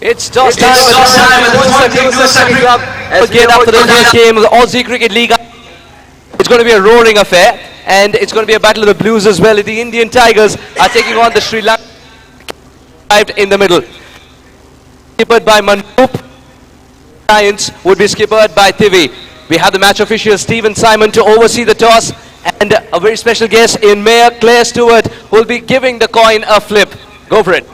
It's toss time at the second club. Again, after the first game of the Aussie Cricket League, it's going to be a roaring affair, and it's going to be a battle of the Blues as well. The Indian Tigers are taking on the Sri Lanka in the middle. Skippered by Mandoop, Lions would be skippered by Tivi. We have the match official Stephen Simon to oversee the toss, and a very special guest in Mayor Claire Stewart will be giving the coin a flip. Go for it.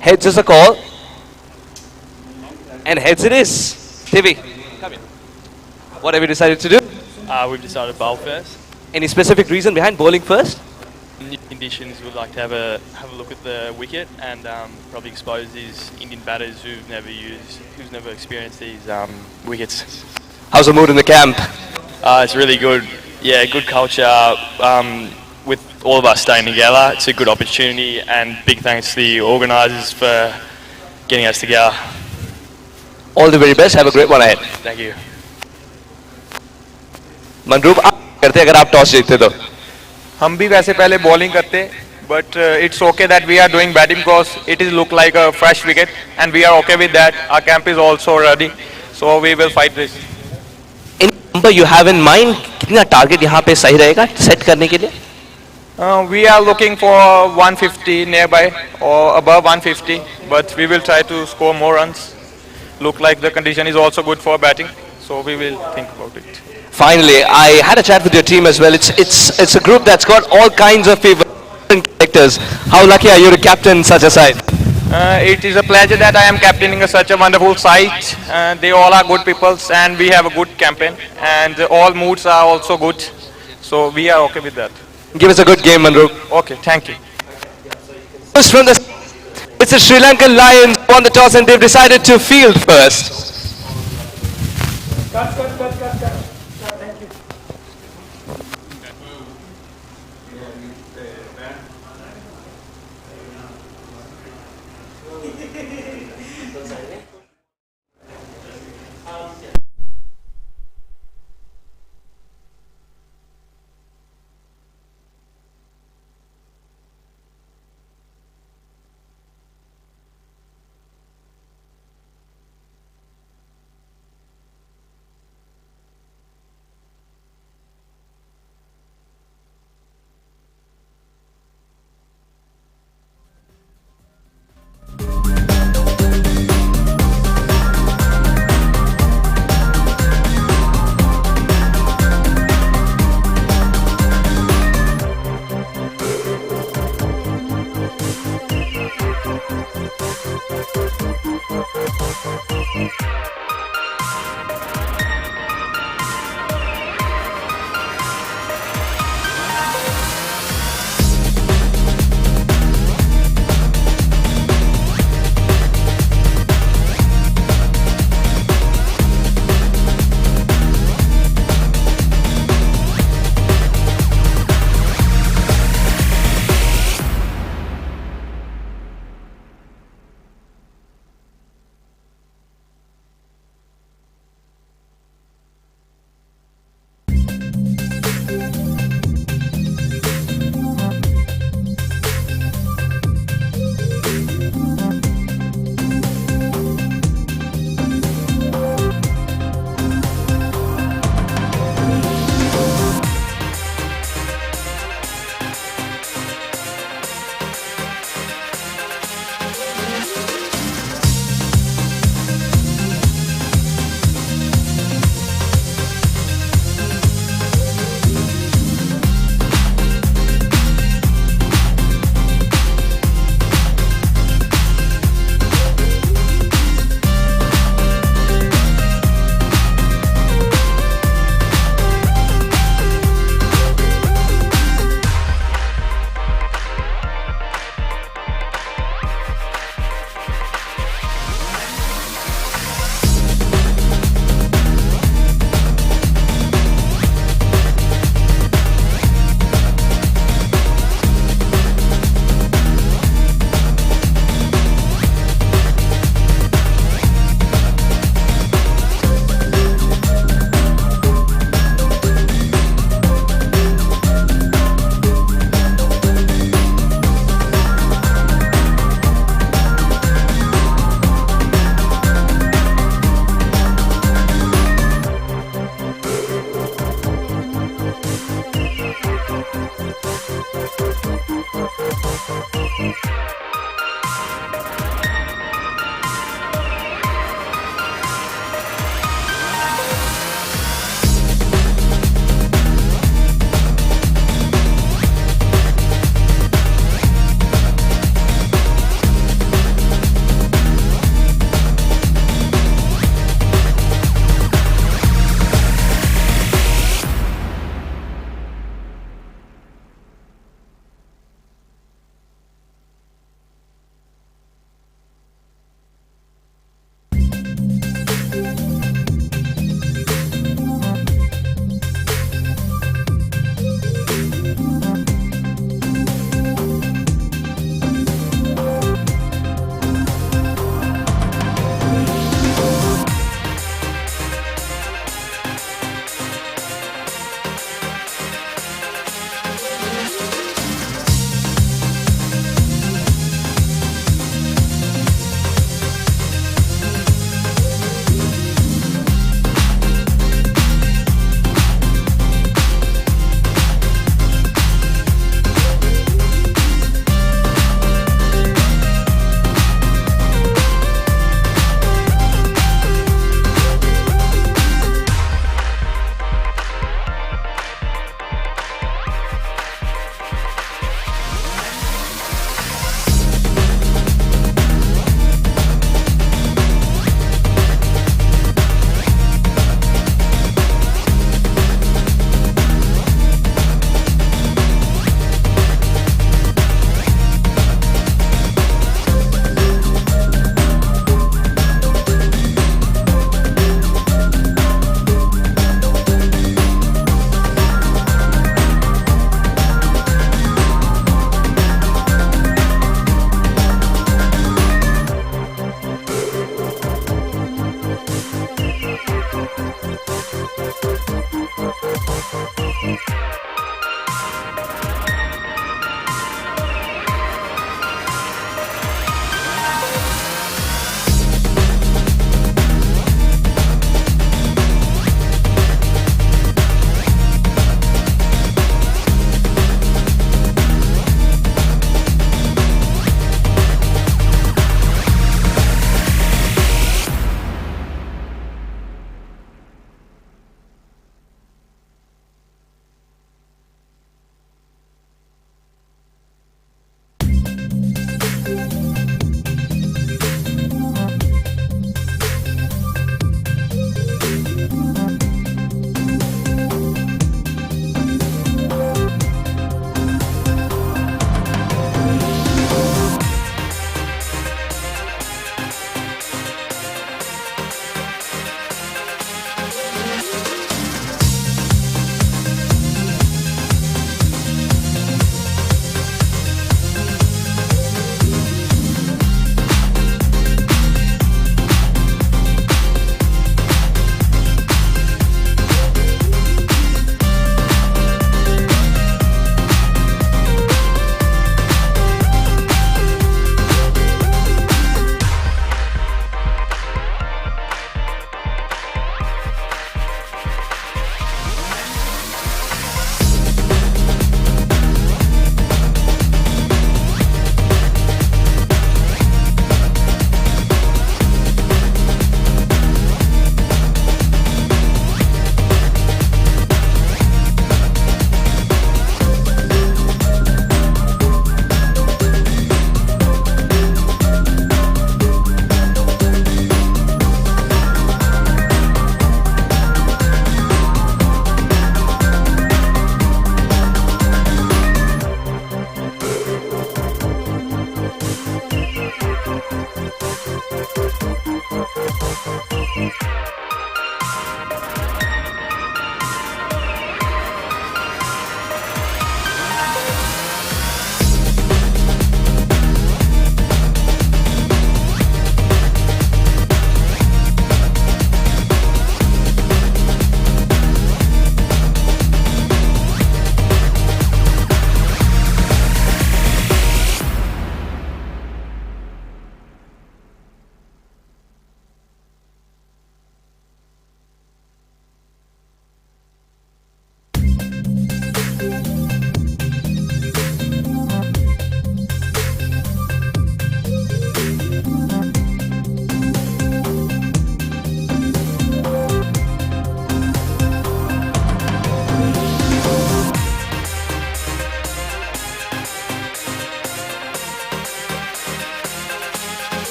Heads is a call, and heads it is. Tivi, come in. What have you decided to do? We've decided to bowl first. Any specific reason behind bowling first? New conditions, we'd like to have a look at the wicket and probably expose these Indian batters who've never experienced these wickets. How's the mood in the camp? It's really good. Yeah, good culture. With all of us staying together, it's a good opportunity, and big thanks to the organisers for getting us together. All the very best. Have a great one ahead. Thank you. Manroop आप करते अगर आप toss जीतते तो? हम भी वैसे पहले बॉलिंग करते, but it's okay that we are doing batting because it is look like a fresh wicket, and we are okay with that. Our camp is also ready, so we will fight this. Any number you have in mind? कितना target यहाँ पे सही रहेगा set करने के लिए? We are looking for 150 nearby or above 150, but we will try to score more runs. Look like the condition is also good for batting, so we will think about it. Finally, I had a chat with your team as well. It's a group that's got all kinds of favorite characters. How lucky are you to captain such a side? It is a pleasure that I am captaining such a wonderful side. They all are good people, and we have a good campaign, and all moods are also good, so we are okay with that. Give us a good game, Manroop. Okay, thank you. It's the Sri Lankan Lions who won the toss, and they've decided to field first.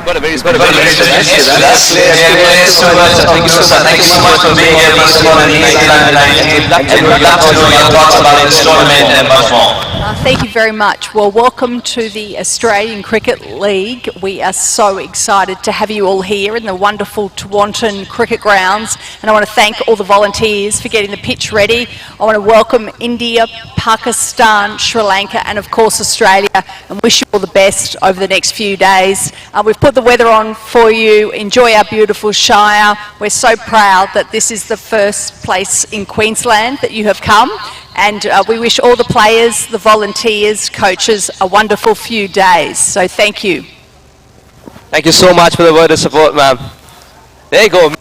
got a very Got a very special guest with us. Thank you so much for being here once again on the ACL-U19, and we'd love to know your thoughts about this tournament and much more. Thank you very much. Well, welcome to the Australian Cricket League. We are so excited to have you all here in the wonderful Taunton cricket grounds, and I want to thank all the volunteers for getting the pitch ready. I want to welcome India, Pakistan, Sri Lanka and of course Australia, and wish you all the best over the next few days. We've put the weather on for you. Enjoy our beautiful Shire. We're so proud that this is the first place in Queensland that you have come. And we wish all the players, the volunteers, coaches a wonderful few days. So thank you. Thank you so much for the word of support, ma'am. There you go.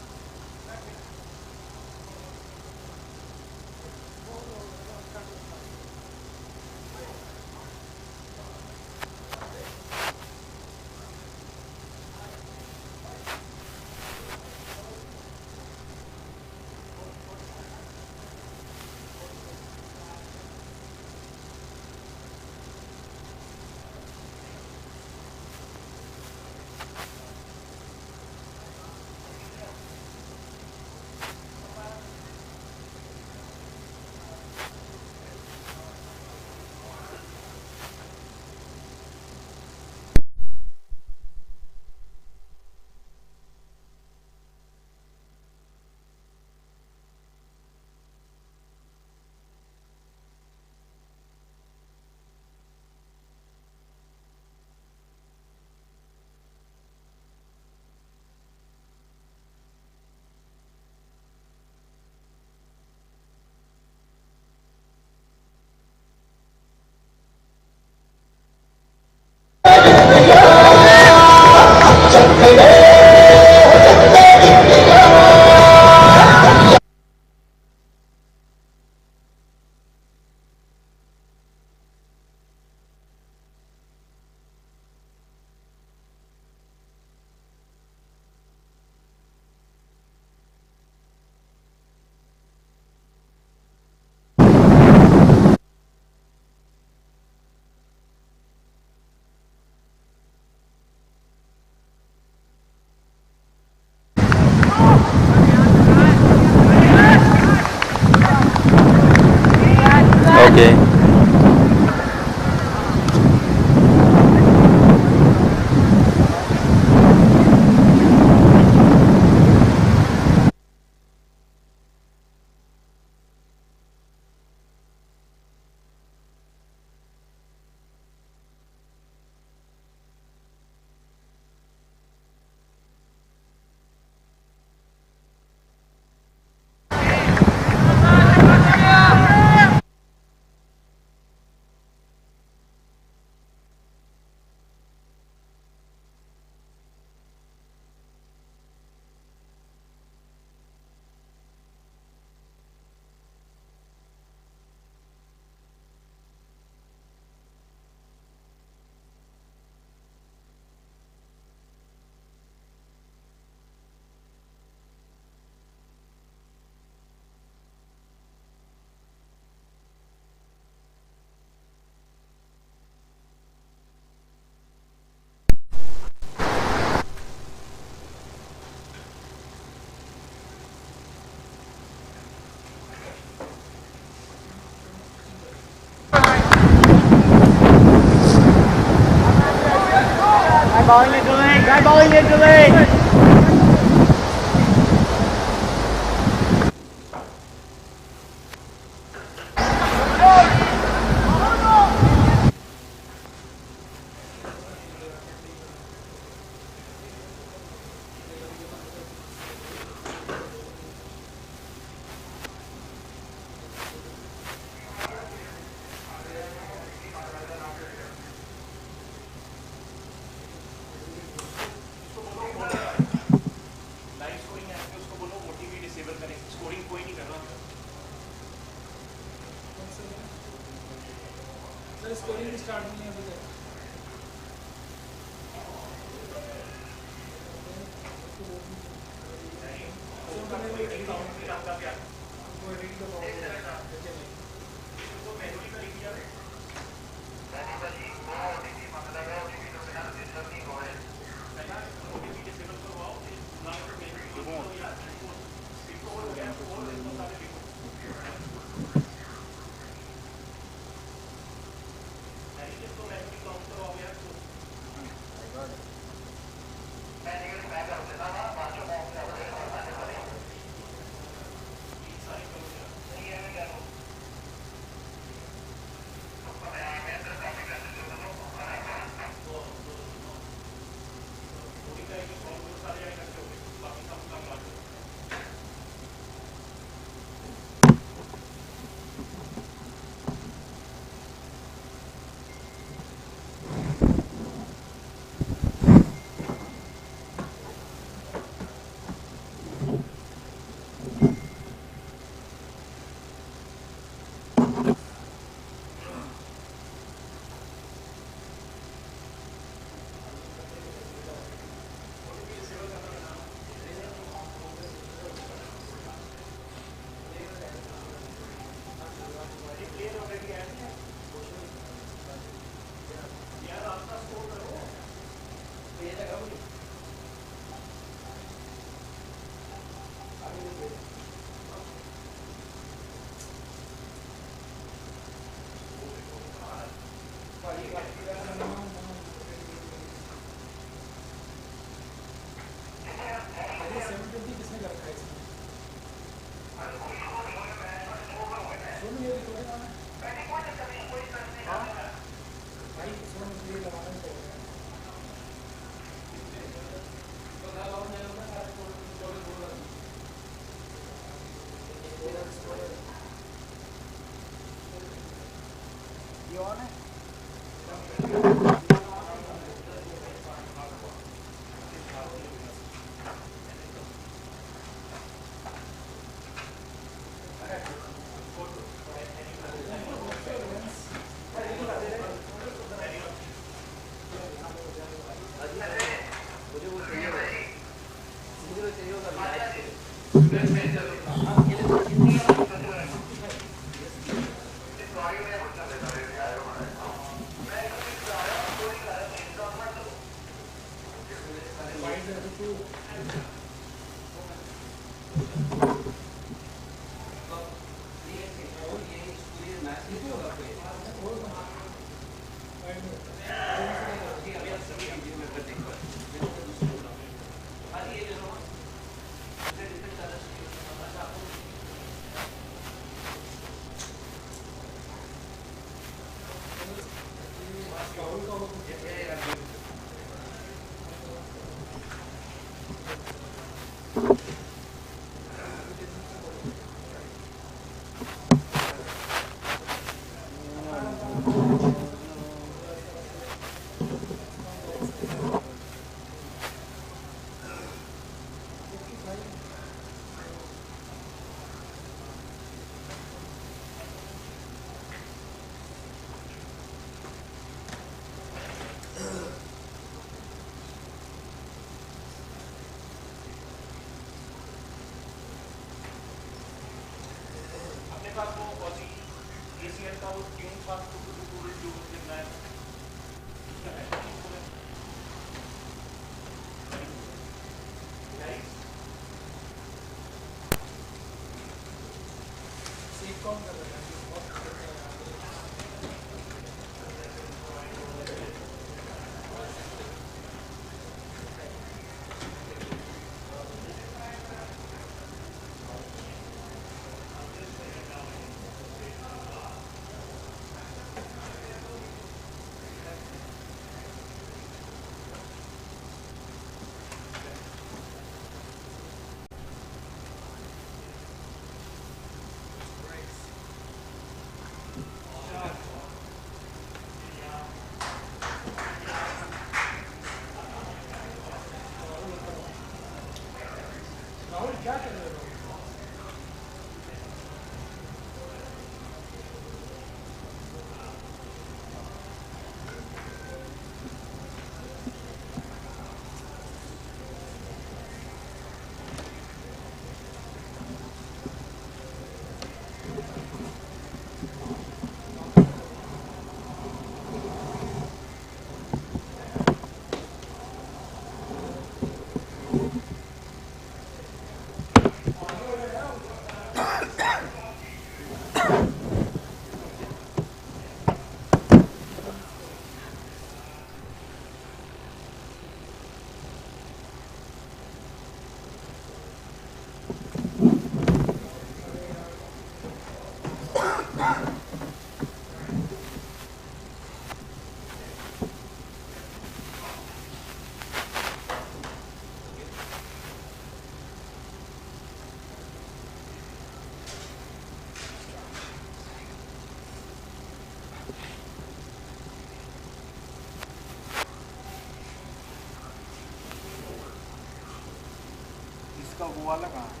वो वाला कहाँ है?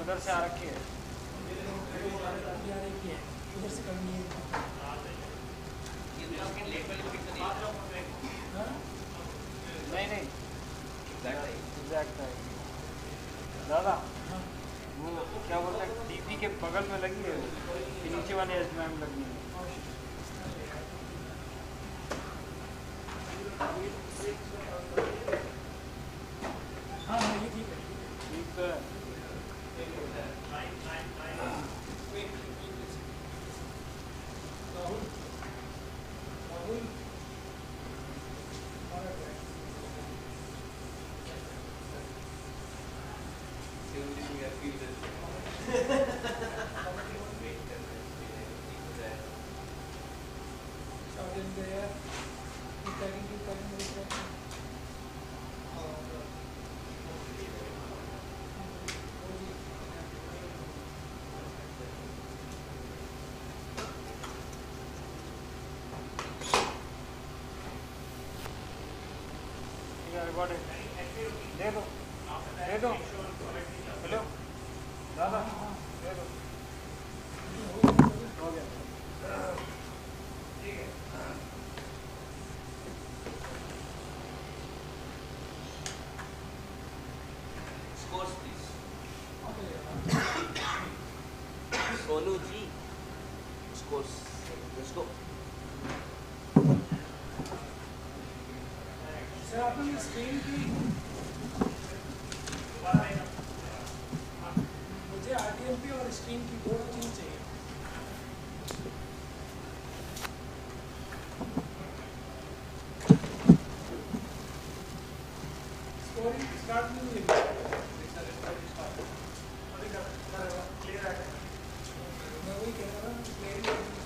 उधर से आ रखी है उधर से करनी है नहीं एग्जैक्ट है दादा वो क्या बोलते हैं डीपी के बगल में लगी है कि नीचे वाले एज में लगी है हाँ ये ठीक है ठीक तो है दे दो हेलो दादा दे दो हो गया ठीक है Scores, please. Sonu ji. Scores. Let's go. Sir आपने स्क्रीन की मुझे आरटीएमपी और स्क्रीन की दोनों चीज चाहिए स्कोरिंग स्टार्ट नहीं हुई क्लियर है मैं वही कह रहा हूँ clear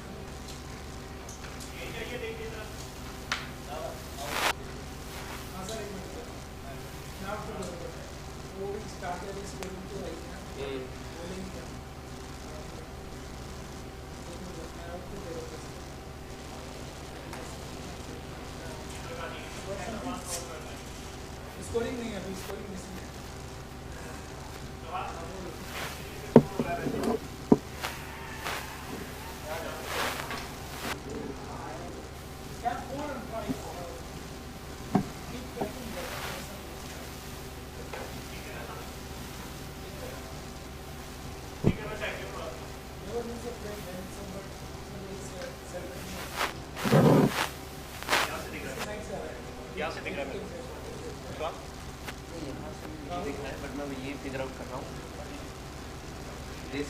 started is going to like bowling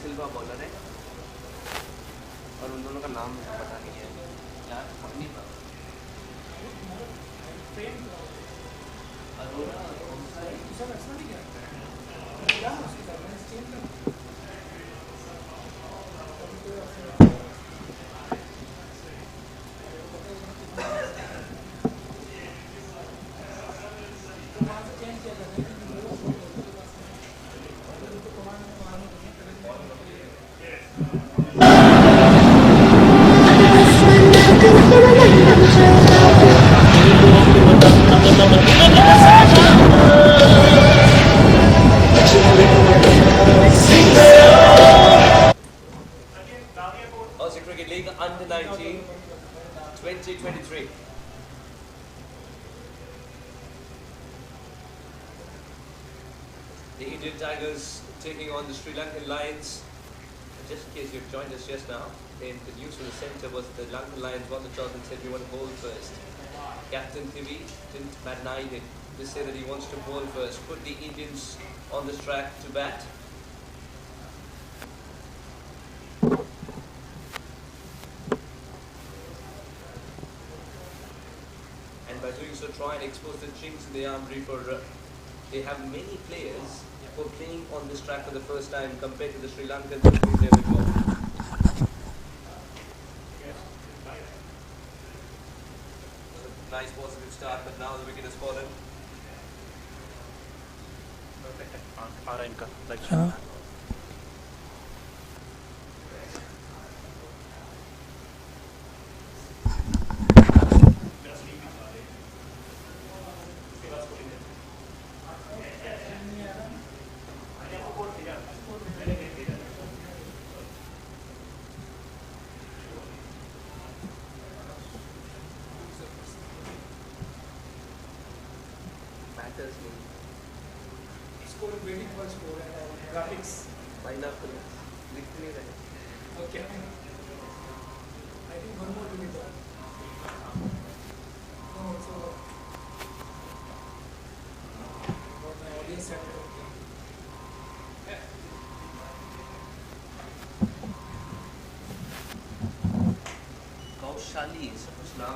Silva bowler है और उन दोनों का नाम पता नहीं है यार नहीं पता Aussie Cricket League Under 19 2023. The Indian Tigers taking on the Sri Lankan Lions. Just in case you've joined us just now, in the news from the centre was the Lankan Lions won the toss and said we want to bowl first. Captain TV didn't bat an eye, they say that he wants to bowl first. Put the Indians on this track to bat. By doing so, try and expose the chinks in the armory for they have many players who are playing on this track for the first time compared to the Sri Lankans who have been there before. So, nice positive start, but now the wicket has fallen. Score very much score and graphics. Okay. I think one more to be done. No, so what my audience said. Kaushali is supposed now.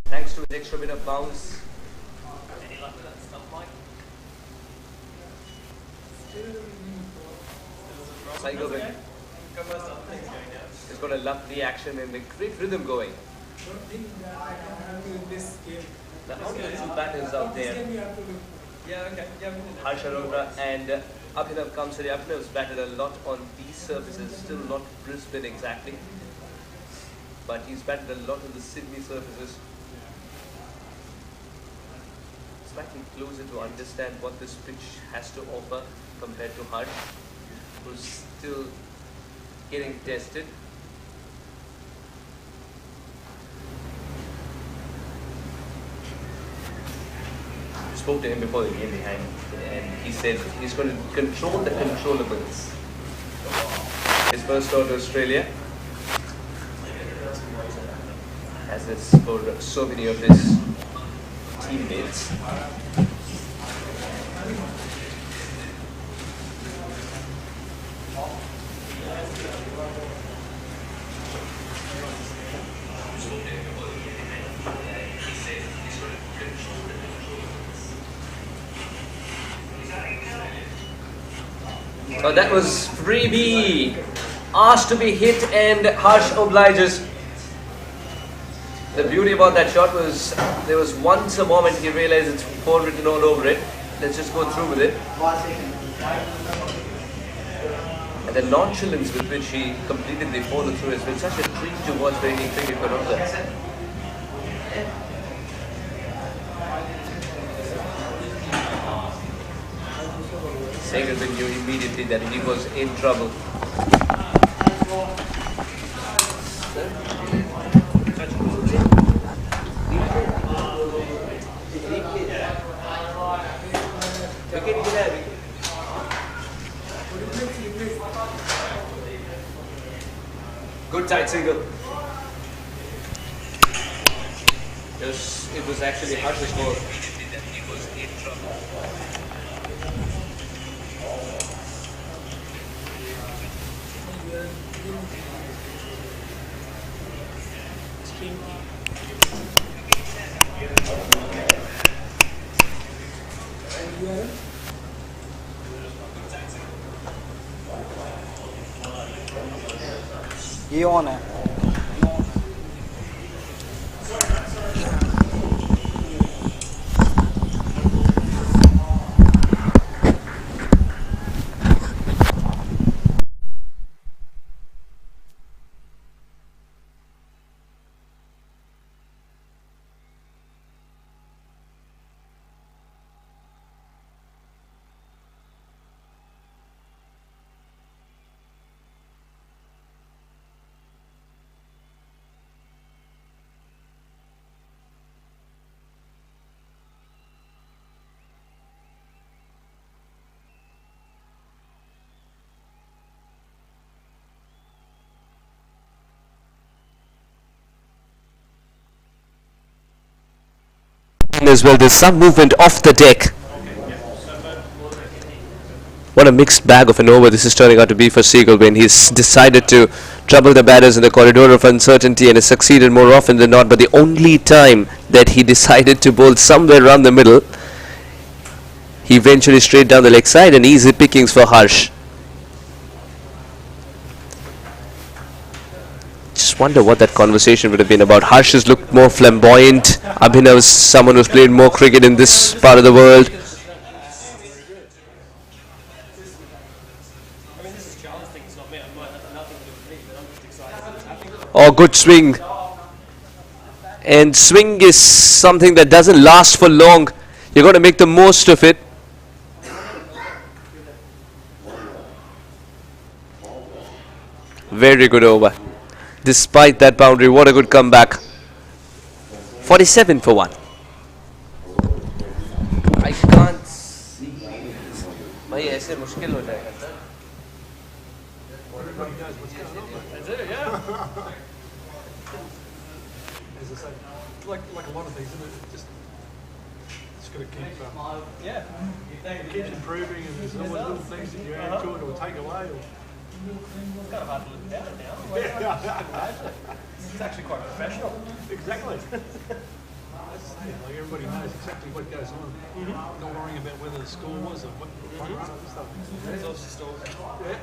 Thanks to his extra bit of bounce. Any luck with that stuff, Mike? Tiger has got a lovely action and a great rhythm going. Don't think that I can handle in this game. The outfield batters out there. Yeah, okay. Harsh Arora and Abhinav Kamsari. Abhinav's batted a lot on these surfaces, still not Brisbane exactly. But he's batted a lot on the Sydney surfaces. Slightly closer to understand what this pitch has to offer compared to Harsh, who's still getting tested. I spoke to him before the game behind, and he said he's going to control the controllables. His first tour to Australia, as is for so many of his teammates. So that was freebie, asked to be hit, and Harsh obliges. The beauty about that shot was there was once a moment he realized it's 4 written all over it. Let's just go through with it. And the nonchalance with which he completed the follow through has been such a treat to watch for Indian cricket for Rosa. Segerson knew immediately that he was in trouble. Good tight single. It was actually Harsh's ball. ये on है. As well, there's some movement off the deck. What a mixed bag of an over this is turning out to be for Seagull when he's decided to trouble the batters in the corridor of uncertainty and has succeeded more often than not. But the only time that he decided to bowl somewhere around the middle, he eventually straight down the leg side, and easy pickings for Harsh. Just wonder what that conversation would have been about. Harsh has looked more flamboyant. Abhinav is someone who's played more cricket in this part of the world. Oh, good swing. And swing is something that doesn't last for long. You've got to make the most of it. Very good over. Despite that boundary, what a good comeback. 47 for 1. I can't see. भाई ऐसे मुश्किल हो जाएगा sir. Everybody knows what's going on. That's it, yeah. As I say, like a lot of these, isn't it? Just got to keep keeps improving, and there's always little things that you add to it or take away. Or It's kind of hard to look down now. It's actually quite professional. exactly. Like everybody knows exactly what goes on. Not worrying about whether the score was or what run up and stuff. It's also just all. Yeah.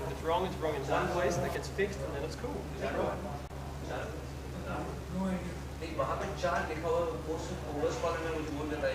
If it's wrong in one place, and it gets fixed, and then it's cool. Is that right? वहाँ पे 4 लिखा हुआ overs column में मुझे बोल देता है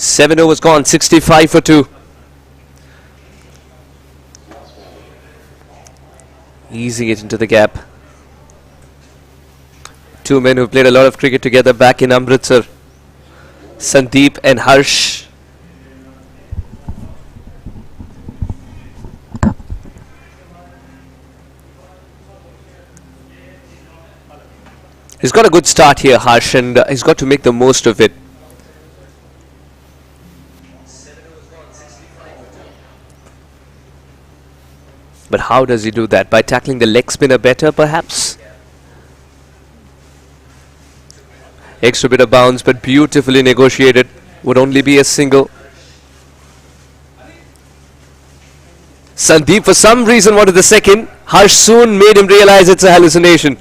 7 overs gone, 65 for 2. Easing it into the gap. Two men who played a lot of cricket together back in Amritsar. Sandeep and Harsh. He's got a good start here, Harsh, and he's got to make the most of it. But how does he do that? By tackling the leg spinner better, perhaps? Extra bit of bounce, but beautifully negotiated. Would only be a single. Sandeep, for some reason, wanted the second. Harsh soon made him realize it's a hallucination.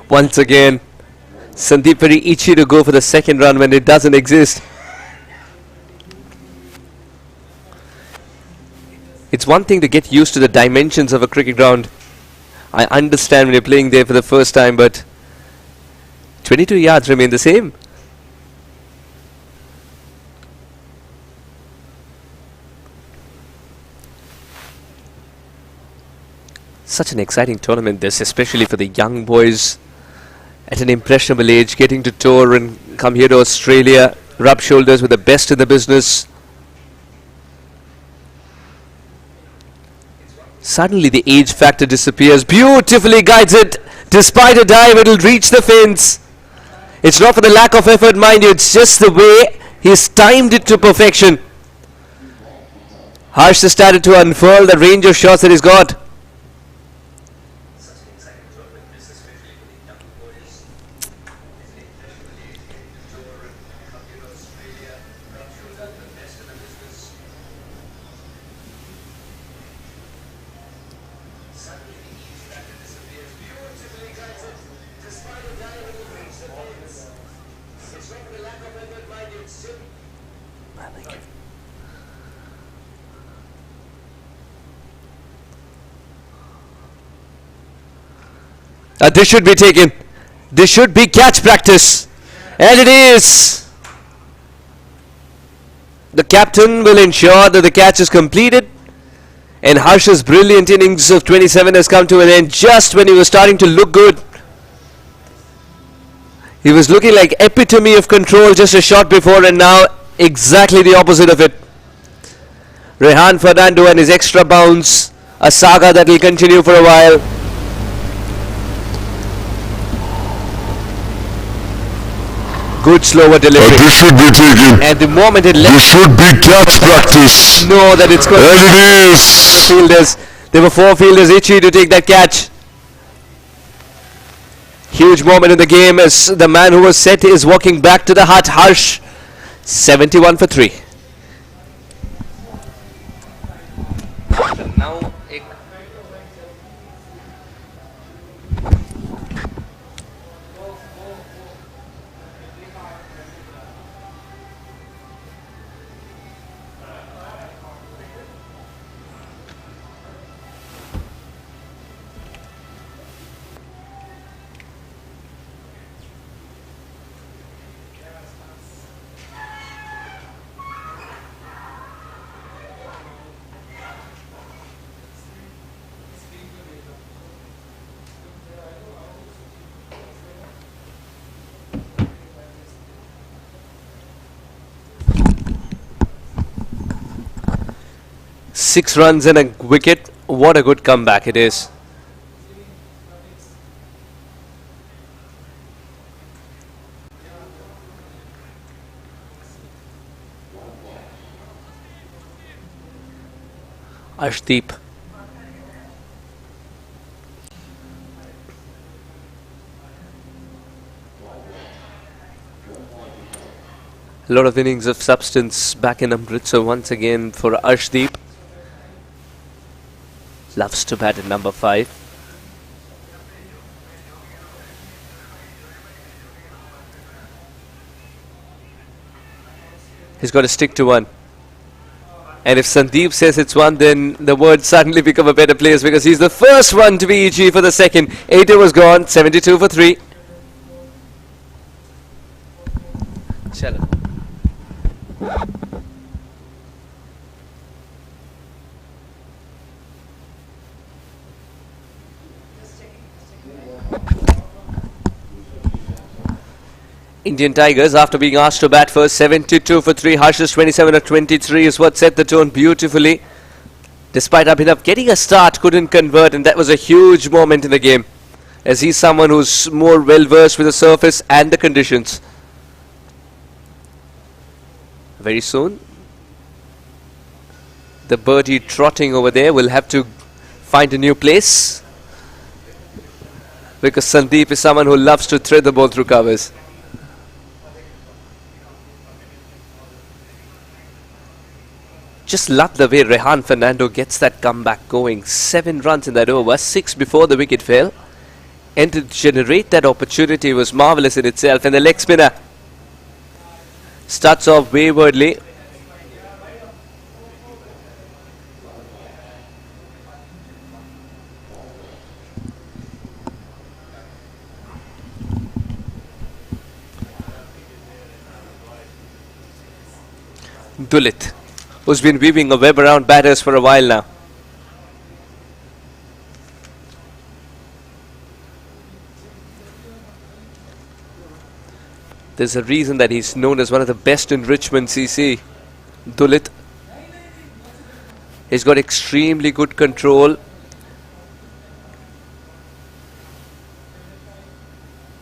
Once again, Sandeep very itchy to go for the second run when it doesn't exist. It's one thing to get used to the dimensions of a cricket ground. I understand when you're playing there for the first time, but 22 yards remain the same. Such an exciting tournament this, especially for the young boys at an impressionable age, getting to tour and come here to Australia, rub shoulders with the best in the business. Suddenly the age factor disappears. Beautifully guides it. Despite a dive, it'll reach the fence. It's not for the lack of effort, mind you, it's just the way he's timed it to perfection. Harsh has started to unfurl the range of shots that he's got. This should be taken. This should be catch practice. And it is. The captain will ensure that the catch is completed. And Harsh's brilliant innings of 27 has come to an end just when he was starting to look good. He was looking like epitome of control just a shot before, and now exactly the opposite of it. Rehan Fernando and his extra bounce. A saga that will continue for a while. Good slower delivery. This should be taken. And the moment it left, This should be catch practice. know that it's going And it is. fielders. There were four fielders itchy to take that catch. Huge moment in the game as the man who was set is walking back to the hut. Harsh, 71 for 3. Now, six runs and a wicket. What a good comeback it is. Ashdeep. A lot of innings of substance back in Amritsar once again for Arshdeep. Loves to bat at number 5. He's got to stick to one. And if Sandeep says it's one, then the words suddenly become a better place because he's the first one to be EG for the second. 8 was gone, 72 for 3. Chalo. Indian Tigers, after being asked to bat first, 72 for 3. Harsh's 27 of 23 is what set the tone beautifully. Despite Abhinav getting a start, couldn't convert, and that was a huge moment in the game, as he's someone who's more well-versed with the surface and the conditions. Very soon, the birdie trotting over there will have to find a new place, because Sandeep is someone who loves to thread the ball through covers. Just love the way Rehan Fernando gets that comeback going. 7 runs in that over, 6 before the wicket fell. And to generate that opportunity was marvellous in itself. And the leg spinner starts off waywardly. Dulit, who's been weaving a web around batters for a while now. There's a reason that he's known as one of the best in Richmond CC. Dulit. He's got extremely good control.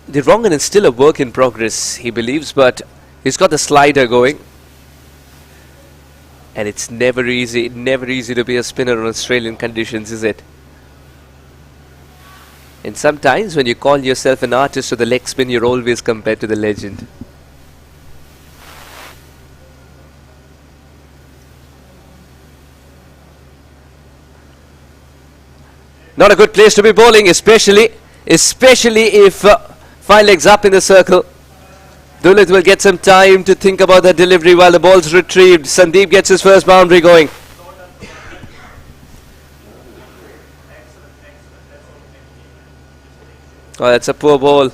The wrong end is still a work in progress, he believes, but he's got the slider going. And it's never easy to be a spinner on Australian conditions, is it? And sometimes when you call yourself an artist of the leg spin, you're always compared to the legend. Not a good place to be bowling, especially if 5 legs up in the circle. Dulit will get some time to think about that delivery while the ball's retrieved. Sandeep gets his first boundary going. Oh, that's a poor ball.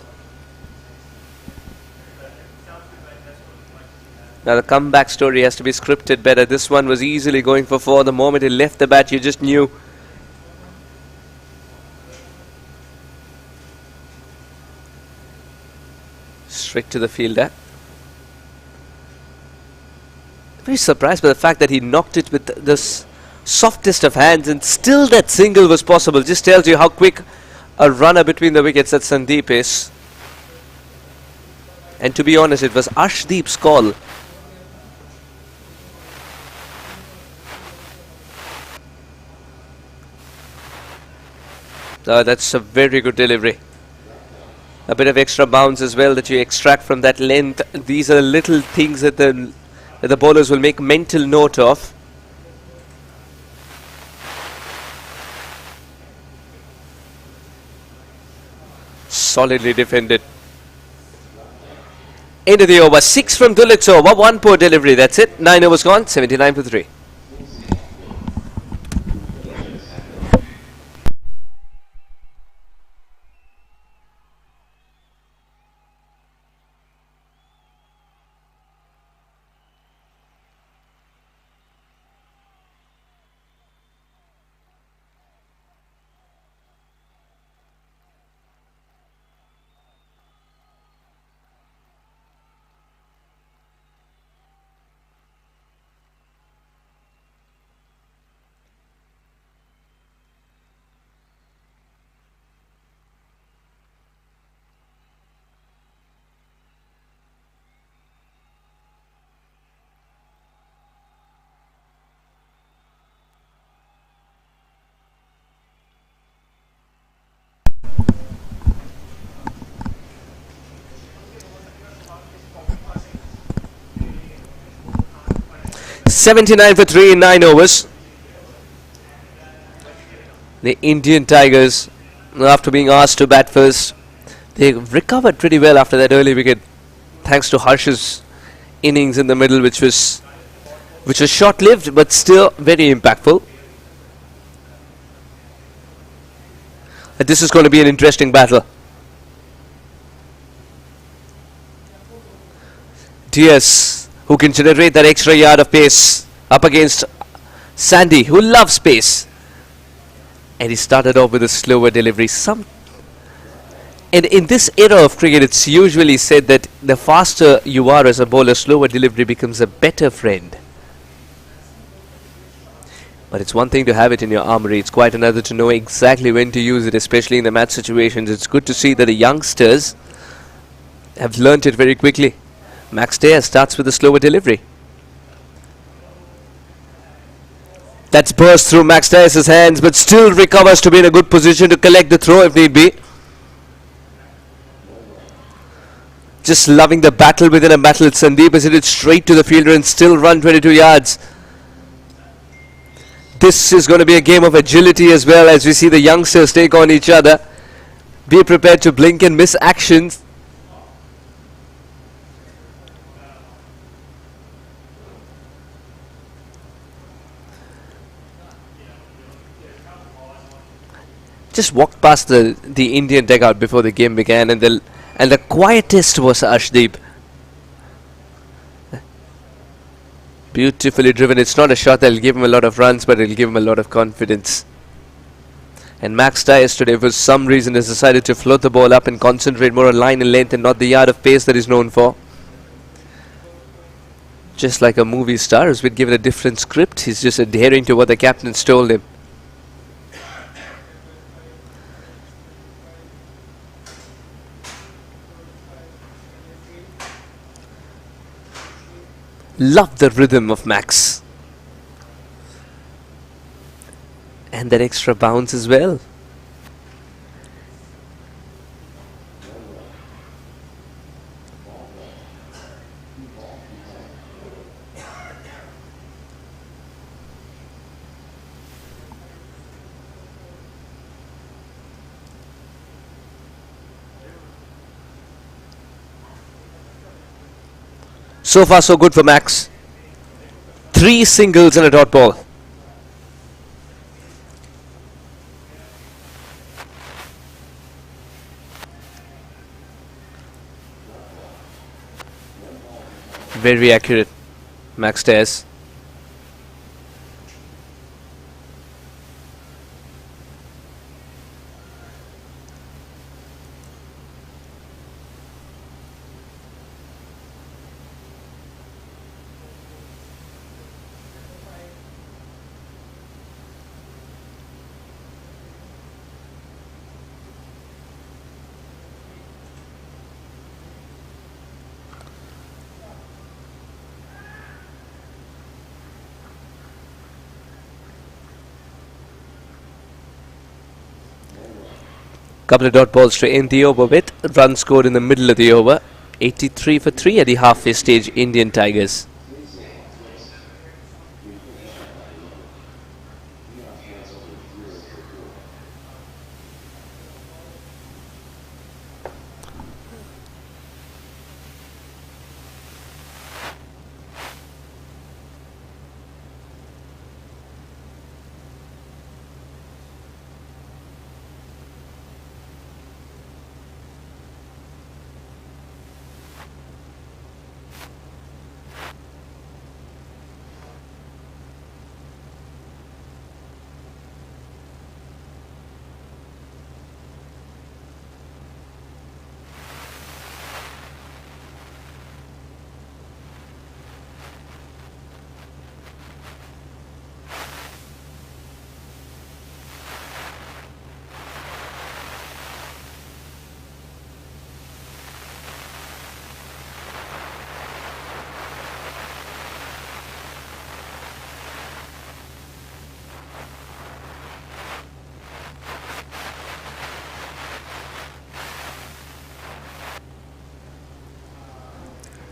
Now the comeback story has to be scripted better. This one was easily going for 4. The moment he left the bat, you just knew. Straight to the fielder. Very surprised by the fact that he knocked it with the softest of hands, and still that single was possible. Just tells you how quick a runner between the wickets that Sandeep is. And to be honest, it was Arshdeep's call. That's a very good delivery. A bit of extra bounce as well that you extract from that length. These are little things that the bowlers will make mental note of. Solidly defended. End of the over. 6 from Dulit's over. 1 poor delivery. That's it. 9 overs gone. 79 for 3. 79 for 3 in 9 overs. The Indian Tigers, after being asked to bat first, they recovered pretty well after that early wicket, thanks to Harsh's innings in the middle, which was short-lived but still very impactful. This is going to be an interesting battle. Diaz, who can generate that extra yard of pace, up against Sandy, who loves pace. And he started off with a slower delivery. And in this era of cricket, it's usually said that the faster you are as a bowler, slower delivery becomes a better friend. But it's one thing to have it in your armory. It's quite another to know exactly when to use it, especially in the match situations. It's good to see that the youngsters have learnt it very quickly. Max Diaz starts with a slower delivery. That's burst through Max Diaz's hands, but still recovers to be in a good position to collect the throw if need be. Just loving the battle within a battle. Sandeep has hit it straight to the fielder and still run 22 yards. This is going to be a game of agility as well, as we see the youngsters take on each other. Be prepared to blink and miss actions. Just walked past the Indian dugout before the game began, and the quietest was Arshdeep. Beautifully driven. It's not a shot that'll give him a lot of runs, but it'll give him a lot of confidence. And Max Diaz today, for some reason, has decided to float the ball up and concentrate more on line and length and not the yard of pace that he's known for. Just like a movie star who's been given a different script, he's just adhering to what the captain's told him. Love the rhythm of Max. And that extra bounce as well. So far so good for Max. 3 singles and a dot ball. Very accurate, Max Diaz. Couple of dot balls to end the over with. Run scored in the middle of the over. 83 for 3 at the halfway stage, Indian Tigers.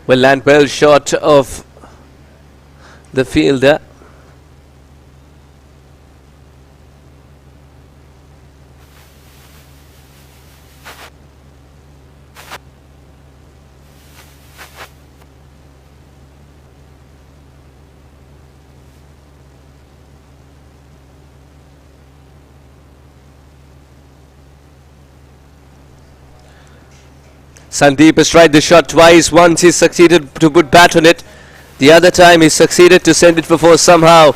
Well, land well short of the fielder. Sandeep has tried the shot twice. Once he succeeded to put bat on it. The other time he succeeded to send it for four somehow.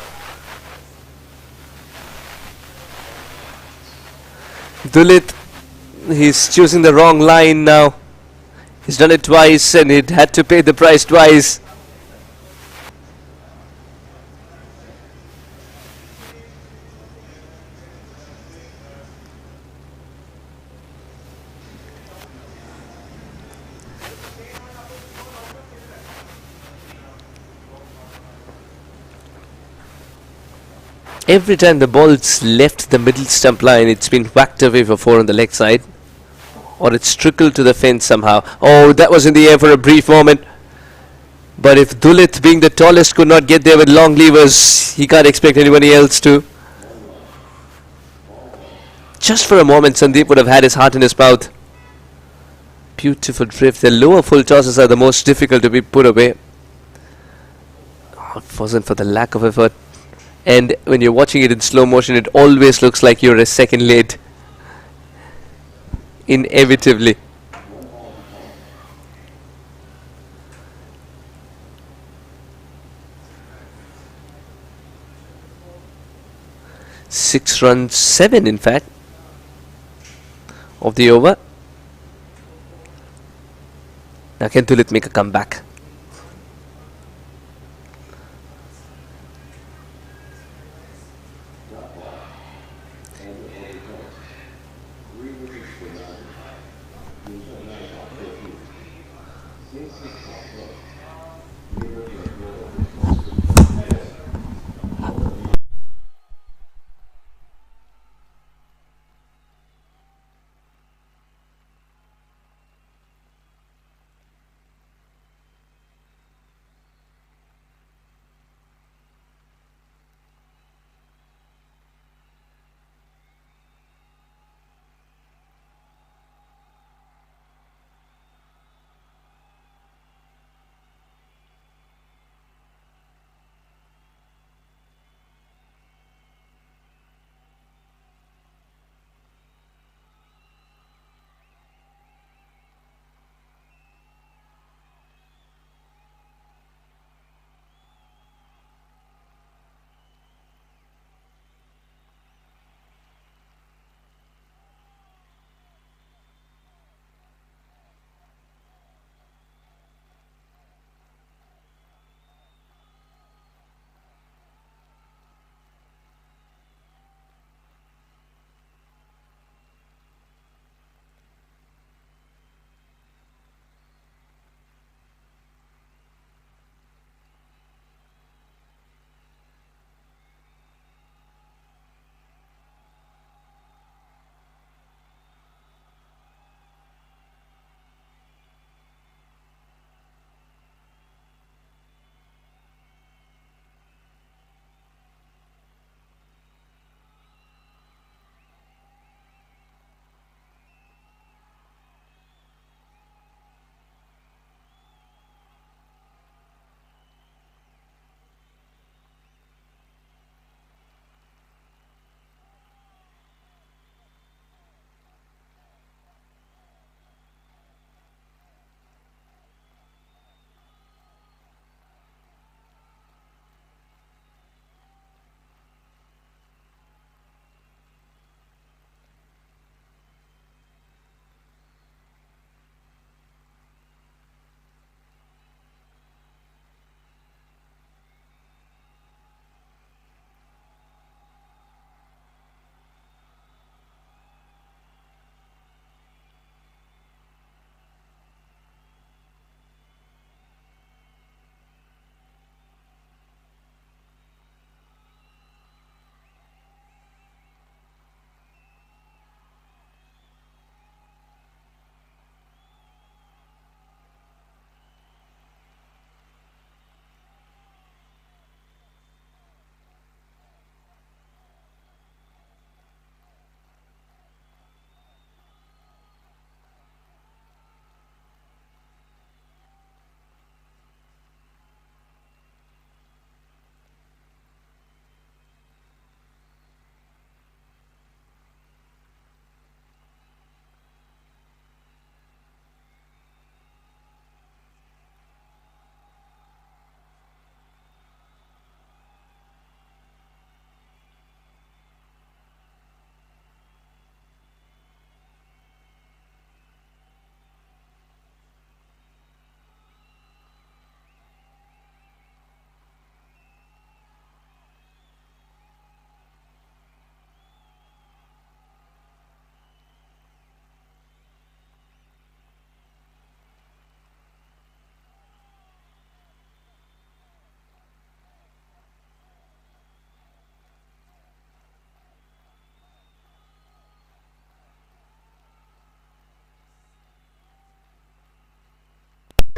Dulit, he's choosing the wrong line now. He's done it twice and he'd had to pay the price twice. Every time the ball's left the middle stump line, it's been whacked away for four on the leg side. Or it's trickled to the fence somehow. Oh, that was in the air for a brief moment. But if Dulit, being the tallest, could not get there with long levers, he can't expect anybody else to. Just for a moment, Sandeep would have had his heart in his mouth. Beautiful drift. The lower full tosses are the most difficult to be put away. Oh, it wasn't for the lack of effort. And when you're watching it in slow motion, it always looks like you're a second late. Inevitably. Six runs, seven in fact, of the over. Now can Dulit make a comeback?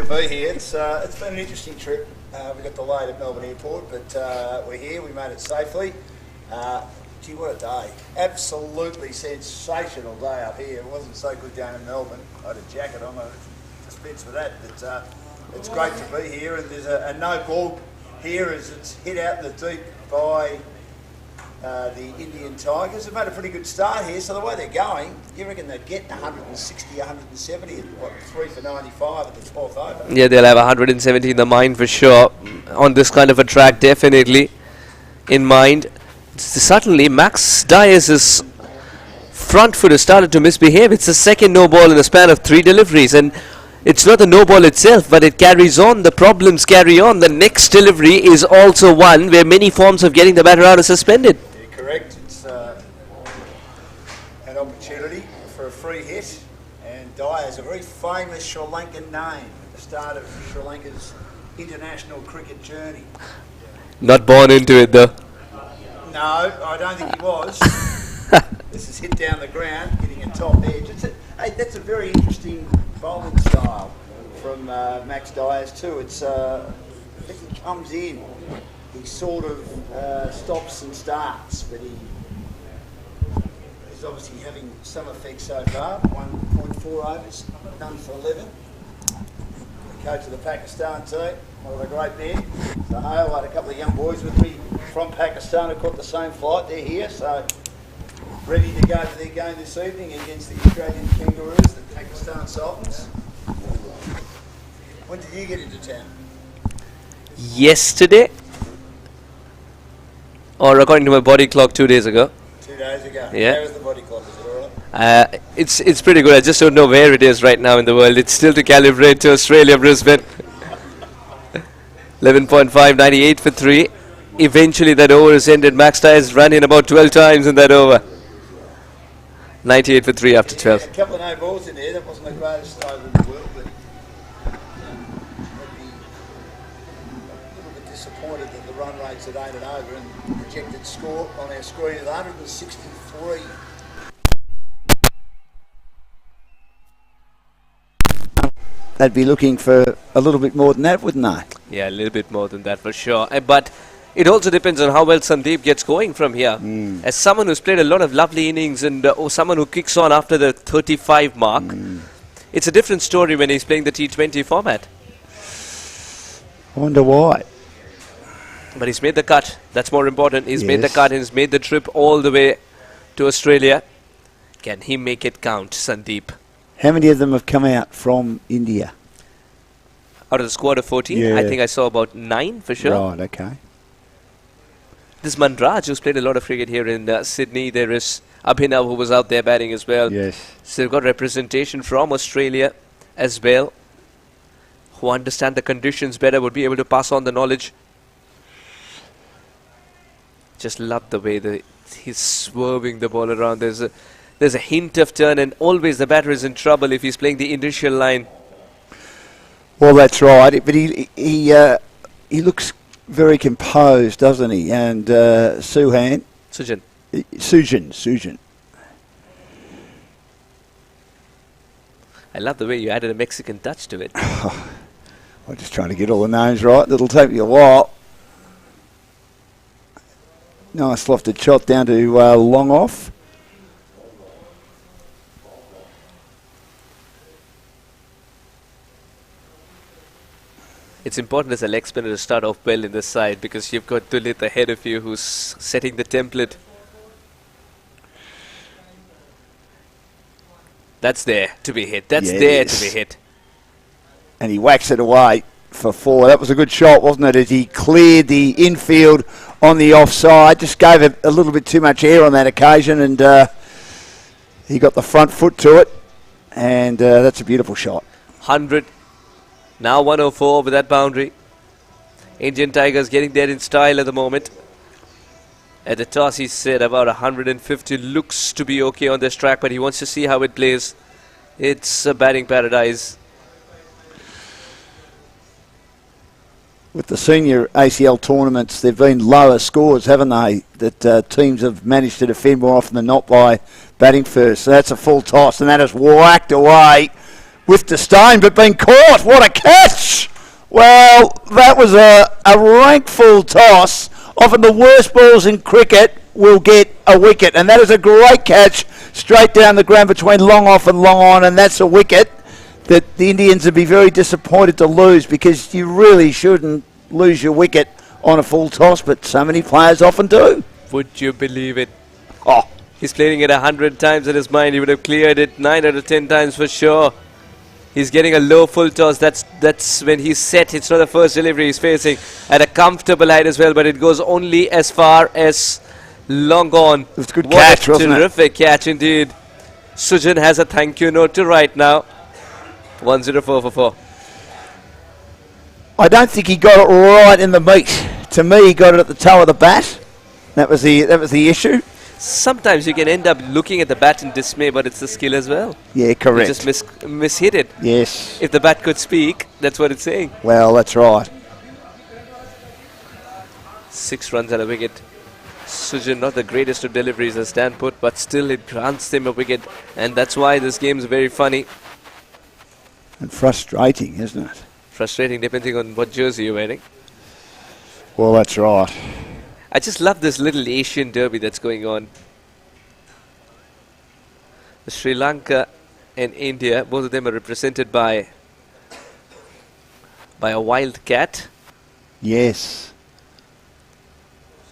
be here. It's been an interesting trip. We got delayed at Melbourne Airport, but we're here. We made it safely. Gee, what a day. Absolutely sensational day up here. It wasn't so good down in Melbourne. I had a jacket on, I dispense with that. But it's great to be here, and there's a no ball here as it's hit out in the deep by the Indian Tigers. They've made a pretty good start here, so the way they're going, you reckon they're getting 160, 170, what, 3 for 95 at the 4th over? Yeah, they'll have 170 in the mind for sure. On this kind of a track, definitely in mind. Suddenly, Max Dyers' front foot has started to misbehave. It's the second no ball in the span of 3 deliveries, and it's not the no ball itself, but it carries on. The problems carry on. The next delivery is also one where many forms of getting the batter out are suspended. Yeah, correct. It's an opportunity for a free hit, and Dyer's a very famous Sri Lankan name at the start of Sri Lanka's international cricket journey. Not born into it though. No, I don't think he was. This is hit down the ground, hitting a top edge. Hey, that's a very interesting bowling style from Max Dyers too. It's as he comes in, he sort of stops and starts, but he's obviously having some effect so far. 1.4 overs, done for 11. The coach of the Pakistan team, one of a great men. So I had a couple of young boys with me from Pakistan who caught the same flight. They're here, so ready to go to their game this evening against the Australian Kangaroos, the Pakistan Sultans. When did you get into town? Yesterday, or according to my body clock, 2 days ago. 2 days ago. Yeah. How is the body clock? Is it all right? It's pretty good. I just don't know where it is right now in the world. It's still to calibrate to Australia, Brisbane. 11.5, 98 for 3. Eventually that over is ended. Max Dyers ran in about 12 times in that over. 98 for 3 after 12. A couple of no balls in there. That wasn't the greatest over in the world, but I'd be a little bit disappointed that the run rate's at 8 and over, and the projected score on our screen is 163. They'd be looking for a little bit more than that, wouldn't they? Yeah, a little bit more than that for sure. But it also depends on how well Sandeep gets going from here. As someone who's played a lot of lovely innings and or someone who kicks on after the 35 mark, it's a different story when he's playing the T20 format. I wonder why. But he's made the cut. That's more important. He's made the cut and he's made the trip all the way to Australia. Can he make it count, Sandeep? How many of them have come out from India? Out of the squad of 14, I think I saw about 9 for sure. Right, okay. This Manraj, who's played a lot of cricket here in Sydney. There is Abhinav, who was out there batting as well. Yes. So they've got representation from Australia as well, who understand the conditions better, would be able to pass on the knowledge. Just love the way he's swerving the ball around. There's a hint of turn, and always the batter is in trouble if he's playing the initial line. Well, that's right. But he looks very composed, doesn't he? And Sujin. I love the way you added a Mexican touch to it. I'm just trying to get all the names right. That'll take me a while. Nice lofted shot down to long off. It's important as a leg spinner to start off well in this side, because you've got Dulit ahead of you who's setting the template. That's there to be hit. That's there to be hit. And he whacks it away for 4. That was a good shot, wasn't it? As he cleared the infield on the offside. Just gave it a little bit too much air on that occasion, and he got the front foot to it. And that's a beautiful shot. 100. Now 104 with that boundary. Indian Tigers getting there in style at the moment. At the toss, he said about 150 looks to be okay on this track, but he wants to see how it plays. It's a batting paradise. With the senior ACL tournaments, there have been lower scores, haven't they? That teams have managed to defend more often than not by batting first. So that's a full toss, and that is whacked away with disdain, but been caught. What a catch! Well, that was a rank full toss. Often the worst balls in cricket will get a wicket, and that is a great catch straight down the ground between long off and long on, and that's a wicket that the Indians would be very disappointed to lose, because you really shouldn't lose your wicket on a full toss, but so many players often do. Would you believe it? Oh, He's clearing it 100 times in his mind. He would have cleared it 9 out of 10 times for sure. He's getting a low full toss. That's when he's set. It's not the first delivery he's facing at a comfortable height as well, but it goes only as far as long on. It was a good catch, wasn't it? Terrific catch indeed. Sujan has a thank you note to write now. 104 for 4. I don't think he got it right in the meat. To me, he got it at the toe of the bat. That was the issue. Sometimes you can end up looking at the bat in dismay, but it's the skill as well. Yeah, correct. You just mishit it. Yes. If the bat could speak, that's what it's saying. Well, that's right. 6 runs and a wicket. Sujan, not the greatest of deliveries as Dan put, but still it grants him a wicket, and that's why this game is very funny. And frustrating, isn't it? Frustrating depending on what jersey you're wearing. Well, that's right. I just love this little Asian derby that's going on. Sri Lanka and India, both of them are represented by a wild cat. Yes.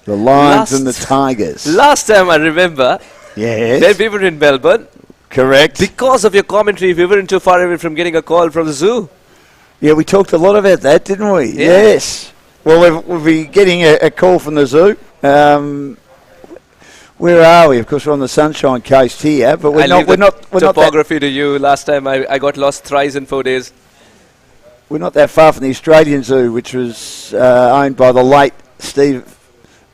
The Lions and the Tigers. Last time I remember, Yes. when we were in Melbourne, Correct. because of your commentary, we weren't too far away from getting a call from the zoo. Yeah, we talked a lot about that, didn't we? Yeah. Yes. Well, we'll be getting a call from the zoo. Where are we? Of course, we're on the Sunshine Coast here, but we're not that, topography to you. Last time I got lost thrice in 4 days. we're not that far from the Australian Zoo, which was owned by the late Steve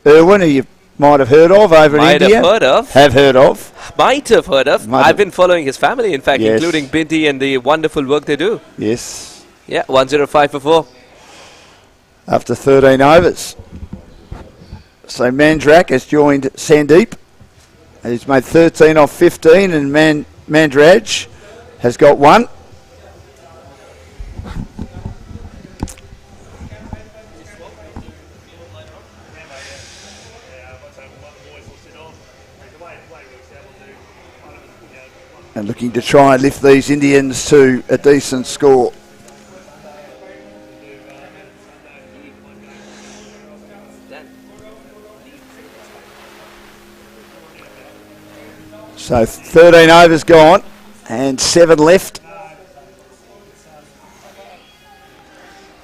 Irwin, who you might have heard of over in India. Have heard of. Have heard of. Might have heard of. I've been following his family, in fact, Yes. including Binti and the wonderful work they do. Yes. Yeah, 105 for 4. After 13 overs. So Mandrak has joined Sandeep. He's made 13 off 15, and Mandraj has got 1. And looking to try and lift these Indians to a decent score. So 13 overs gone and 7 left.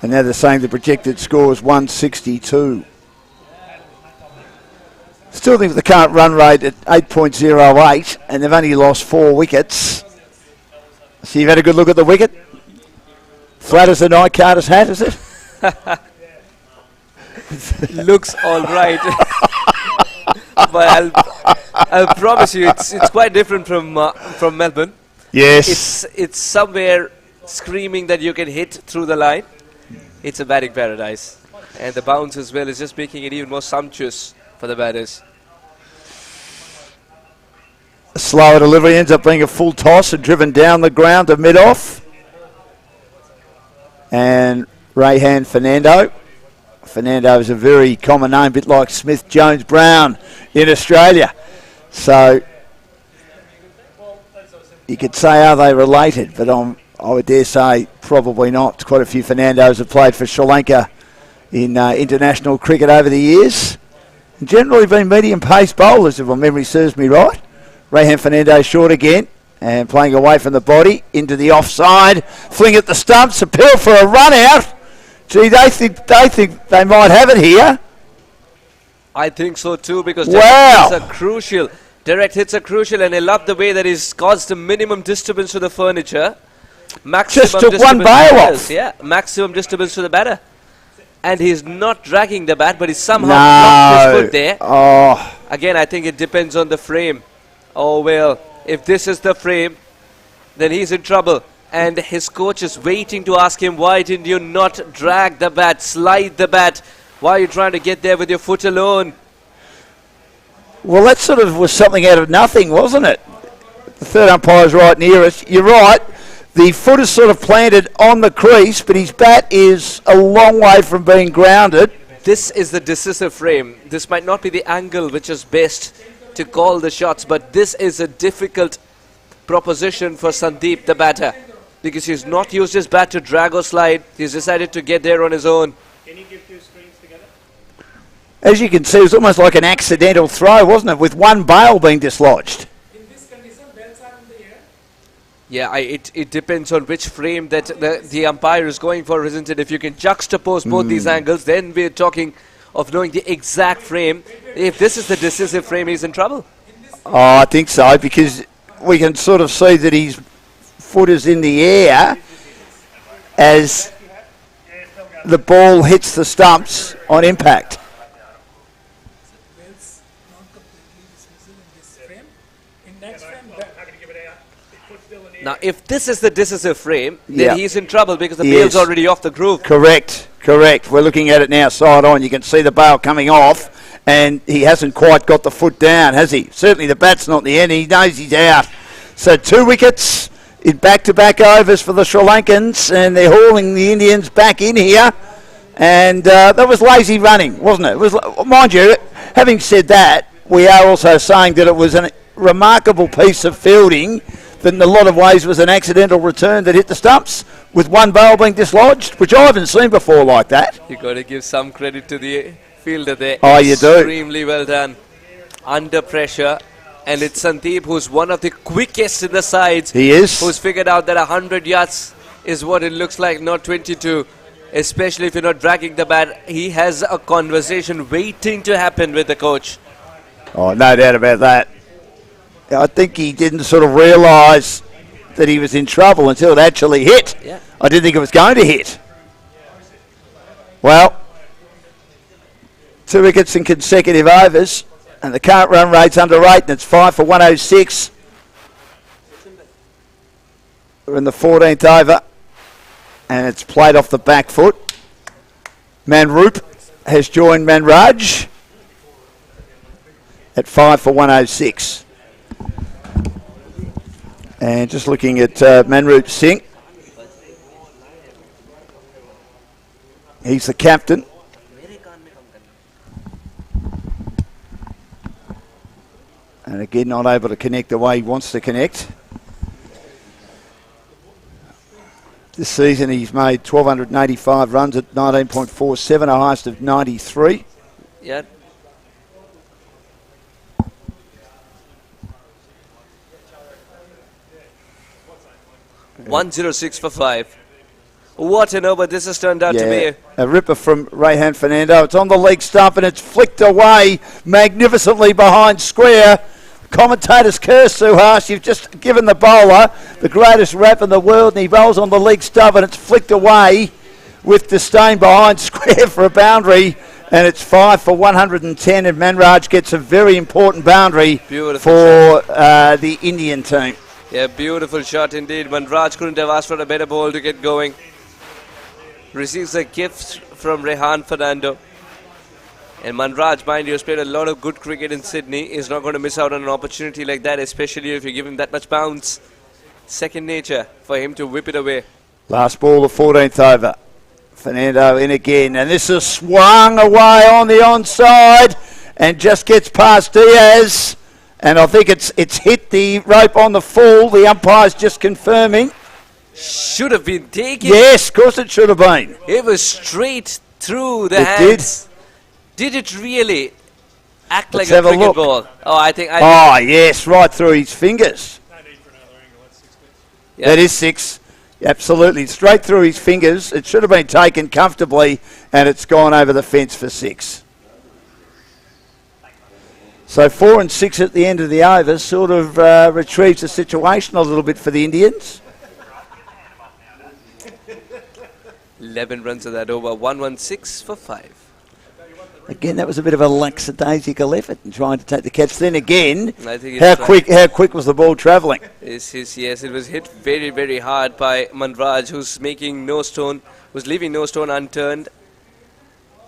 And now they're saying the projected score is 162. Still think the current run rate at 8.08, and they've only lost 4 wickets. So you've had a good look at the wicket? Flat as the night Carter's hat, is it? Looks all right. But I'll promise you, it's quite different from Melbourne. Yes. It's somewhere screaming that you can hit through the line. It's a batting paradise, and the bounce as well is just making it even more sumptuous for the batters. A slower delivery ends up being a full toss and driven down the ground to mid-off. And Rayhan Fernando. Fernando is a very common name, a bit like Smith Jones Brown in Australia. So you could say, are they related? But I would dare say probably not. Quite a few Fernandos have played for Sri Lanka in international cricket over the years. And generally been medium pace bowlers, if my memory serves me right. Rayhan Fernando short again and playing away from the body into the offside. Fling at the stumps, appeal for a run out. Gee, they think they might have it here. I think so too, because Wow. direct hits are crucial, and I love the way that he's caused a minimum disturbance to the furniture. Maximum Just took one disturbance bail to the off. batters, yeah, maximum disturbance to the batter. And he's not dragging the bat, but he's somehow No. blocked his foot there. Oh, Again, I think it depends on the frame. Oh well, if this is the frame, then he's in trouble. And his coach is waiting to ask him, why didn't you not drag the bat, slide the bat? Why are you trying to get there with your foot alone? well, that sort of was something out of nothing, wasn't it? The third umpire's right near us. You're right. The foot is sort of planted on the crease, but his bat is a long way from being grounded. This is the decisive frame. This might not be the angle which is best to call the shots, but this is a difficult proposition for Sandeep, the batter, because he's not used his bat to drag or slide. He's decided to get there on his own. Can you give two screens together? As you can see, it was almost like an accidental throw, wasn't it, with one bail being dislodged. In this condition, bells are in the air. Yeah, it depends on which frame that the umpire is going for, isn't it? If you can juxtapose both these angles, then we're talking of knowing the exact frame. If this is the decisive frame, he's in trouble. Oh, I think so, because we can sort of see that his foot is in the air as the ball hits the stumps on impact. Now, if this is the decisive frame, then Yeah. he's in trouble because the He bail's is. already off the groove. Correct. We're looking at it now, side on. You can see the bail coming off, and he hasn't quite got the foot down, has he? Certainly the bat's not in the end. He knows he's out. So 2 wickets in back-to-back overs for the Sri Lankans, and they're hauling the Indians back in here. And that was lazy running, wasn't it? It was, mind you, having said that, we are also saying that it was a remarkable piece of fielding that in a lot of ways was an accidental return that hit the stumps with one bail being dislodged, which I haven't seen before like that. You've got to give some credit to the fielder there. Oh, you do. Extremely well done. Under pressure. And it's Sandeep, who's one of the quickest in the sides. He is. Who's figured out that 100 yards is what it looks like, not 22. Especially if you're not dragging the bat. He has a conversation waiting to happen with the coach. Oh, no doubt about that. I think he didn't sort of realise that he was in trouble until it actually hit. Yeah. I didn't think it was going to hit. Well, 2 wickets in consecutive overs, and the current run rate's under 8, and it's 5 for 106. We're in the 14th over, and it's played off the back foot. Manroop has joined Manraj at 5 for 106. And just looking at Manroop Singh. He's the captain. And again, not able to connect the way he wants to connect. This season he's made 1,285 runs at 19.47, a highest of 93. Yeah. .106 for 5. What an over this has turned out to be. A ripper from Rehan Fernando. It's on the leg stump and it's flicked away magnificently behind square. Commentators curse Suhas. You've just given the bowler the greatest rap in the world, and he bowls on the leg stump and it's flicked away with disdain behind square for a boundary. And it's 5 for 110, and Manraj gets a very important boundary for the Indian team. Yeah, beautiful shot indeed. Manraj couldn't have asked for a better ball to get going. Receives a gift from Rehan Fernando. And Manraj, mind you, has played a lot of good cricket in Sydney. Is not going to miss out on an opportunity like that, especially if you give him that much bounce. Second nature for him to whip it away. Last ball, the 14th over. Fernando in again, and this is swung away on the onside and just gets past Diaz. And I think it's hit the rope on the full. The umpire's just confirming. Should have been taken. Yes, of course it should have been. It was straight through the It hands. Did it really act Let's like a have a cricket look. ball? Oh, I think. Oh, yes, right through his fingers. Yeah. That is 6. Absolutely, straight through his fingers. It should have been taken comfortably, and it's gone over the fence for 6. So 4 and 6 at the end of the over sort of retrieves the situation a little bit for the Indians. 11 runs of that over. 116 for 5. Again, that was a bit of a lackadaisical effort in trying to take the catch. Then again, I think how it's quick was the ball travelling? Yes, it was hit very, very hard by Manraj, who's making no stone, was leaving no stone unturned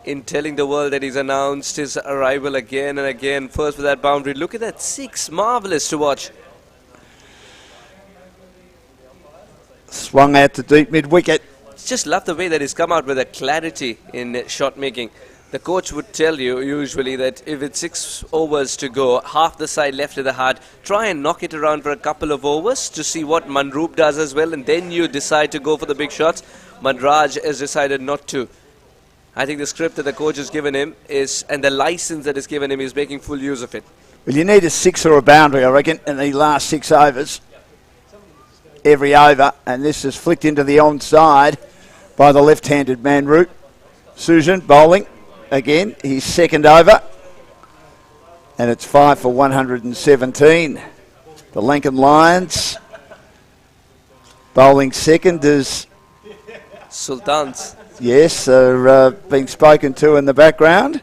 in telling the world that he's announced his arrival again and again. First with that boundary. Look at that 6. Marvellous to watch. Swung out to deep mid-wicket. Just love the way that he's come out with a clarity in shot making. The coach would tell you usually that if it's 6 overs to go, half the side left of the hard, try and knock it around for a couple of overs to see what Manroop does as well, and then you decide to go for the big shots. Manraj has decided not to. I think the script that the coach has given him is, and the license that is given him, is making full use of it. Well, you need a 6 or a boundary, I reckon, in the last 6 overs. Every over, and this is flicked into the onside by the left-handed Manroop. Sujan bowling again, his second over, and it's 5 for 117. The LANKAN Lions bowling second is Sultans. yes, they're being spoken to in the background,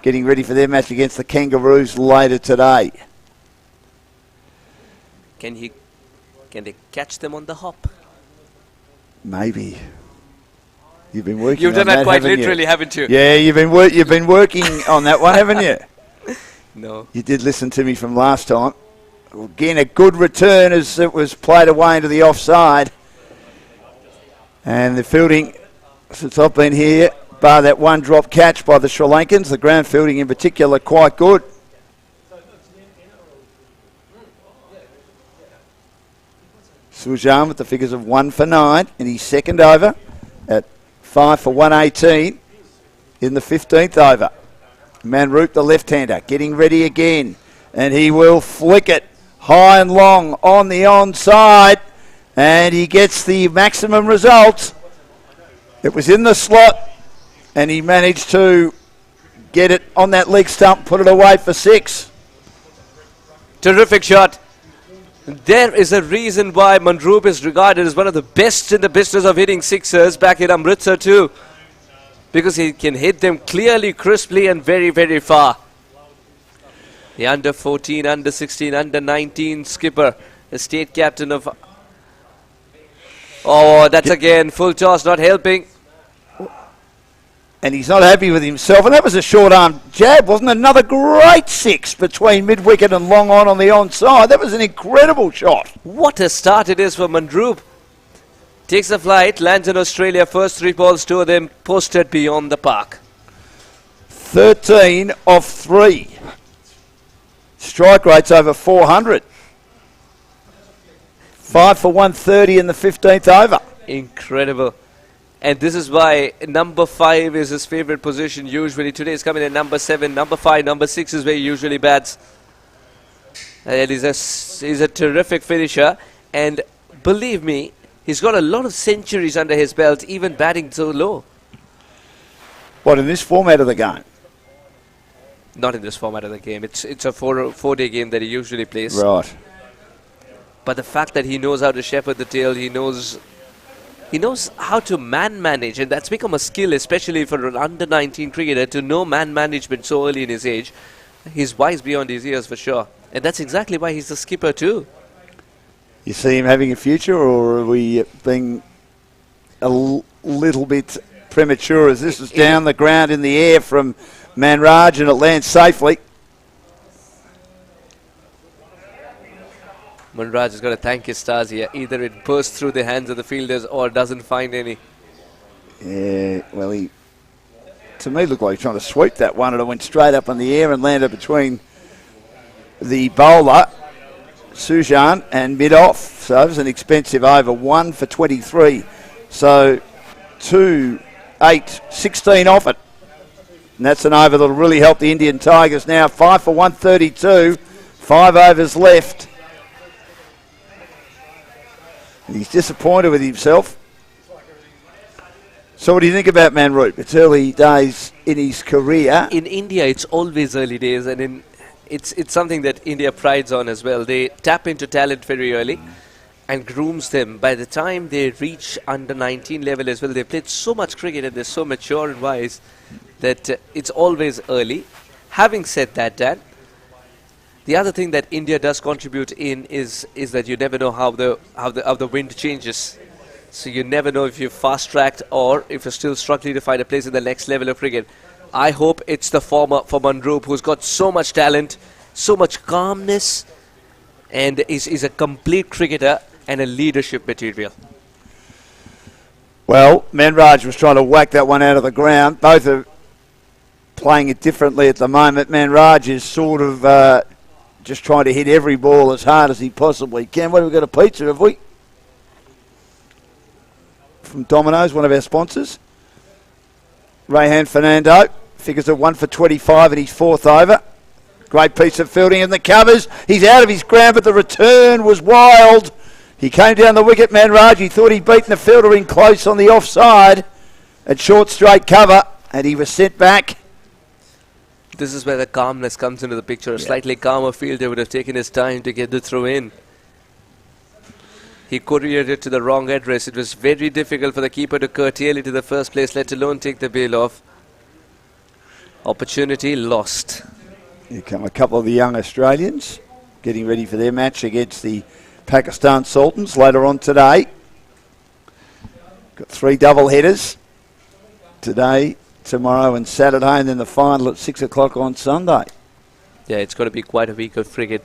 getting ready for their match against the Kangaroos later today. Can they catch them on the hop? Maybe. You've been working. You've done on that quite haven't literally, you? haven't you? Yeah, you've been working on that one, haven't you? No. You did listen to me from last time. Again, a good return as it was played away into the offside. And the fielding, since I've been here, bar that one drop catch by the Sri Lankans, the ground fielding in particular, quite good. Sujan with the figures of 1 for 9 in his second over at 5 for 118 in the 15th over. Manroop, the left-hander, getting ready again, and he will flick it high and long on the onside, and he gets the maximum results. It was in the slot, and he managed to get it on that leg stump, put it away for 6. Terrific shot. There is a reason why Manroop is regarded as one of the best in the business of hitting sixers back in Amritsar too, because he can hit them clearly, crisply and very, very far. The under 14, under 16, under 19 skipper, the state captain of... Oh, that's again full toss, not helping. And he's not happy with himself. And that was a short arm jab, wasn't it? Another great 6 between mid-wicket and long on the onside. That was an incredible shot. What a start it is for Manroop. Takes a flight, lands in Australia. First 3 balls, 2 of them posted beyond the park. 13 of 3. Strike rate's over 400. 5 for 130 in the 15th over. Incredible. And this is why number 5 is his favourite position usually. Today he's coming in number 7, number 5, number 6 is where he usually bats. And he's a terrific finisher. And believe me, he's got a lot of centuries under his belt, even batting so low. What, in this format of the game? Not in this format of the game. It's a four-day game that he usually plays. Right. But the fact that he knows how to shepherd the tail, he knows how to man-manage, and that's become a skill, especially for an under-19 cricketer, to know man-management so early in his age. He's wise beyond his years for sure. And that's exactly why he's the skipper too. You see him having a future, or are we being a little bit premature as this is down the ground in the air from Manraj and it lands safely? Manraj has got to thank his stars here. Either it bursts through the hands of the fielders or doesn't find any. Yeah, well, he, to me, looked like he was trying to sweep that one, and it went straight up in the air and landed between the bowler, Sujan, and mid-off. So it was an expensive over, 1 for 23. So 2, 8, 16 off it. And that's an over that'll really help the Indian Tigers now. 5 for 132, 5 overs left. He's disappointed with himself. So what do you think about Manroop? It's early days in his career. In India, it's always early days, and it's something that India prides on as well. They tap into talent very early and grooms them. By the time they reach under 19 level as well, they've played so much cricket and they're so mature and wise that it's always early. Having said that, Dan, the other thing that India does contribute in is that you never know how the wind changes. So you never know if you're fast-tracked or if you're still struggling to find a place in the next level of cricket. I hope it's the former for Manroop, who's got so much talent, so much calmness, and is a complete cricketer and a leadership material. Well, Manraj was trying to whack that one out of the ground. Both are playing it differently at the moment. Manraj is sort of just trying to hit every ball as hard as he possibly can. What have we got? A pizza, have we? From Domino's, one of our sponsors. Rayhan Fernando figures at 1 for 25 in his fourth over. Great piece of fielding in the covers. He's out of his ground, but the return was wild. He came down the wicket, Manraj. He thought he'd beaten the fielder in close on the offside at short straight cover, and he was sent back. This is where the calmness comes into the picture. A slightly calmer fielder would have taken his time to get the throw in. He couriered it to the wrong address. It was very difficult for the keeper to curtail it to the first place, let alone take the bail off. Opportunity lost. Here come a couple of the young Australians getting ready for their match against the Pakistan Sultans later on today. Got 3 double headers today, tomorrow and Saturday, and then the final at 6 o'clock on Sunday. Yeah, it's going to be quite a week of cricket.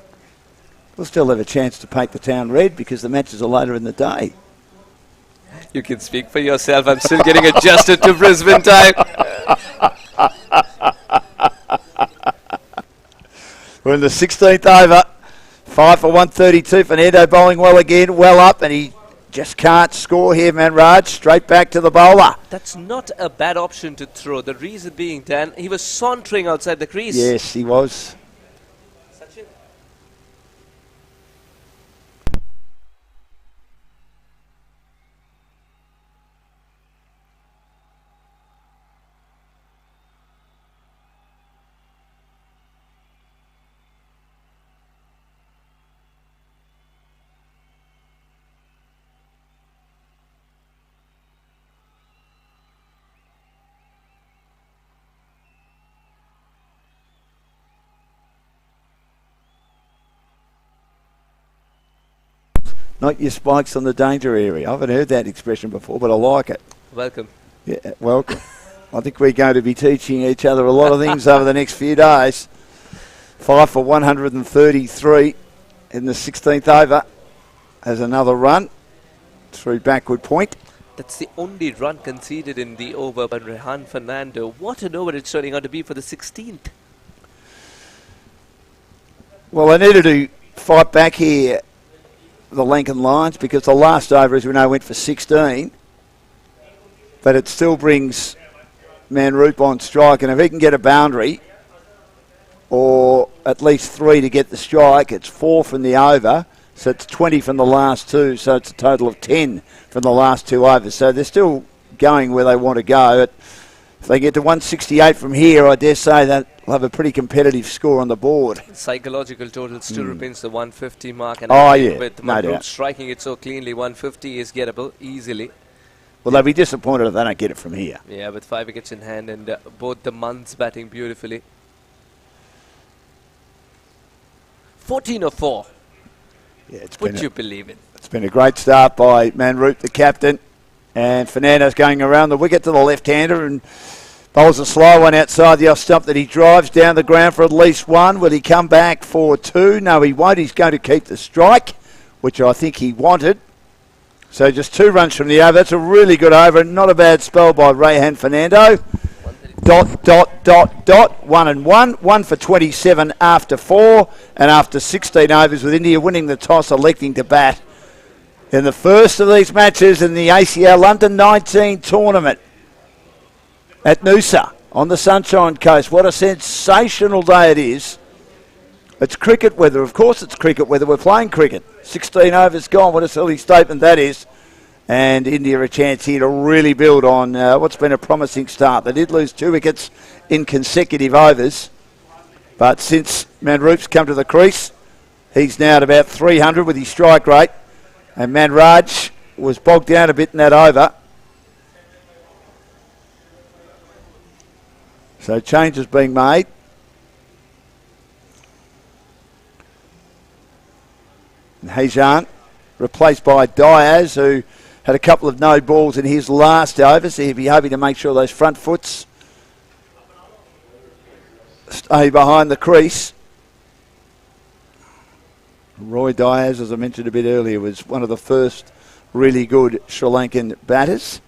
We'll still have a chance to paint the town red because the matches are later in the day. You can speak for yourself. I'm still getting adjusted to Brisbane time. We're in the 16th over. 5 for 132. Fernando bowling well again, well up, and he just can't score here, Manraj. Straight back to the bowler. That's not a bad option to throw. The reason being, Dan, he was sauntering outside the crease. Yes, he was. Sachin. Not your spikes on the danger area. I haven't heard that expression before, but I like it. Welcome. Yeah, welcome. I think we're going to be teaching each other a lot of things over the next few days. 5 for 133 in the 16th over. Has another run through backward point. That's the only run conceded in the over by Rayhan Fernando. What an over it's turning out to be for the 16th. Well, they needed to fight back here, the LANKAN Lions, because the last over, as we know, went for 16. But it still brings Manroop on strike, and if he can get a boundary, or at least 3 to get the strike, it's 4 from the over, so it's 20 from the last 2, so it's a total of 10 from the last 2 overs. So they're still going where they want to go. If they get to 168 from here, I dare say that will have a pretty competitive score on the board. Psychological total still remains the 150 mark. And with Manroop striking it so cleanly, 150 is gettable easily. Well, they'll be disappointed if they don't get it from here. Yeah, with 5 wickets in hand and both the Munns batting beautifully. 14 or 4. Yeah, Would you believe it? It's been a great start by Manroop, the captain. And Fernando's going around the wicket to the left-hander and bowls a slow one outside the off stump that he drives down the ground for at least 1. Will he come back for 2? No, he won't. He's going to keep the strike, which I think he wanted. So just 2 runs from the over. That's a really good over and not a bad spell by Rayhan Fernando. Dot, dot, dot, dot. 1 and 1. 1 for 27 after 4 and after 16 overs, with India winning the toss, electing to bat in the first of these matches in the ACL-U19 tournament at Noosa on the Sunshine Coast. What a sensational day it is. It's cricket weather. Of course it's cricket weather. We're playing cricket. 16 overs gone. What a silly statement that is. And India a chance here to really build on what's been a promising start. They did lose 2 wickets in consecutive overs. But since Manroop's come to the crease, he's now at about 300 with his strike rate. And Manraj was bogged down a bit in that over. So changes being made. And Hajan replaced by Diaz, who had a couple of no balls in his last over, so he'll be hoping to make sure those front foots stay behind the crease. Roy Diaz, as I mentioned a bit earlier, was one of the first really good Sri Lankan batters.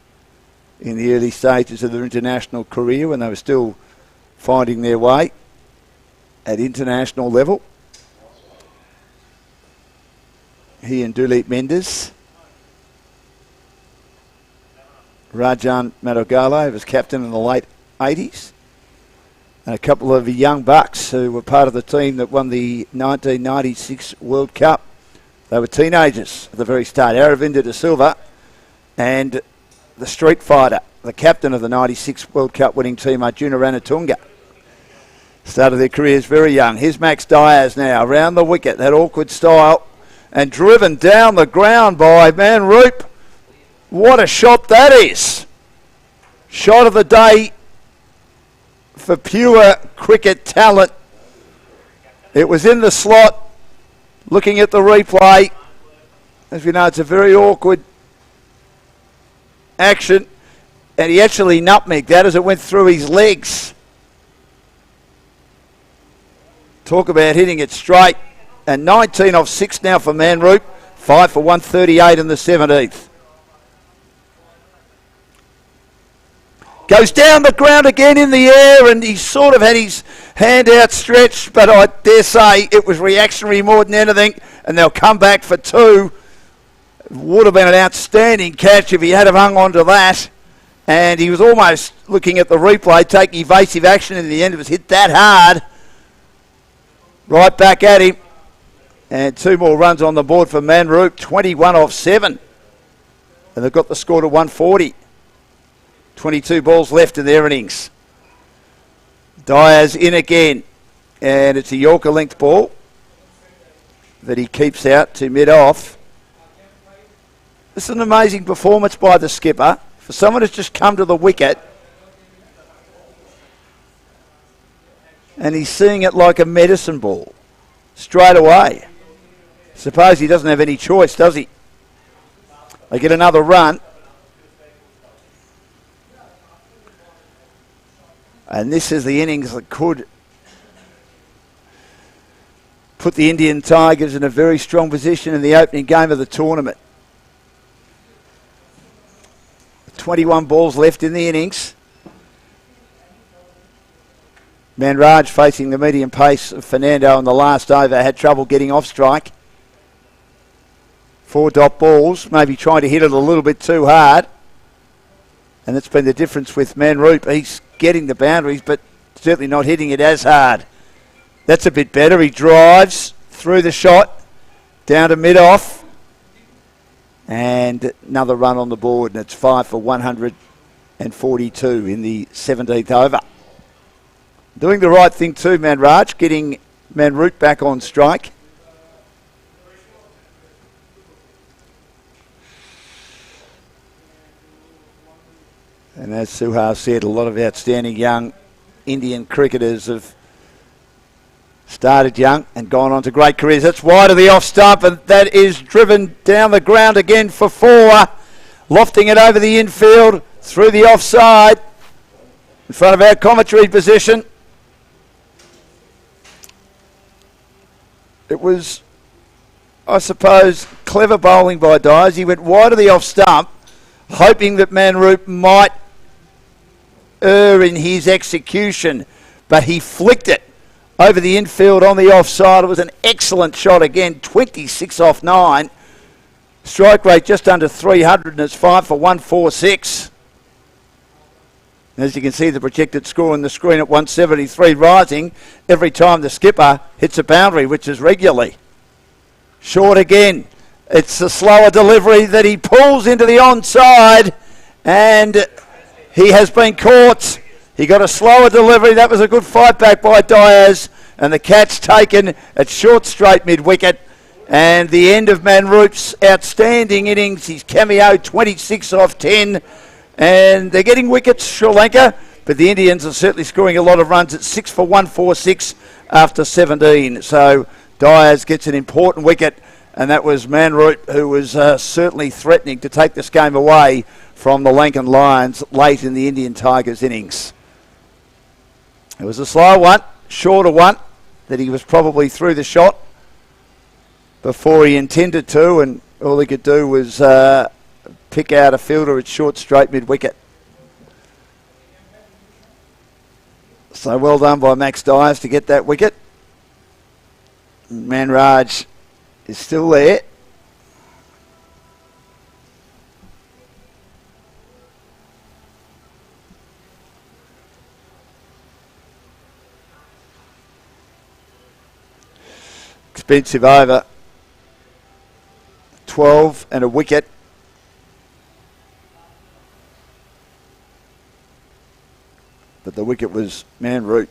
in the early stages of their international career when they were still finding their way at international level. He and Duleep Mendes. Rajan Madogale was captain in the late 80s. And a couple of young bucks who were part of the team that won the 1996 World Cup. They were teenagers at the very start. Aravinda de Silva and the street fighter, the captain of the 96 World Cup winning team, Arjuna Ranatunga. Started their careers very young. Here's Max Diaz now, around the wicket, that awkward style, and driven down the ground by Manroop. What a shot that is. Shot of the day for pure cricket talent. It was in the slot. Looking at the replay, as we know, it's a very awkward action, and he actually nutmegged that as it went through his legs. Talk about hitting it straight. And 19 off 6 now for Manroop. 5 for 138 in the 17th. Goes down the ground again in the air, and he sort of had his hand outstretched, but I dare say it was reactionary more than anything, and they'll come back for 2. Would have been an outstanding catch if he had have hung on to that. And he was almost looking at the replay, taking evasive action. In the end, it was hit that hard. Right back at him. And 2 more runs on the board for Manroop. 21 off 7. And they've got the score to 140. 22 balls left in their innings. Diaz in again. And it's a Yorker length ball that he keeps out to mid-off. This is an amazing performance by the skipper. For someone who's just come to the wicket, and he's seeing it like a medicine ball straight away. Suppose he doesn't have any choice, does he? They get another run. And this is the innings that could put the Indian Tigers in a very strong position in the opening game of the tournament. 21 balls left in the innings. Manraj facing the medium pace of Fernando in the last over, had trouble getting off strike. 4 dot balls, maybe trying to hit it a little bit too hard. And that's been the difference with Manroop. He's getting the boundaries, but certainly not hitting it as hard. That's a bit better. He drives through the shot, down to mid-off. And another run on the board, and it's 5 for 142 in the 17th over. Doing the right thing too, Manraj, getting Manroop back on strike. And as Suhar said, a lot of outstanding young Indian cricketers have started young and gone on to great careers. That's wide of the off stump, and that is driven down the ground again for 4. Lofting it over the infield, through the offside, in front of our commentary position. It was, I suppose, clever bowling by Diaz. He went wide of the off stump, hoping that Manroop might err in his execution, but he flicked it over the infield on the offside. It was an excellent shot again, 26 off 9. Strike rate just under 300, and it's 5 for 146. As you can see, the projected score on the screen at 173, rising every time the skipper hits a boundary, which is regularly. Short again. It's a slower delivery that he pulls into the onside, and he has been caught. He got a slower delivery. That was a good fight back by Diaz, and the catch taken at short straight mid-wicket. And the end of Manroop's outstanding innings. He's cameoed 26 off 10. And they're getting wickets, Sri Lanka, but the Indians are certainly scoring a lot of runs at 6 for 146 after 17. So Diaz gets an important wicket, and that was Manroop, who was certainly threatening to take this game away from the Lankan Lions late in the Indian Tigers innings. It was a slow one, shorter one, that he was probably through the shot before he intended to, and all he could do was pick out a fielder at short straight mid-wicket. So well done by Max Dyers to get that wicket. Manraj is still there. Expensive over. 12 and a wicket. But the wicket was Manroot.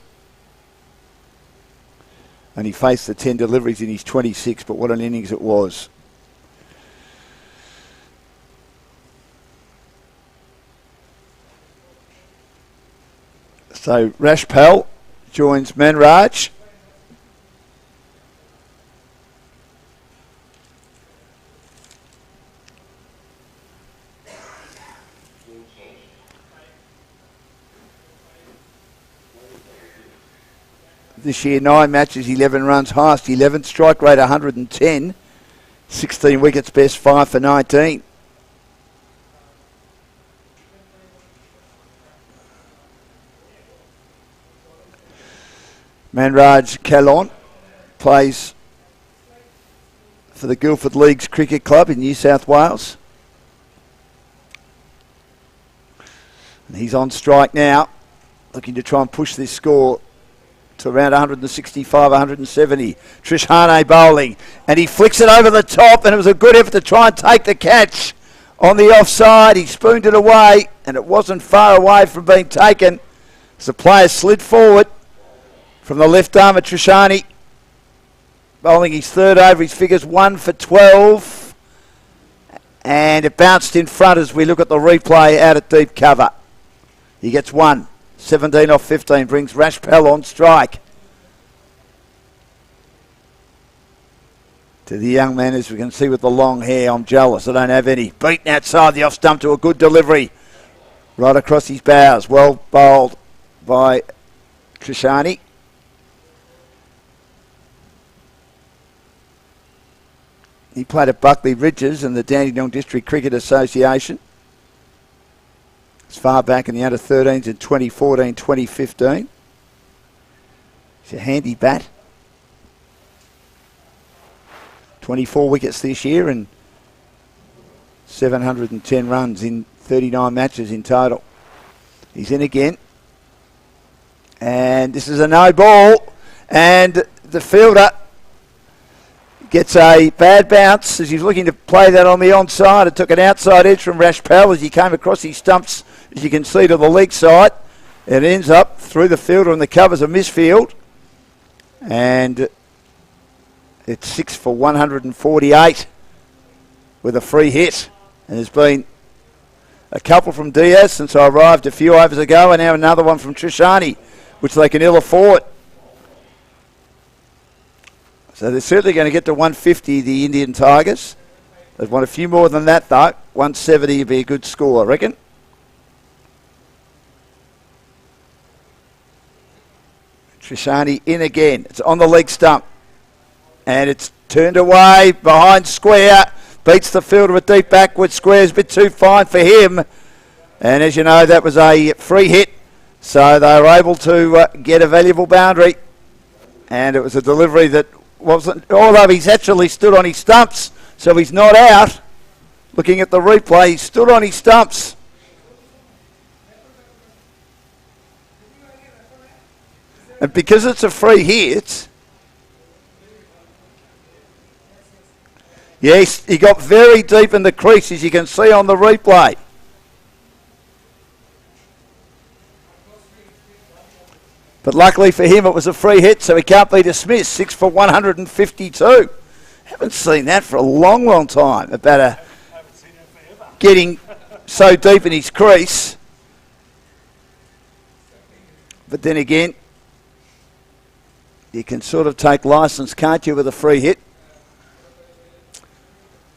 And he faced the 10 deliveries in his 26, but what an innings it was. So Rashpal joins Manraj. This year, 9 matches, 11 runs, highest 11, strike rate 110, 16 wickets, best 5 for 19. Manraj Kalon plays for the Guildford Leagues Cricket Club in New South Wales. And he's on strike now, looking to try and push this score to around 165, 170. Trishane bowling, and he flicks it over the top, and it was a good effort to try and take the catch on the offside. He spooned it away, and it wasn't far away from being taken as the player slid forward from the left arm of Trishane. Bowling his third over, his figures 1 for 12, and it bounced in front as we look at the replay out at deep cover. He gets 1. 17 off 15 brings Rashpal on strike. To the young man, as we can see with the long hair, I'm jealous, I don't have any. Beaten outside the off stump to a good delivery. Right across his bows. Well bowled by Trishane. He played at Buckley Ridges and the Dandenong District Cricket Association. As far back in the under-13s in 2014, 2015. It's a handy bat. 24 wickets this year and 710 runs in 39 matches in total. He's in again. And this is a no ball. And the fielder gets a bad bounce as he's looking to play that on the onside. It took an outside edge from Rashpal as he came across his stumps, as you can see, to the leg side. It ends up through the fielder and the covers a misfield. And it's 6 for 148 with a free hit. And there's been a couple from Diaz since I arrived a few overs ago, and now another one from Trishane, which they can ill afford. So they're certainly going to get to 150, the Indian Tigers. They've won a few more than that, though. 170 would be a good score, I reckon. Trishane in again. It's on the leg stump. And it's turned away behind square. Beats the fielder at deep backward. Square's a bit too fine for him. And as you know, that was a free hit. So they were able to get a valuable boundary. And it was a delivery that wasn't, although he's actually stood on his stumps, so he's not out. Looking at the replay, he stood on his stumps. And because it's a free hit, yes, he got very deep in the crease, as you can see on the replay. But luckily for him, it was a free hit, so he can't be dismissed. 6 for 152. Haven't seen that for a long, long time. About getting so deep in his crease. But then again, you can sort of take licence, can't you, with a free hit?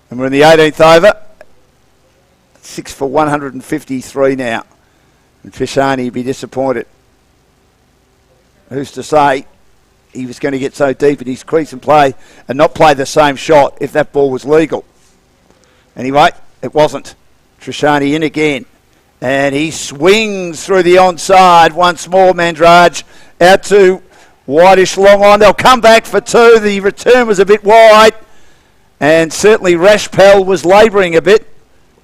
And we're in the 18th over. 6 for 153 now. And Trishane would be disappointed. Who's to say he was going to get so deep in his crease and not play the same shot if that ball was legal? Anyway, it wasn't. Trishane in again. And he swings through the onside once more. Mandraj out to whitish long on. They'll come back for two. The return was a bit wide. And certainly Rashpal was labouring a bit.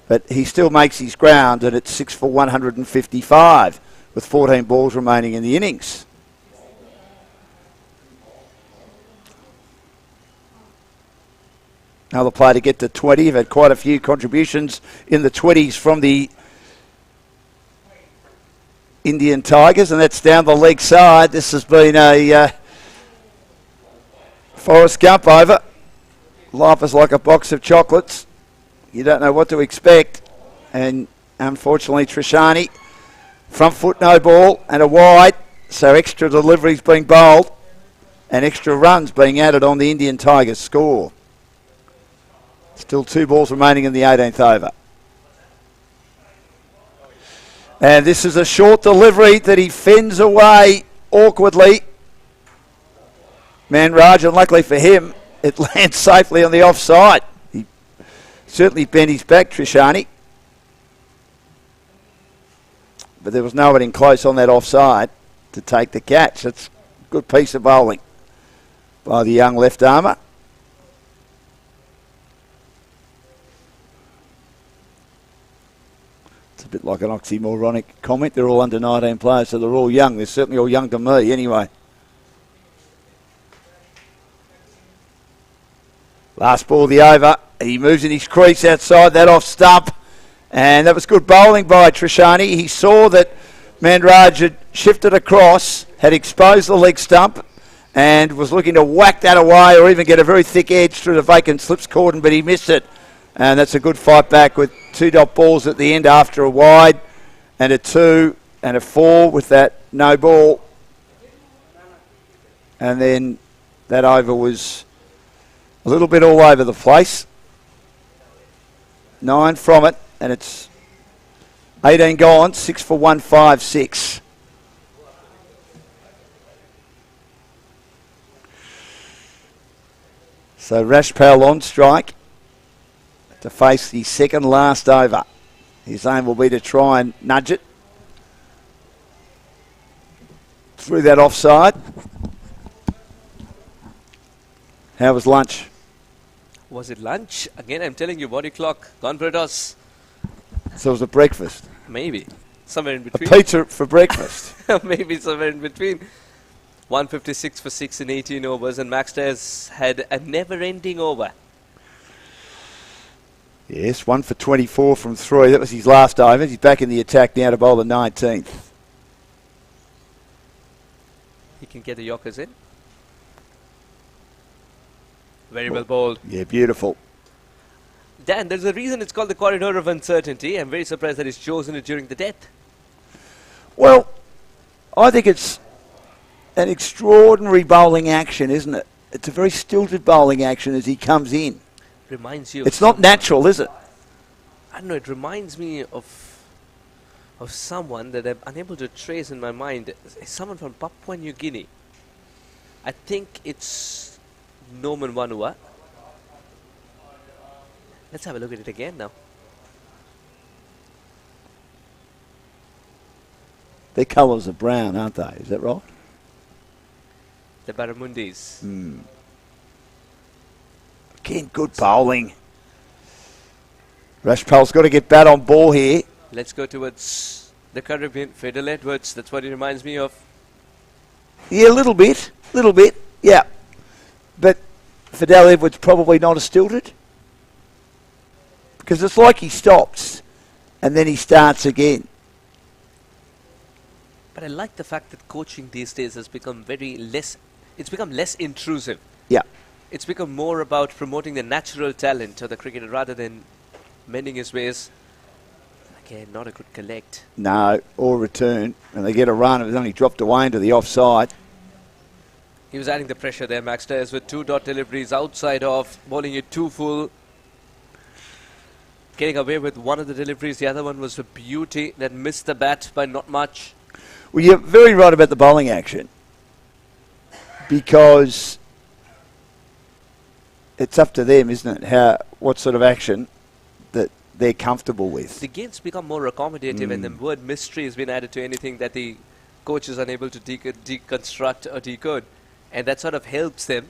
But he still makes his ground, and it's 6 for 155 with 14 balls remaining in the innings. Another player to get to 20. You've had quite a few contributions in the 20s from the Indian Tigers, and that's down the leg side. This has been a Forrest Gump over. Life is like a box of chocolates. You don't know what to expect. And unfortunately, Trishani, front foot no ball and a wide. So extra deliveries being bowled and extra runs being added on the Indian Tigers score. Still 2 balls remaining in the 18th over. And this is a short delivery that he fends away awkwardly. Manraj, and luckily for him, it lands safely on the offside. He certainly bent his back, Trishani. But there was no one in close on that offside to take the catch. That's a good piece of bowling by the young left armour. It's a bit like an oxymoronic comment. They're all under 19 players, so they're all young. They're certainly all young to me anyway. Last ball of the over. He moves in his crease outside that off stump. And that was good bowling by Trishani. He saw that Mandraj had shifted across, had exposed the leg stump, and was looking to whack that away or even get a very thick edge through the vacant slips cordon, but he missed it. And that's a good fight back with 2 dot balls at the end after a wide and a 2 and a 4 with that no ball. And then that over was a little bit all over the place. 9 from it, and it's 18 gone, 6 for 156. So Rashpal on strike to face the second last over. His aim will be to try and nudge it through that offside. How was lunch? Was it lunch? Again, I'm telling you, body clock, gone for a toss. So it was a breakfast? Maybe. Somewhere in between. A pizza for breakfast? Maybe somewhere in between. 156 for 6 in 18 overs, and Max Stairs had a never-ending over. Yes, 1 for 24 from 3. That was his last over. He's back in the attack now to bowl the 19th. He can get the Yorkers in. Very well bowled. Yeah, beautiful. Dan, there's a reason it's called the corridor of uncertainty. I'm very surprised that he's chosen it during the death. Well, I think it's an extraordinary bowling action, isn't it? It's a very stilted bowling action as he comes in. Reminds you. It's not natural, is it? I don't know. It reminds me of someone that I'm unable to trace in my mind. It's someone from Papua New Guinea. I think it's Norman Vanua. Let's have a look at it again now. Their colours are brown, aren't they? Is that right? The Barramundis. Again, good bowling. Rashpal's got to get bat on ball here. Let's go towards the Caribbean. Fidel Edwards, that's what he reminds me of. Yeah, a little bit, yeah. But Fidel Edwards probably not as stilted. Because it's like he stops and then he starts again. But I like the fact that coaching these days has become it's become less intrusive. Yeah. It's become more about promoting the natural talent of the cricketer rather than mending his ways. Again, not a good collect. No, or return. And they get a run. It was only dropped away into the offside. He was adding the pressure there, Max Stairs, with 2 dot deliveries outside off, bowling it 2 full. Getting away with one of the deliveries. The other one was a beauty that missed the bat by not much. Well, you're very right about the bowling action. Because it's up to them, isn't it? What sort of action that they're comfortable with. The game's become more accommodative, and the word mystery has been added to anything that the coach is unable to deconstruct or decode, and that sort of helps them.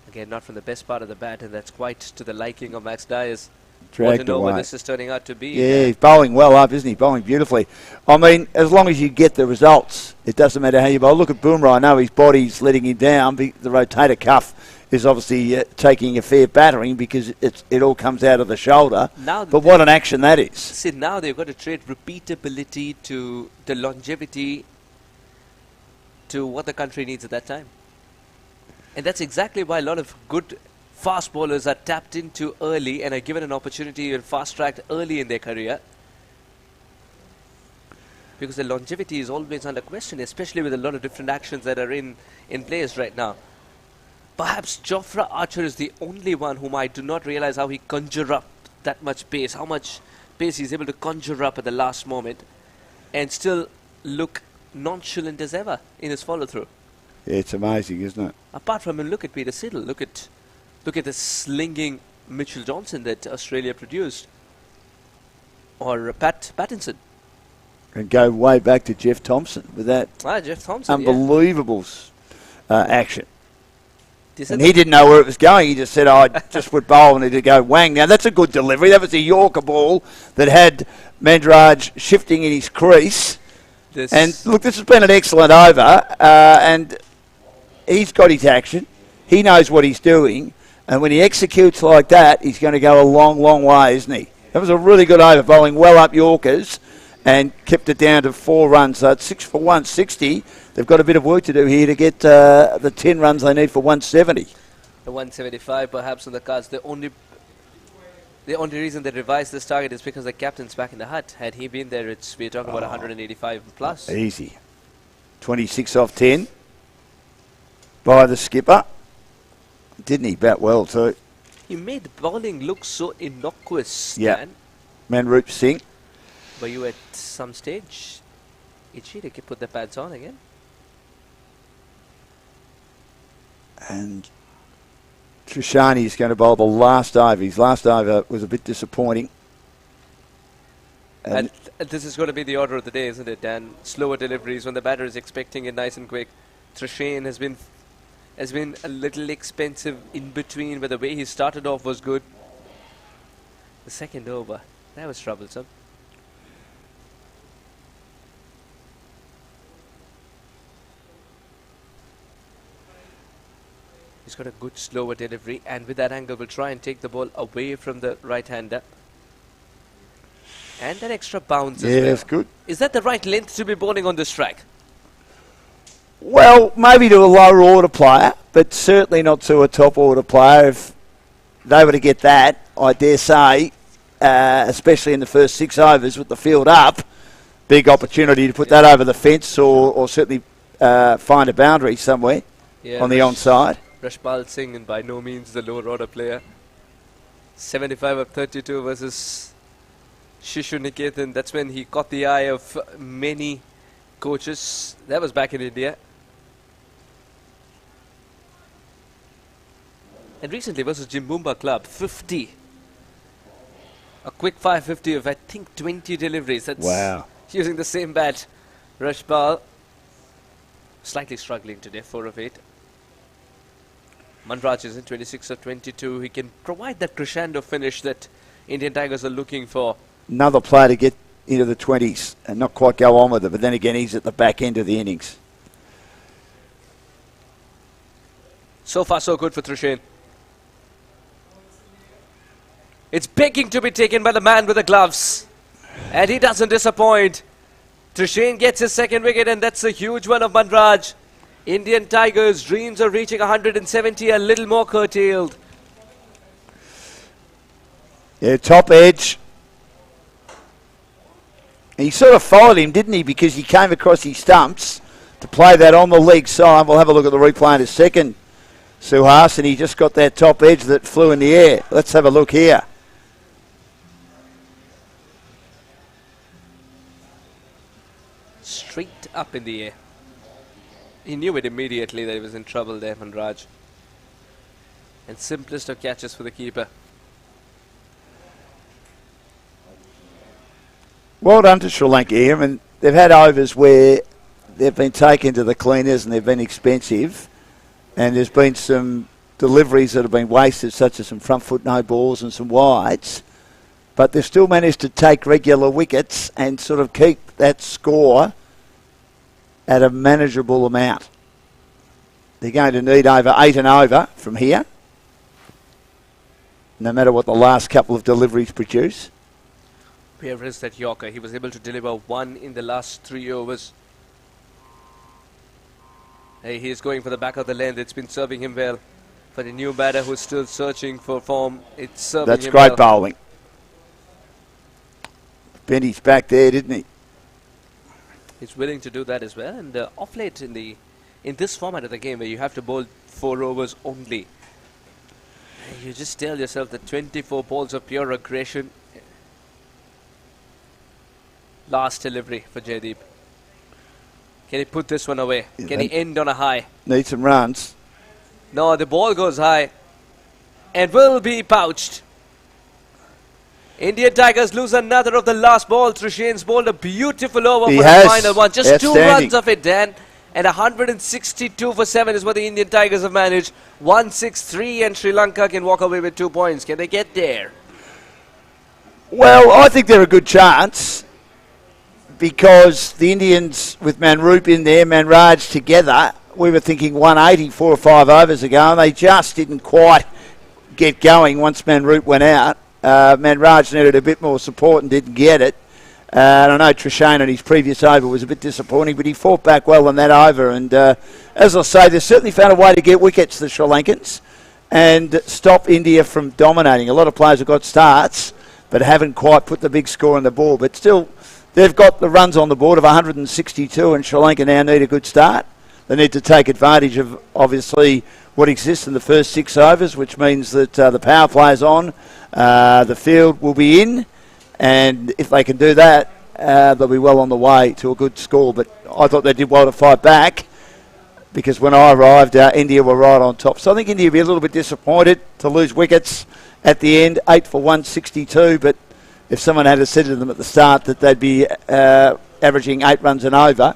Again, not from the best part of the bat, and that's quite to the liking of Max Dyers. Want to know what this is turning out to be. Yeah, he's bowling well up, isn't he? Bowling beautifully. I mean, as long as you get the results, it doesn't matter how you bowl. Look at Boomerang. I know his body's letting him down. The rotator cuff is obviously taking a fair battering because it all comes out of the shoulder. But what an action that is. See, now they've got to trade repeatability to the longevity to what the country needs at that time. And that's exactly why a lot of good fast bowlers are tapped into early and are given an opportunity and fast-tracked early in their career. Because the longevity is always under question, especially with a lot of different actions that are in place right now. Perhaps Jofra Archer is the only one whom I do not realize how he conjure up that much pace, how much pace he's able to conjure up at the last moment and still look nonchalant as ever in his follow-through. Yeah, it's amazing, isn't it? Apart from him, look at Peter Siddle. Look at the slinging Mitchell Johnson that Australia produced. Or Pattinson. And go way back to Jeff Thompson with that Jeff Thompson, unbelievable action. And he didn't know where it was going. He just said, I just would bowl and it'd go wang. Now, that's a good delivery. That was a Yorker ball that had Mandraj shifting in his crease. And look, this has been an excellent over. And he's got his action. He knows what he's doing. And when he executes like that, he's going to go a long, long way, isn't he? That was a really good over, bowling well up Yorkers and kept it down to 4 runs. So it's 6 for 160. They've got a bit of work to do here to get the 10 runs they need for 170. The 175 perhaps on the cards. The only reason they revised this target is because the captain's back in the hut. Had he been there, we're talking about 185 plus. Easy. 26 off 10 by the skipper. Didn't he bat well too? He made the bowling look so innocuous, yeah. Manroop Singh. Were you at some stage itchy to put the pads on again? And Trishani is going to bowl the last over. His last over was a bit disappointing. And this is going to be the order of the day, isn't it, Dan? Slower deliveries when the batter is expecting it nice and quick. Trishane has been a little expensive in between, but the way he started off was good. The second over, that was troublesome. He's got a good slower delivery, and with that angle will try and take the ball away from the right-hander. And that extra bounce as well. Yeah, that's good. Is that the right length to be bowling on this track? Well, maybe to a lower order player, but certainly not to a top order player. If they were to get that, I dare say, especially in the first 6 overs with the field up, big opportunity to put that over the fence or certainly find a boundary somewhere on the onside. Rashpal Singh, and by no means the lower order player. 75 of 32 versus Shishu Nikethan. That's when he caught the eye of many coaches. That was back in India. And recently versus Jimboomba Club, 50. A quick 550 of, I think, 20 deliveries. That's wow. Using the same bat. Rashpal slightly struggling today, 4 of 8. Manraj is in 26 of 22. He can provide that crescendo finish that Indian Tigers are looking for. Another player to get into the 20s and not quite go on with it, but then again he's at the back end of the innings. So far so good for Trishane. It's begging to be taken by the man with the gloves, and he doesn't disappoint. Trishane gets his second wicket, and that's a huge one of Manraj. Indian Tigers' dreams of reaching 170 a little more curtailed. Yeah, top edge. He sort of followed him, didn't he? Because he came across his stumps to play that on the leg side. We'll have a look at the replay in a second, Suhas, and he just got that top edge that flew in the air. Let's have a look here. Straight up in the air. He knew it immediately that he was in trouble there, Manraj. And simplest of catches for the keeper. Well done to Sri Lanka here. I mean, they've had overs where they've been taken to the cleaners and they've been expensive, and there's been some deliveries that have been wasted, such as some front foot no balls and some wides, but they've still managed to take regular wickets and sort of keep that score at a manageable amount. They're going to need over 8 and over from here, no matter what the last couple of deliveries produce. Where is that Yorker? He was able to deliver 1 in the last 3 overs. Hey, he's going for the back of the length. It's been serving him well. For the new batter who's still searching for form, it's serving That's him great well. bowling. Benny's back there, didn't he? He's willing to do that as well. And off late in this format of the game where you have to bowl 4 overs only, you just tell yourself that 24 balls of pure aggression. Last delivery for Jaydeep. Can he put this one away? Can he end on a high? Need some runs. No, the ball goes high and will be pouched. Indian Tigers lose another of the last ball. Trishane's bowled a beautiful over for the final one. Just 2 runs of it, Dan. And 162 for 7 is what the Indian Tigers have managed. 163, and Sri Lanka can walk away with 2 points. Can they get there? Well, I think they're a good chance, because the Indians with Manroop in there, Manraj together, we were thinking 180 4 or 5 overs ago, and they just didn't quite get going once Manroop went out. Manraj needed a bit more support and didn't get it. And I know Trishane on his previous over was a bit disappointing, but he fought back well on that over. And as I say, they've certainly found a way to get wickets, the Sri Lankans, and stop India from dominating. A lot of players have got starts, but haven't quite put the big score on the board. But still, they've got the runs on the board of 162, and Sri Lanka now need a good start. They need to take advantage of, obviously, what exists in the first 6 overs, which means that the power play is on, the field will be in, and if they can do that, they'll be well on the way to a good score. But I thought they did well to fight back, because when I arrived, India were right on top. So I think India will be a little bit disappointed to lose wickets at the end, 8 for 162, but if someone had said to them at the start that they'd be averaging 8 runs and over,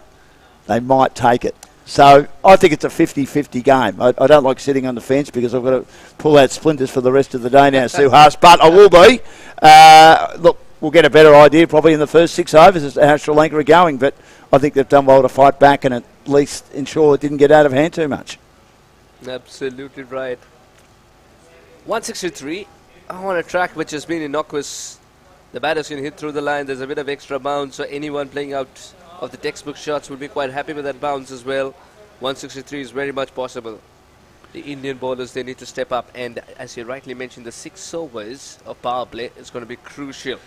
they might take it. So I think it's a 50-50 game. I don't like sitting on the fence, because I've got to pull out splinters for the rest of the day now, Suhas, but I will be. Look, we'll get a better idea probably in the first 6 overs as to how Sri Lanka are going, but I think they've done well to fight back and at least ensure it didn't get out of hand too much. Absolutely right. 163 on a track which has been innocuous. The batters can hit through the line. There's a bit of extra bounce, so anyone playing out of the textbook shots will be quite happy with that bounce as well. 163 is very much possible. The Indian bowlers, they need to step up, and as you rightly mentioned, the 6 overs of power play is going to be crucial.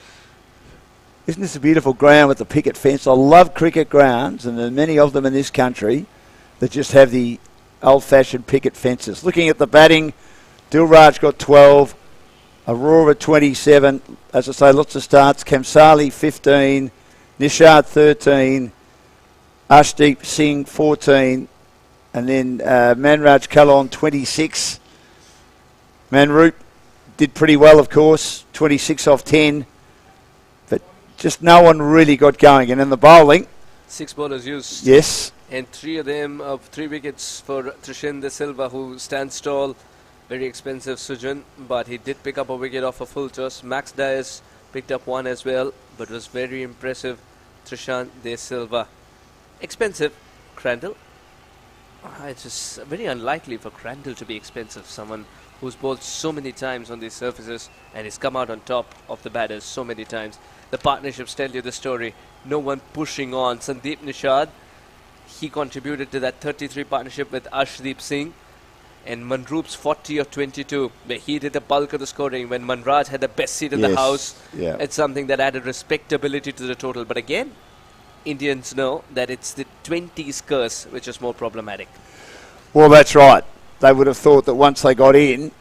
Isn't this a beautiful ground with the picket fence? I love cricket grounds, and there are many of them in this country that just have the old-fashioned picket fences. Looking at the batting, Dilraj got 12, Aurora 27, as I say, lots of starts, Kamsali 15, Nishad 13, Ashdeep Singh 14, and then Manraj Kalon 26. Manroop did pretty well, of course, 26 off 10, but just no one really got going. And in the bowling, 6 bowlers used. Yes. And 3 of them of 3 wickets for Trishan De Silva, who stands tall. Very expensive, Sujan, but he did pick up a wicket off a full toss. Max Dias picked up 1 as well, but was very impressive. Trishan De Silva. Expensive, Crandall. It's just very unlikely for Crandall to be expensive. Someone who's bowled so many times on these surfaces and has come out on top of the batters so many times. The partnerships tell you the story. No one pushing on. Sandeep Nishad, he contributed to that 33 partnership with Ashdeep Singh. And Manroop's 40 of 22, where he did the bulk of the scoring when Manraj had the best seat in the house. Yeah. It's something that added respectability to the total. But again, Indians know that it's the 20s curse which is more problematic. Well, that's right. They would have thought that once they got in,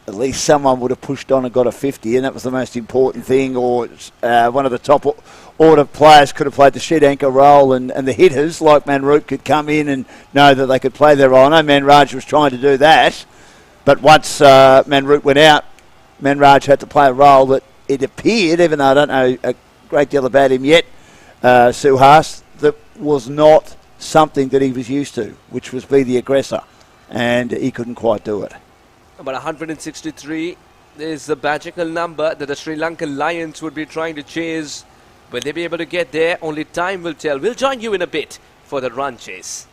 at least someone would have pushed on and got a 50, and that was the most important thing. Or one of the top order players could have played the shed anchor role, and the hitters like Manroop could come in and know that they could play their role. I know Manraj was trying to do that, but once Manroop went out, Manraj had to play a role that it appeared, even though I don't know great deal about him yet, Suhas, that was not something that he was used to, which was be the aggressor, and he couldn't quite do it. About 163 is the magical number that the Sri Lankan Lions would be trying to chase. Will they be able to get there? Only time will tell. We'll join you in a bit for the run chase.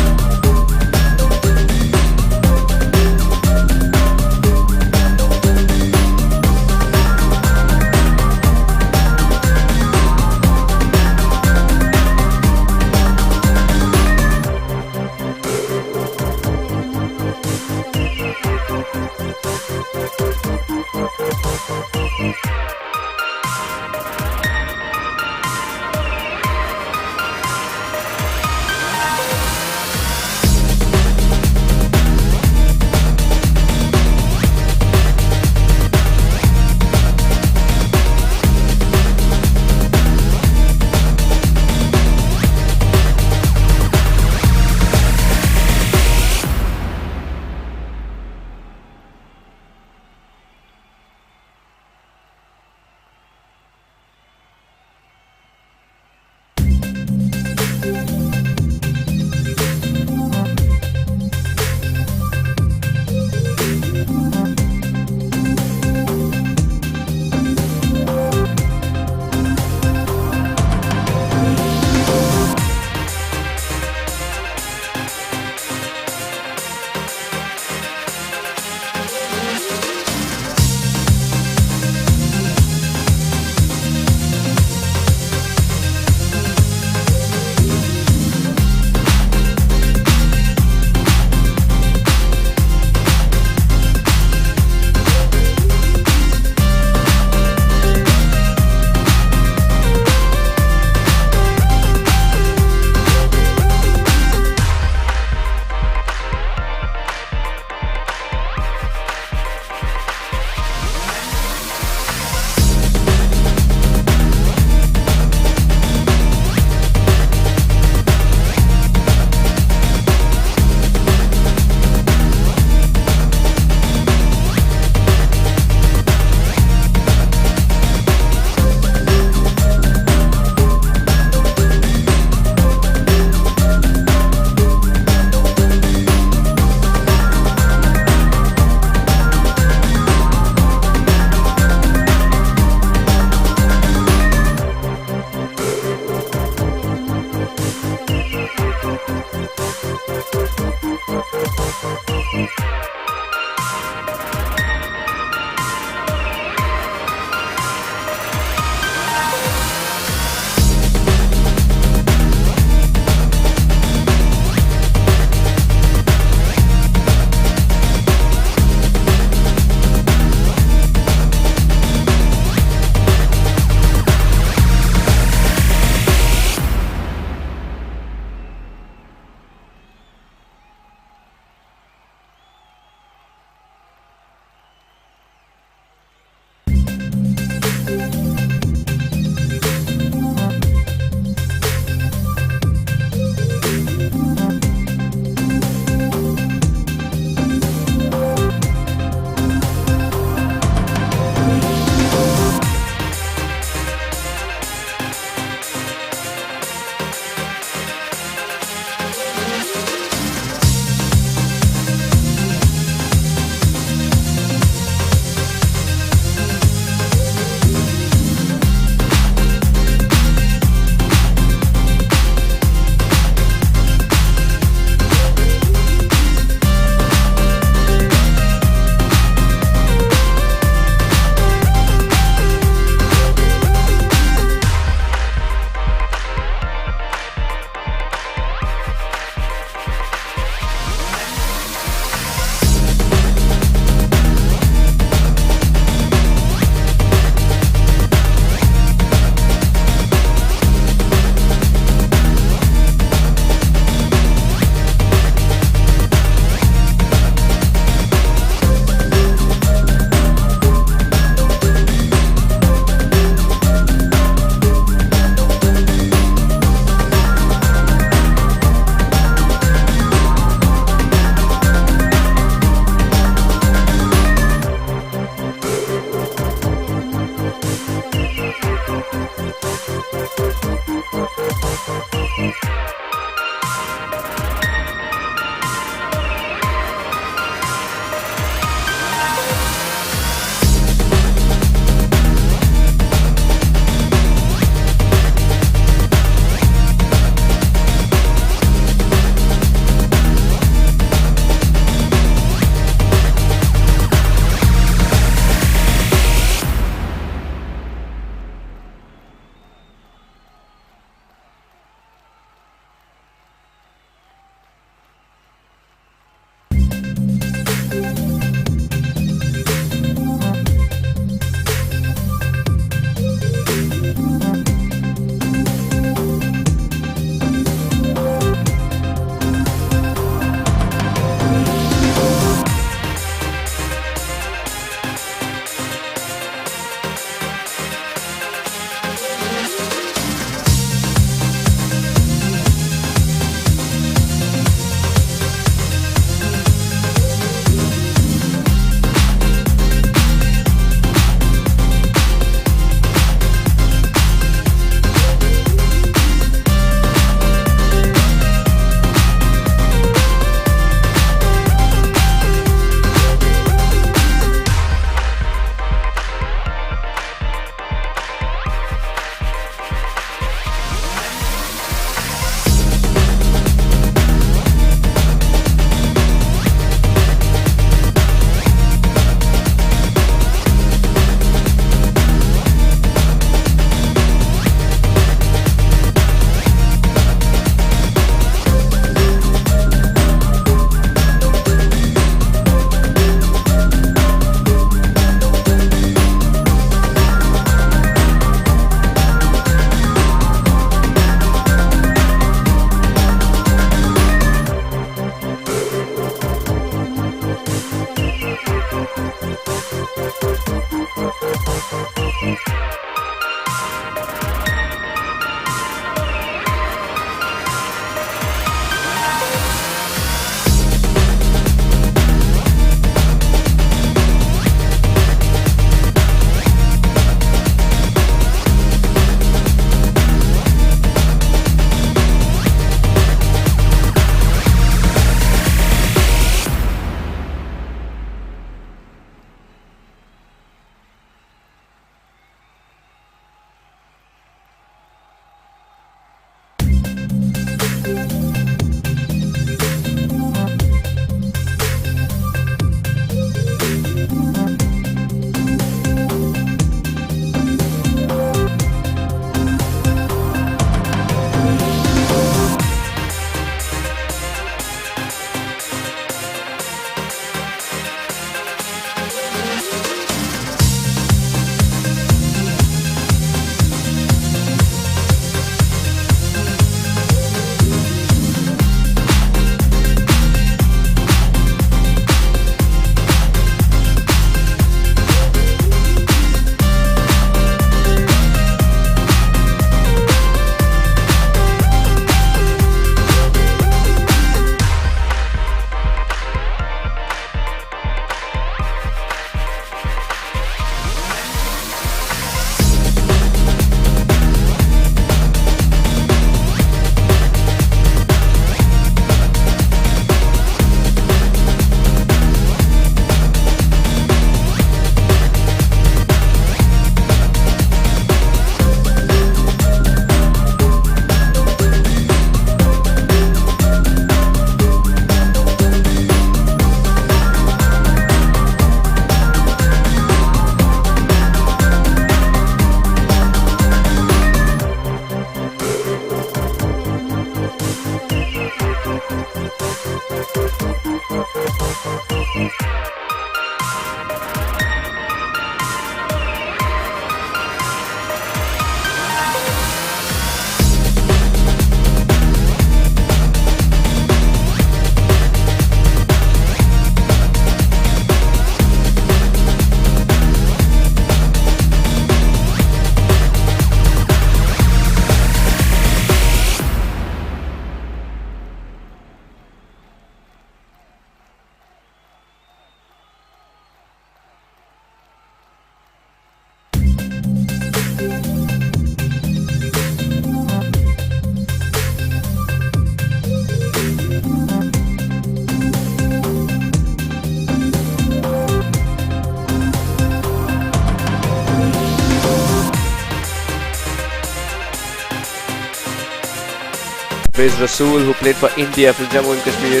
There's Rasool, who played for India from Jammu and Kashmir.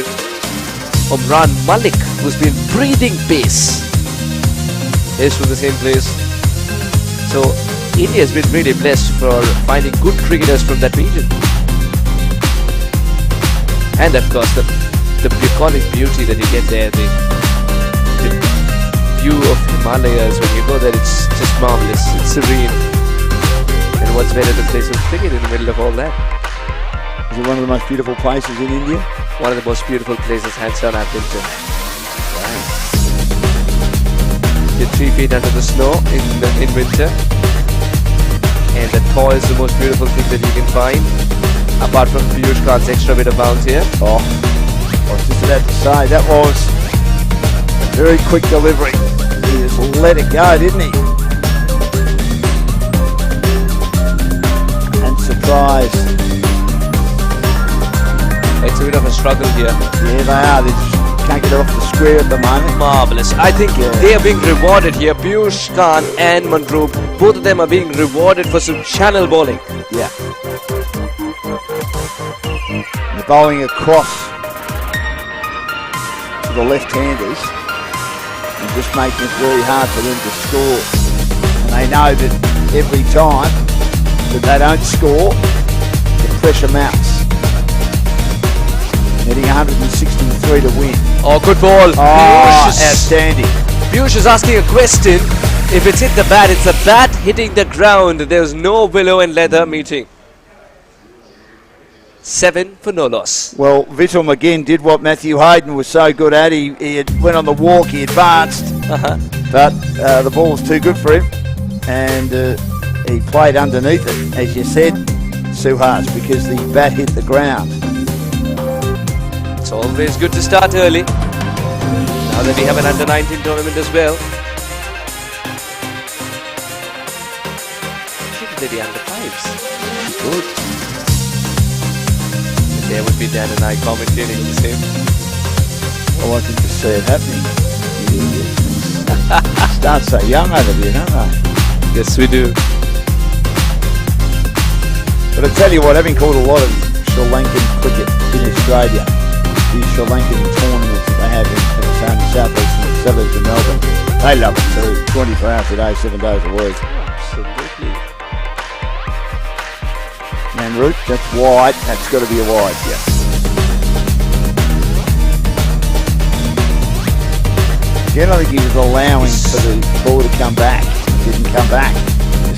Umran Malik, who's been breathing pace, is from the same place. So India has been really blessed for finding good cricketers from that region. And of course the bucolic beauty that you get there, the view of Himalayas when you go there, it's just marvelous, it's serene. And what's better to play some cricket in the middle of all that? Is it one of the most beautiful places in India? One of the most beautiful places, hands down, I've been to. You're 3 feet under the snow in winter, and the thaw is the most beautiful thing that you can find, apart from Piyush Khan's extra bit of bounce here. Oh, I was just about to say, that was a very quick delivery. He just let it go, didn't he? And surprise. It's a bit of a struggle here. Yeah, they are. They just can't get it off the square at the moment. Marvellous. I think they are being rewarded here. Piyush Khan and Manroop, both of them are being rewarded for some channel bowling. Yeah. They're bowling across to the left-handers and just making it very hard for them to score. And they know that every time that they don't score, the pressure mounts. Hitting 163 to win. Oh, good ball. Oh, outstanding. Piyush is asking a question. If it's hit the bat, it's a bat hitting the ground. There's no willow and leather meeting. 7 for no loss. Well, Vittum again did what Matthew Hayden was so good at. He went on the walk, he advanced, but the ball was too good for him, and he played underneath it, as you said, Suhas, because the bat hit the ground. It's always good to start early. Now that we have an under-19 tournament as well. Should they be under-5s? Good. There would be Dan and I commentating the same. Well, I can just see it happening. Start so young over there, don't they? Yes, we do. But I tell you what, having called a lot of Sri Lankan cricket in Australia, these Sri Lankan tournaments that they have in the southeastern suburbs of Melbourne, they love it too. 24 hours a day, 7 days a week. Absolutely. Man route, that's wide. That's got to be a wide, yeah. Again, I think he was allowing for the ball to come back. It didn't come back.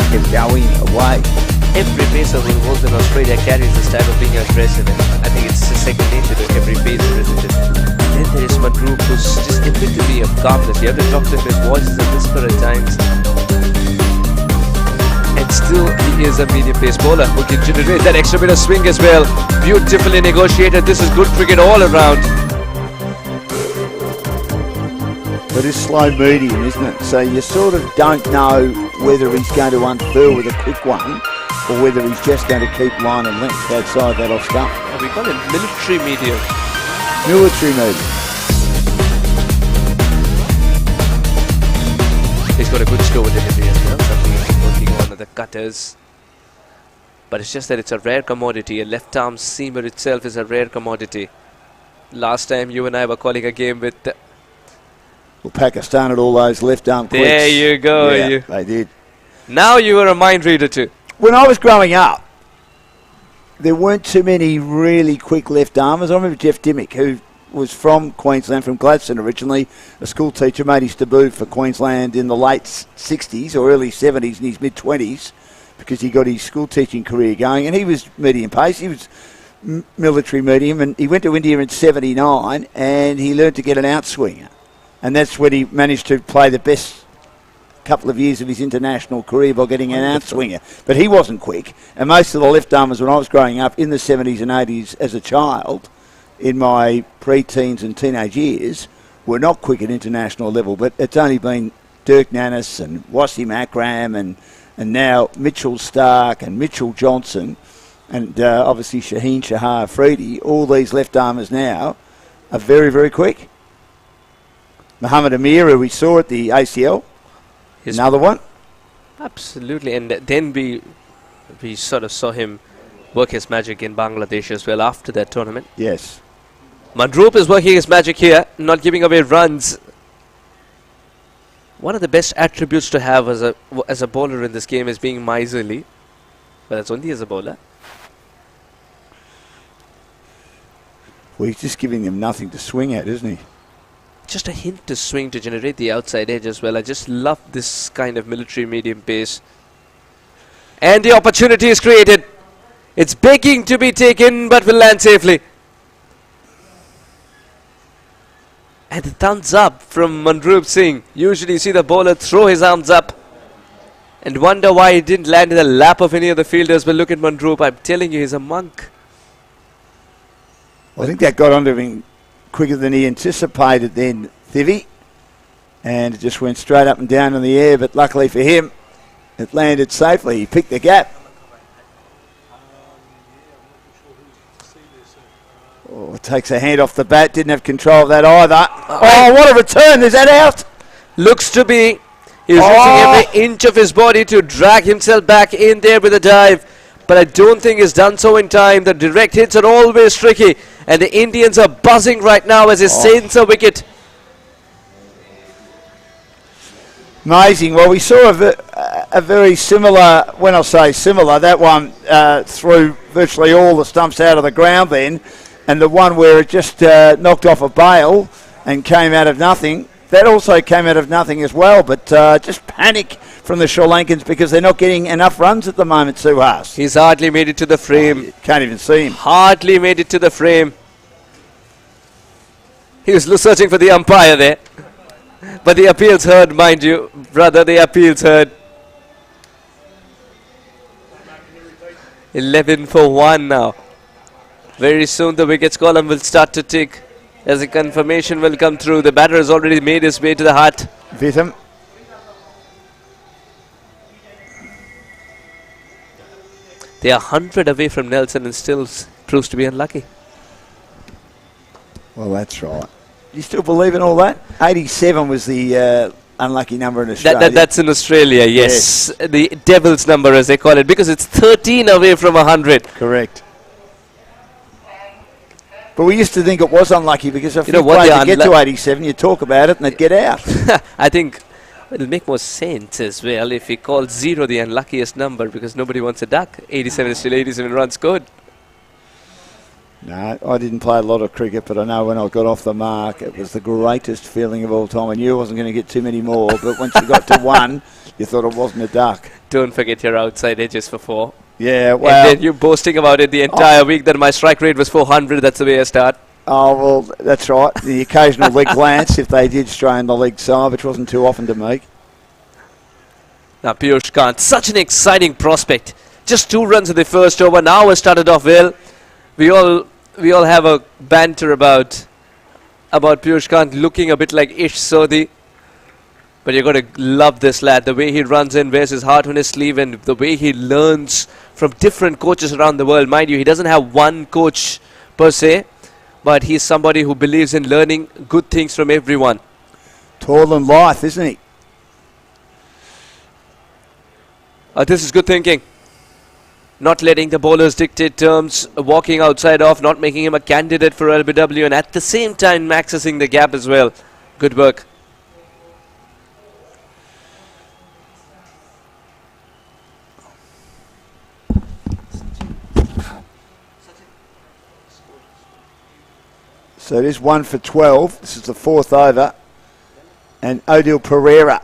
Just kept going away. Every pacer who holds in Australia carries this type of being aggressive, and I think it's a second nature to every pacer, isn't it? Then there is Manroop, who's just epitome of calmness. You have to talk to him, his voice is a whisper at times. And still, he is a medium pace bowler who can generate that extra bit of swing as well. Beautifully negotiated. This is good cricket all around. But it's slow medium, isn't it? So you sort of don't know whether he's going to unfurl with a quick one or whether he's just going to keep line and length outside that off stump. We call him military medium. Military medium. He's got a good score with delivery as well. Something he's been working on the cutters. But it's just that it's a rare commodity. A left arm seamer itself is a rare commodity. Last time you and I were calling a game with... Well, Pakistan had all those left arm quicks. There you go. Yeah, they did. Now you are a mind reader too. When I was growing up, there weren't too many really quick left armers. I remember Jeff Dimmick, who was from Queensland, from Gladstone originally, a school teacher, made his debut for Queensland in the late 60s or early 70s in his mid-20s because he got his school teaching career going, and he was medium pace. He was military medium, and he went to India in 79 and he learned to get an outswinger. And that's when he managed to play the best couple of years of his international career by getting an outswinger. But he wasn't quick. And most of the left armers when I was growing up in the 70s and 80s as a child, in my pre-teens and teenage years, were not quick at international level. But it's only been Dirk Nannis and Wasim Akram and now Mitchell Stark and Mitchell Johnson and obviously Shaheen Shah Afridi. All these left armers now are very, very quick. Muhammad Amir, who we saw at the ACL, another one. Absolutely, and then we sort of saw him work his magic in Bangladesh as well after that tournament. Yes. Mandroop is working his magic here, not giving away runs. One of the best attributes to have as a bowler in this game is being miserly. But that's only as a bowler. Well, he's just giving them nothing to swing at, isn't he? Just a hint to swing to generate the outside edge as well. I just love this kind of military medium pace. And the opportunity is created. It's begging to be taken, but will land safely. And the thumbs up from Mandroop Singh. Usually you see the bowler throw his arms up and wonder why he didn't land in the lap of any of the fielders. But look at Mandroop. I'm telling you, he's a monk. I think that got onto him quicker than he anticipated then, Thivy. And it just went straight up and down in the air, but luckily for him, it landed safely. He picked the gap. Oh, takes a hand off the bat. Didn't have control of that either. Oh, what a return. Is that out? Looks to be. He's using every inch of his body to drag himself back in there with a dive. But I don't think he's done so in time. The direct hits are always tricky. And the Indians are buzzing right now as he sends a wicket. Amazing. Well, we saw a very similar, when I say similar, that one threw virtually all the stumps out of the ground then. And the one where it just knocked off a bail and came out of nothing, that also came out of nothing as well. But just panic from the Sri Lankans because they're not getting enough runs at the moment, Suhas. He's hardly made it to the frame. Can't even see him. Hardly made it to the frame. He was searching for the umpire there. But the appeals heard, mind you. Brother, the appeals heard. 11 for 1 now. Very soon the wickets column will start to tick as a confirmation will come through. The batter has already made his way to the hut. Vitham. They are 100 away from Nelson and still proves to be unlucky. Well, that's right. You still believe in all that? 87 was the unlucky number in Australia. That's in Australia, yes. The devil's number as they call it, because it's 13 away from 100. Correct. But we used to think it was unlucky because if you what, played to get to 87, you talk about it and they'd get out. I think it'll make more sense as well if we call 0 the unluckiest number because nobody wants a duck. 87 is still 87 runs good. No, I didn't play a lot of cricket, but I know when I got off the mark, it was the greatest feeling of all time. I knew I wasn't going to get too many more, but once you got to 1, you thought it wasn't a duck. Don't forget your outside edges for 4. Yeah, well... And then you're boasting about it the entire week that my strike rate was 400. That's the way I start. Oh, well, that's right. The occasional leg glance, if they did strain the leg side, which wasn't too often to me. Now, Piyush Kant, such an exciting prospect. Just 2 runs in the first over. Now it started off well. We all have a banter about Piyush Kant looking a bit like Ish Sodhi. But you've got to love this lad. The way he runs in, wears his heart on his sleeve, and the way he learns from different coaches around the world. Mind you, he doesn't have one coach per se, but he's somebody who believes in learning good things from everyone. Tall and lithe, isn't he? This is good thinking. Not letting the bowlers dictate terms, walking outside off, not making him a candidate for LBW, and at the same time accessing the gap as well. Good work. So it is 1 for 12. This is the 4th over. And Odil Pereira.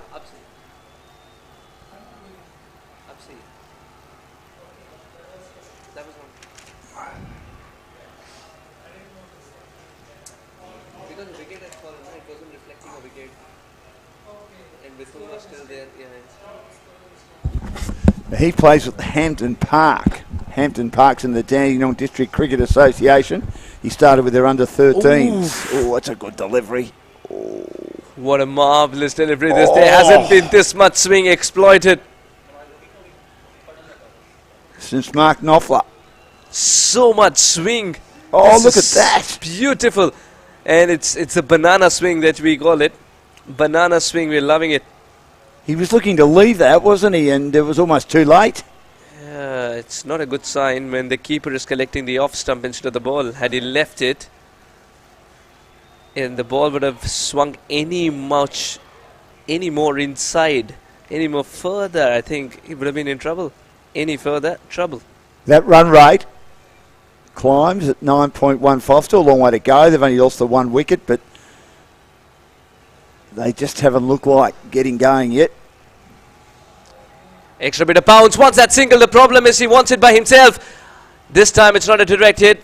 He plays at Hampton Park. Hampton Park's in the Dandenong District Cricket Association. He started with their under-13s. Oh, that's a good delivery. Oh. What a marvellous delivery this. There hasn't been this much swing exploited. Since Mark Knopfler. So much swing. Oh, look at that. Beautiful. And it's a banana swing that we call it. Banana swing, we're loving it. He was looking to leave that, wasn't he? And it was almost too late. It's not a good sign when the keeper is collecting the off stump instead of the ball. Had he left it, and the ball would have swung any more inside, any more further, I think he would have been in trouble. Any further, trouble. That run rate climbs at 9.15. Still a long way to go. They've only lost the one wicket, but they just haven't looked like getting going yet. Extra bit of bounce. Wants that single. The problem is he wants it by himself. This time it's not a direct hit.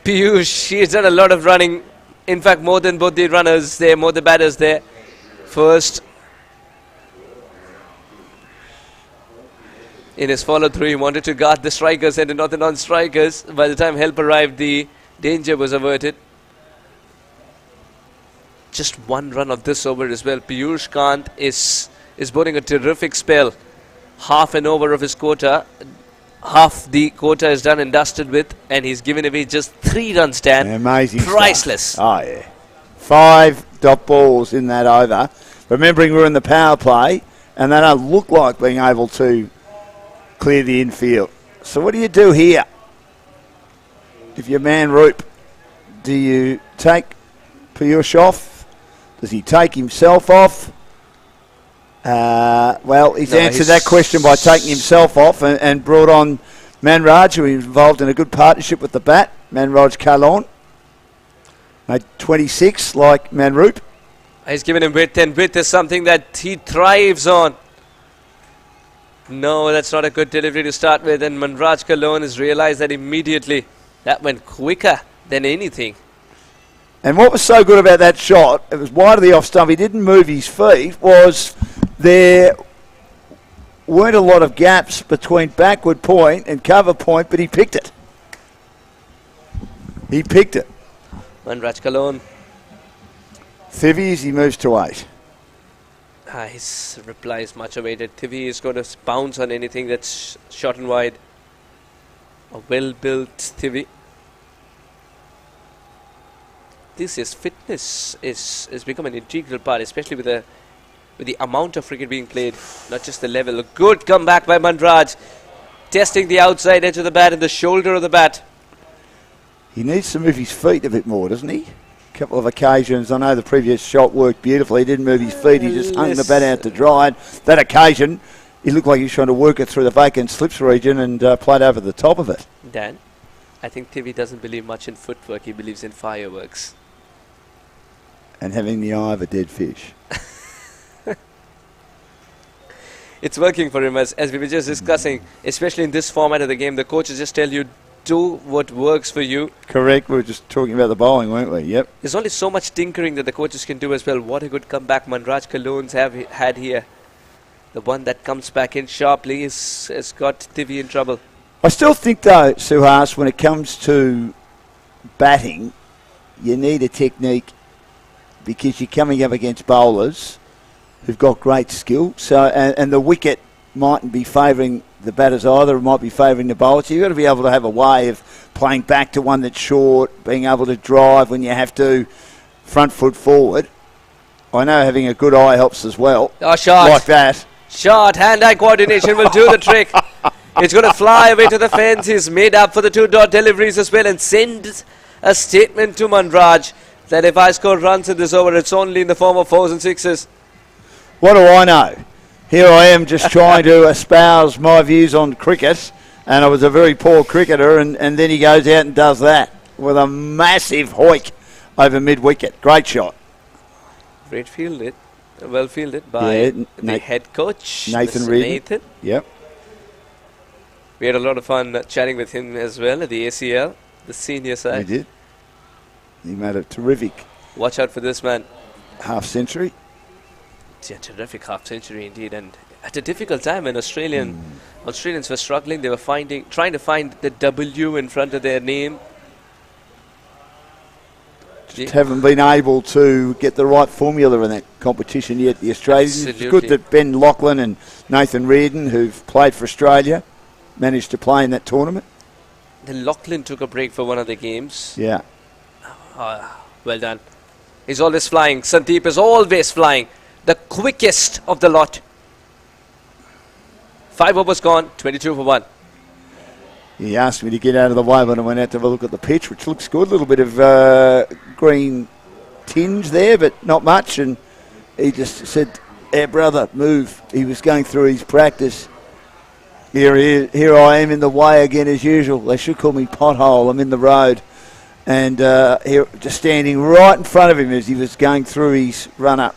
Piyush, he's done a lot of running. In fact, more than both the runners there, more the batters there. First, in his follow-through, he wanted to guard the strikers and not the non-strikers. By the time help arrived, the danger was averted. Just one run of this over as well. Piyush Kant is bowling a terrific spell. Half an over of his quota. Half the quota is done and dusted with, and he's given away just 3 runs, Dan. Amazing. Priceless. Stuff. Oh, yeah. 5 dot balls in that over. Remembering we're in the power play, and they don't look like being able to clear the infield. So what do you do here? If you're man Roop, do you take Piyush off? Does he take himself off? Well, he's answered that question by taking himself off and brought on Manraj, who is involved in a good partnership with the bat. Manraj Kalon made 26 like Manroop. He's given him width, and width is something that he thrives on. No, that's not a good delivery to start with, and Manraj Kalon has realized that immediately. That went quicker than anything. And what was so good about that shot, it was wide of the off stump, he didn't move his feet, was there weren't a lot of gaps between backward point and cover point, but he picked it. He picked it. Manraj Kalon. Thivi, he moves to 8. His reply is much awaited. Thivi is going to bounce on anything that's short and wide. A well-built Thivi. This is fitness is become an integral part, especially with the amount of cricket being played, not just the level. A good comeback by Manraj, testing the outside edge of the bat and the shoulder of the bat. He needs to move his feet a bit more, doesn't he? A couple of occasions. I know the previous shot worked beautifully. He didn't move his feet. He just hung the bat out to dry. And that occasion, he looked like he was trying to work it through the vacant slips region and played over the top of it. Dan, I think Thivi doesn't believe much in footwork. He believes in fireworks. And having the eye of a dead fish. It's working for him, as we were just discussing, especially in this format of the game. The coaches just tell you, do what works for you. Correct. We were just talking about the bowling, weren't we? Yep. There's only so much tinkering that the coaches can do as well. What a good comeback Manraj Kalon's had here. The one that comes back in sharply has got Thivi in trouble. I still think, though, Suhas, when it comes to batting, you need a technique because you're coming up against bowlers who've got great skill. So, and the wicket mightn't be favouring the batters either. It might be favouring the bowlers. So you've got to be able to have a way of playing back to one that's short, being able to drive when you have to, front foot forward. I know having a good eye helps as well. Oh, shot. Like that. Shot, hand-eye coordination will do the trick. It's going to fly away to the fence. He's made up for the 2-dot deliveries as well and send a statement to Manraj that if I score runs in this over, it's only in the form of 4s and 6s. What do I know? Here I am just trying to espouse my views on cricket, and I was a very poor cricketer, and then he goes out and does that with a massive hoik over mid-wicket. Great shot. Great fielded. Well fielded by the head coach, Nathan Reardon. Nathan. Yep. We had a lot of fun chatting with him as well at the ACL, the senior side. He did. He made a terrific Watch out for this man. half-century. Yeah, terrific half-century indeed, and at a difficult time when Australians were struggling. They were trying to find the W in front of their name. Just haven't been able to get the right formula in that competition yet. The Australians. Absolutely. It's good that Ben Lachlan and Nathan Reardon, who've played for Australia, managed to play in that tournament. Then Lachlan took a break for one of the games. Yeah. Well done. He's always flying. Sandeep is always flying. The quickest of the lot. 5 overs gone, 22 for 1. He asked me to get out of the way when I went out to have a look at the pitch, which looks good. A little bit of green tinge there, but not much. And he just said, "Hey, brother, move." He was going through his practice. Here I am in the way again as usual. They should call me pothole. I'm in the road. And here, just standing right in front of him as he was going through his run-up.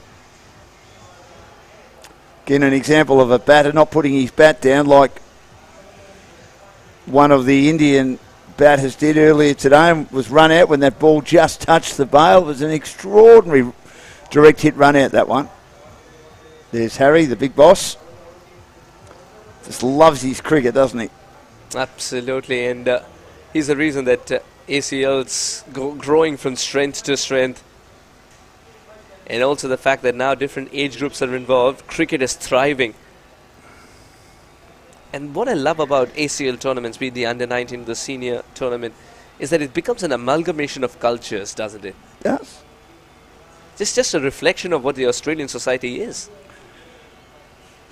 Again, an example of a batter not putting his bat down like one of the Indian batters did earlier today and was run out when that ball just touched the bail. It was an extraordinary direct hit run out, that one. There's Harry, the big boss. Just loves his cricket, doesn't he? Absolutely, and he's the reason that ACL's growing from strength to strength. And also the fact that now different age groups are involved. Cricket is thriving. And what I love about ACL tournaments, be it the under-19, the senior tournament, is that it becomes an amalgamation of cultures, doesn't it? Yes. It's just a reflection of what the Australian society is.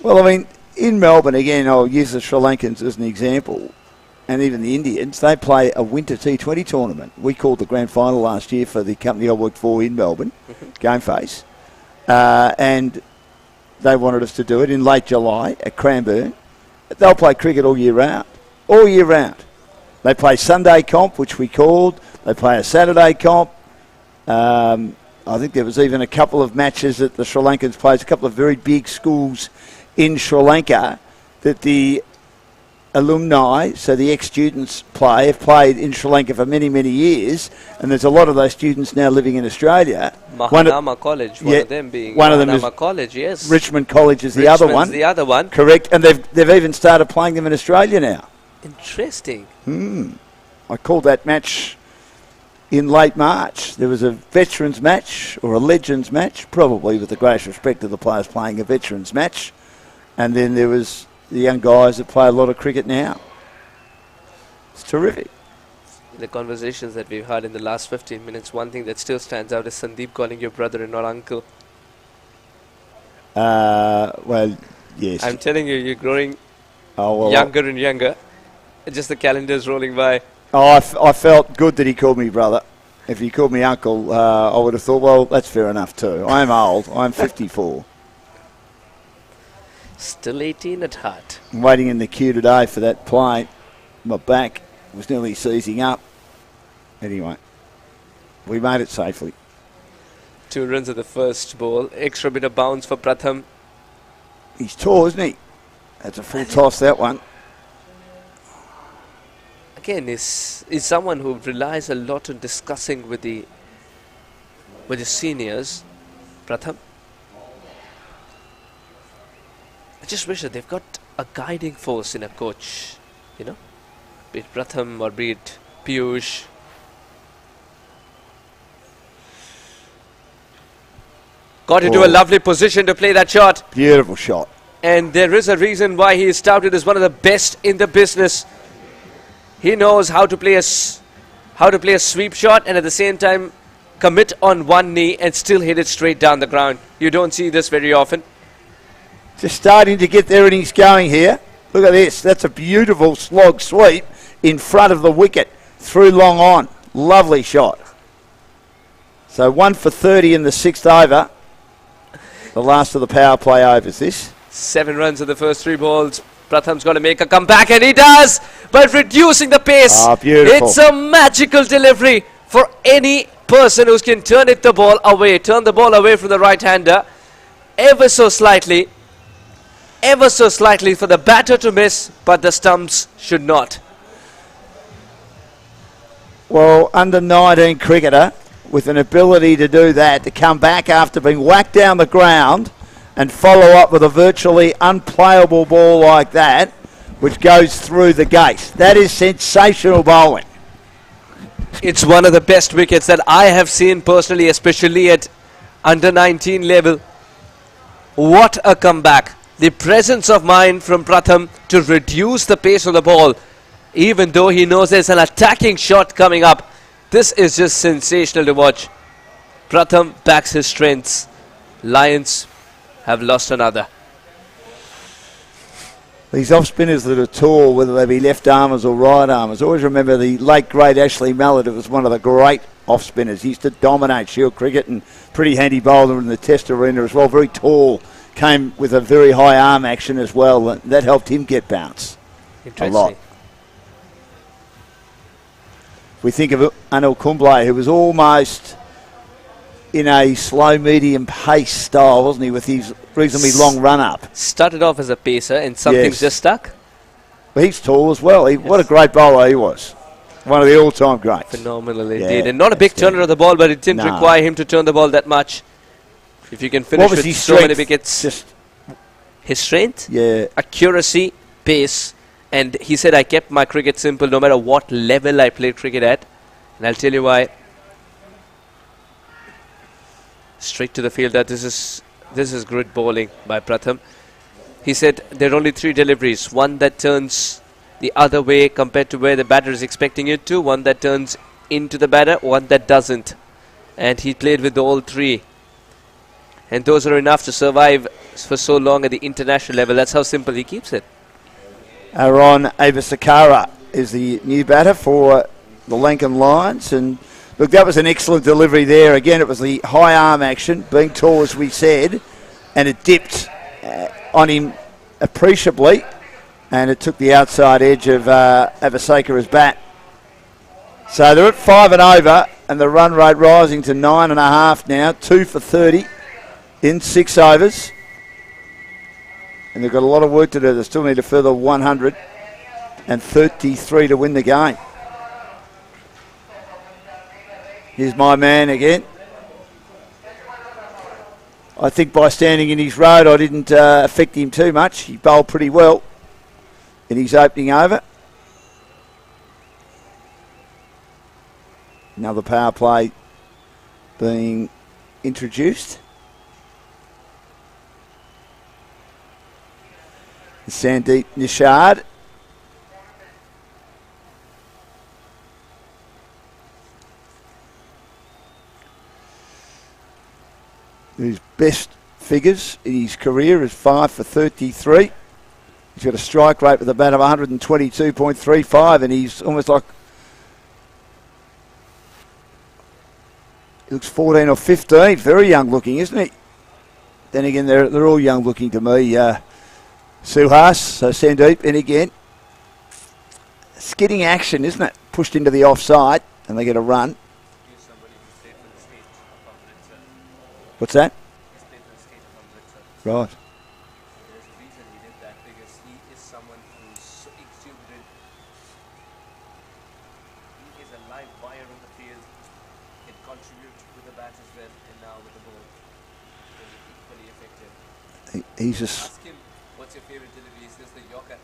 Well, I mean, in Melbourne, again, I'll use the Sri Lankans as an example, and even the Indians, they play a winter T20 tournament. We called the grand final last year for the company I worked for in Melbourne, Game Face, and they wanted us to do it in late July at Cranbourne. They'll play cricket all year round. All year round. They play Sunday comp, which we called. They play a Saturday comp. I think there was even a couple of matches that the Sri Lankans played, a couple of very big schools in Sri Lanka that the alumni, so the ex-students have played in Sri Lanka for many, many years, and there's a lot of those students now living in Australia. Mahanama College, one of them being one of them is College, yes. Richmond College is the other one. The other one. Correct, and they've even started playing them in Australia now. Interesting. I called that match in late March. There was a veterans match, or a legends match, probably with the greatest respect to the players playing a veterans match, and then there was the young guys that play a lot of cricket now. It's terrific. The conversations that we've had in the last 15 minutes, one thing that still stands out is Sandeep calling your brother and not uncle. Well, yes. I'm telling you, you're growing younger and younger. Just the calendar's rolling by. I felt good that he called me brother. If he called me uncle, I would have thought, well, that's fair enough too. I'm old. I'm 54. Still 18 at heart. I'm waiting in the queue today for that plane. My back was nearly seizing up. Anyway, we made it safely. 2 runs at the first ball. Extra bit of bounce for Pratham. He's tall, isn't he? That's a full toss, that one. Again, is someone who relies a lot on discussing with the seniors. Pratham. I just wish that they've got a guiding force in a coach, you know, be it Pratham or be it Piyush. Got into a lovely position to play that shot. Beautiful shot. And there is a reason why he is touted as one of the best in the business. He knows how to play a sweep shot and at the same time commit on one knee and still hit it straight down the ground. You don't see this very often. Just starting to get their innings going here. Look at this. That's a beautiful slog sweep in front of the wicket. Through long on. Lovely shot. So 1 for 30 in the 6th over. The last of the power play overs this. 7 runs in the first 3 balls. Pratham's got to make a comeback and he does. But reducing the pace. Ah, beautiful. It's a magical delivery for any person who can turn the ball away from the right-hander. Ever so slightly for the batter to miss, but the stumps should not. Well, under 19 cricketer with an ability to do that, to come back after being whacked down the ground and follow up with a virtually unplayable ball like that, which goes through the gate. That is sensational bowling. It's one of the best wickets that I have seen personally, especially at under 19 level. What a comeback. The presence of mind from Pratham to reduce the pace of the ball, even though he knows there's an attacking shot coming up. This is just sensational to watch. Pratham backs his strengths. Lions have lost another. These off spinners that are tall, whether they be left armers or right armers, always remember the late great Ashley Mallett, who was one of the great off spinners. He used to dominate Shield cricket and pretty handy bowler in the Test arena as well. Very tall, came with a very high arm action as well. And that helped him get bounce a lot. We think of Anil Kumble, who was almost in a slow medium pace style, wasn't he, with his reasonably long run up. Started off as a pacer and something's just stuck. But he's tall as well. What a great bowler he was. One of the all-time greats. Phenomenal indeed. And not a big turner of the ball, but it didn't require him to turn the ball that much. If you can finish with so many wickets. His strength, accuracy, pace. And he said, I kept my cricket simple no matter what level I played cricket at. And I'll tell you why. Straight to the fielder. This is good bowling by Pratham. He said there are only 3 deliveries. One that turns the other way compared to where the batter is expecting it to. One that turns into the batter. One that doesn't. And he played with all 3. And those are enough to survive for so long at the international level. That's how simple he keeps it. Aaron Avasakara is the new batter for the LANKAN Lions. And look, that was an excellent delivery there. Again, it was the high arm action, being tall as we said, and it dipped on him appreciably, and it took the outside edge of Avasakara's bat. So they're at 5 and over, and the run rate rising to 9.5 now, 2 for 30 in 6 overs. And they've got a lot of work to do. They still need a further 133 to win the game. Here's my man again. I think by standing in his road, I didn't affect him too much. He bowled pretty well in his opening over. Another power play being introduced. Sandeep Nishad. His best figures in his career is 5 for 33. He's got a strike rate with a bat of 122.35, and he's almost like, he looks 14 or 15. Very young looking, isn't he? Then again, they're all young looking to me. Suhas, so Sandeep in again. Skidding action, isn't it? Pushed into the offside, and they get a run. What's that? Right. There's a reason he did that, because he is someone who's so exuberant. He is a live wire on the field. Can contribute with the bat as well, and now with the ball. He's equally effective. He's just. Ask him, what's your favorite delivery? Is this the Yorker?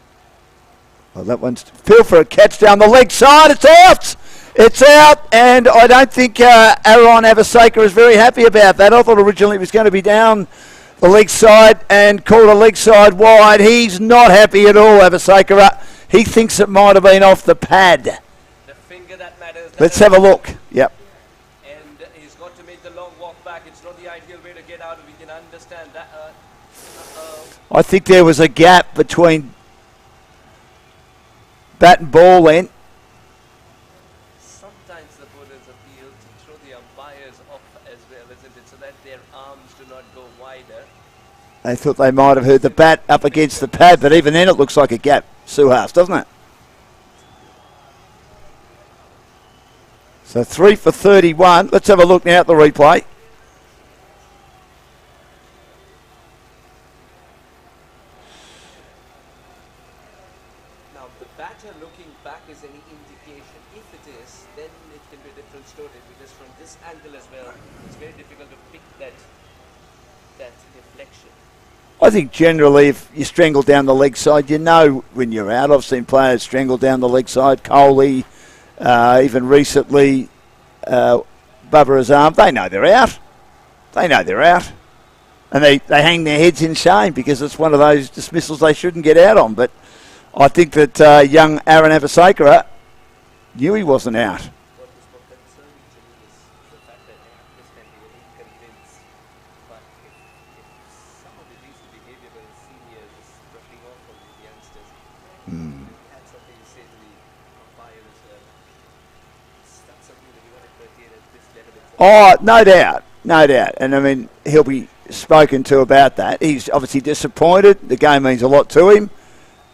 Well, that one's feel for a catch down the leg side. It's out. It's out, and I don't think Aaron Avasakara is very happy about that. I thought originally it was going to be down the leg side and called a leg side wide. He's not happy at all, Avasakara. He thinks it might have been off the pad. The finger that matters. Let's have a look. Yep. And he's got to make the long walk back. It's not the ideal way to get out. We can understand that. I think there was a gap between bat and ball then. Sometimes the bowlers appeal to throw the umpires off as well, isn't it? So that their arms do not go wider. They thought they might have heard the bat up against the pad, but even then it looks like a gap, Suhas, doesn't it? So 3 for 31. Let's have a look now at the replay. Now, the batter looking back is any indication. If it is, then it can be a different story, because from this angle as well, it's very difficult to pick that deflection. I think generally if you strangle down the leg side, you know when you're out. I've seen players strangle down the leg side. Coley, even recently, Bubba Azam, they know they're out. They know they're out. And they hang their heads in shame because it's one of those dismissals they shouldn't get out on. But I think that young Aaron Avasakara knew he wasn't out. What was more concerning to me is the fact that this can be very convinced. But if some of the recent behavior by the seniors is brushing off on the youngsters, Oh, no doubt, no doubt. And I mean, he'll be spoken to about that. He's obviously disappointed. The game means a lot to him.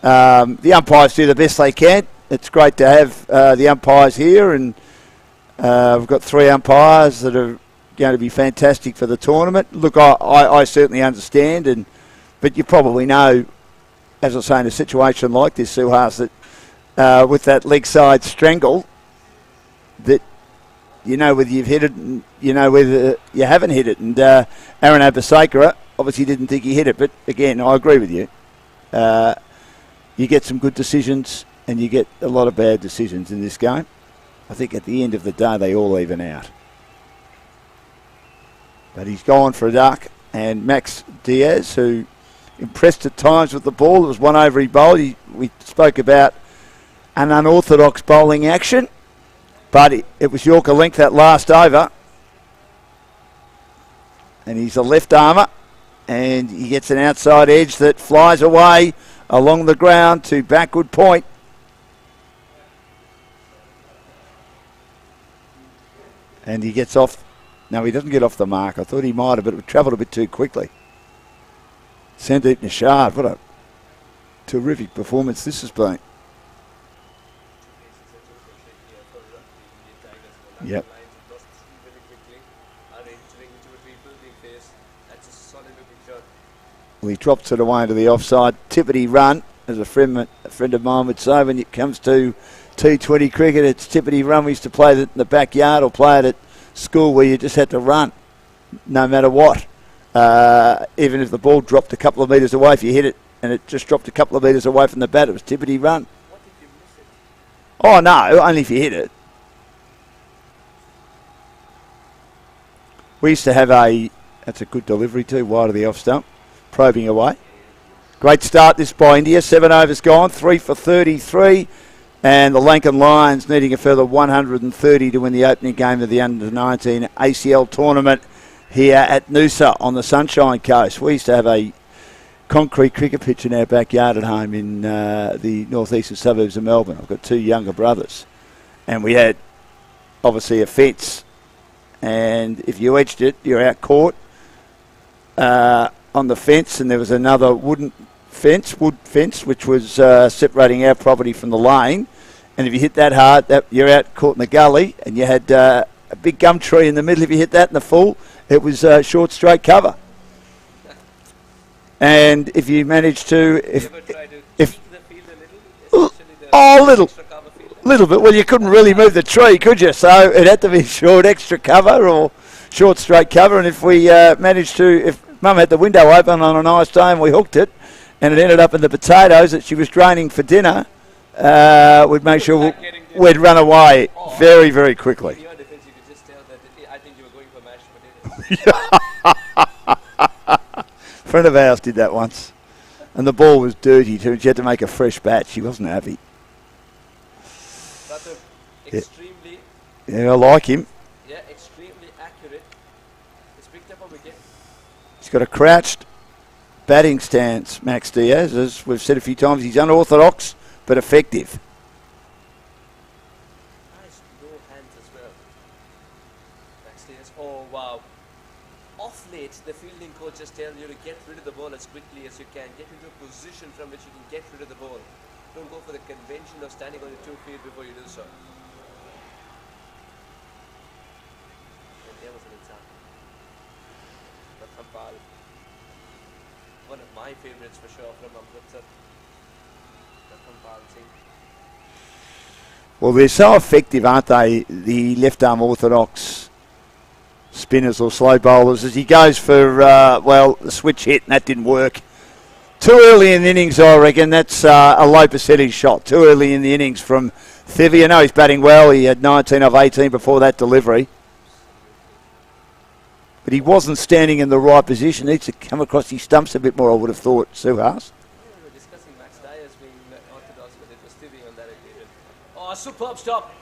The umpires do the best they can. It's great to have the umpires here, and we've got 3 umpires that are going to be fantastic for the tournament. Look, I certainly understand, but you probably know, as I say, in a situation like this, Suhas, that with that leg side strangle, that you know whether you've hit it and you know whether you haven't hit it. And Aaron Abasakara obviously didn't think he hit it, but again, I agree with you. You get some good decisions and you get a lot of bad decisions in this game. I think at the end of the day, they all even out. But he's gone for a duck, and Max Diaz, who impressed at times with the ball, there was one over he bowled. We spoke about an unorthodox bowling action, but it was Yorker length that last over. And he's a left armour, and he gets an outside edge that flies away along the ground to backward point. And he gets off. No, he doesn't get off the mark. I thought he might have, but it travelled a bit too quickly. Sandeep Nishad, what a terrific performance this has been. Yep. Well, he drops it away into the offside. Tippity run, as a friend of mine would say, when it comes to T20 cricket, it's tippity run. We used to play it in the backyard or play it at school where you just had to run, no matter what. Even if the ball dropped a couple of metres away, if you hit it and it just dropped a couple of metres away from the bat, it was tippity run. What if you miss it? Oh, no, only if you hit it. We used to have that's a good delivery too, wide of the off stump, probing away. Great start this by India, 7 overs gone, 3 for 33, and the LANKAN Lions needing a further 130 to win the opening game of the Under-19 ACL tournament here at Noosa on the Sunshine Coast. We used to have a concrete cricket pitch in our backyard at home in the northeastern suburbs of Melbourne. I've got 2 younger brothers, and we had obviously a fence, and if you edged it, you're out caught on the fence, and there was another wood fence, which was separating our property from the lane, and if you hit that hard, you're out caught in the gully, and you had a big gum tree in the middle. If you hit that in the full, it was short straight cover. And if you managed to, little bit. Well, you couldn't really move the tree, could you? So it had to be short extra cover or short straight cover. And if we managed to, if Mum had the window open on a nice day and we hooked it, and it ended up in the potatoes that she was draining for dinner, we'd make sure we'd run away very, very quickly. In your defense, you could just tell that I think you were going for mashed potatoes. A friend of ours did that once, and the ball was dirty too. She had to make a fresh batch. She wasn't happy. Extremely. Yeah, I like him. Yeah, extremely accurate. It's picked up a wicket. He's got a crouched batting stance, Max Diaz. As we've said a few times, he's unorthodox but effective. Nice low hands as well. Max Diaz. Oh, wow. Off late, the fielding coaches tell you to get rid of the ball as quickly as you can. Get into a position from which you can get rid of the ball. Don't go for the convention of standing on your 2 feet before you do so. And there was an example. Rathambal. One of my favorites for sure from Amritsar. Rathambal Singh. Well, they're so effective, aren't they, the left-arm orthodox spinners or slow bowlers, as he goes for, the switch hit, and that didn't work. Too early in the innings, I reckon. That's a low percentage shot. Too early in the innings from Thivy. I know he's batting well. He had 19 of 18 before that delivery. But he wasn't standing in the right position. Needs to come across his stumps a bit more, I would have thought, Suhas. We were discussing Max Diaz being orthodox, but it was Thivy on that occasion. Oh, superb stop.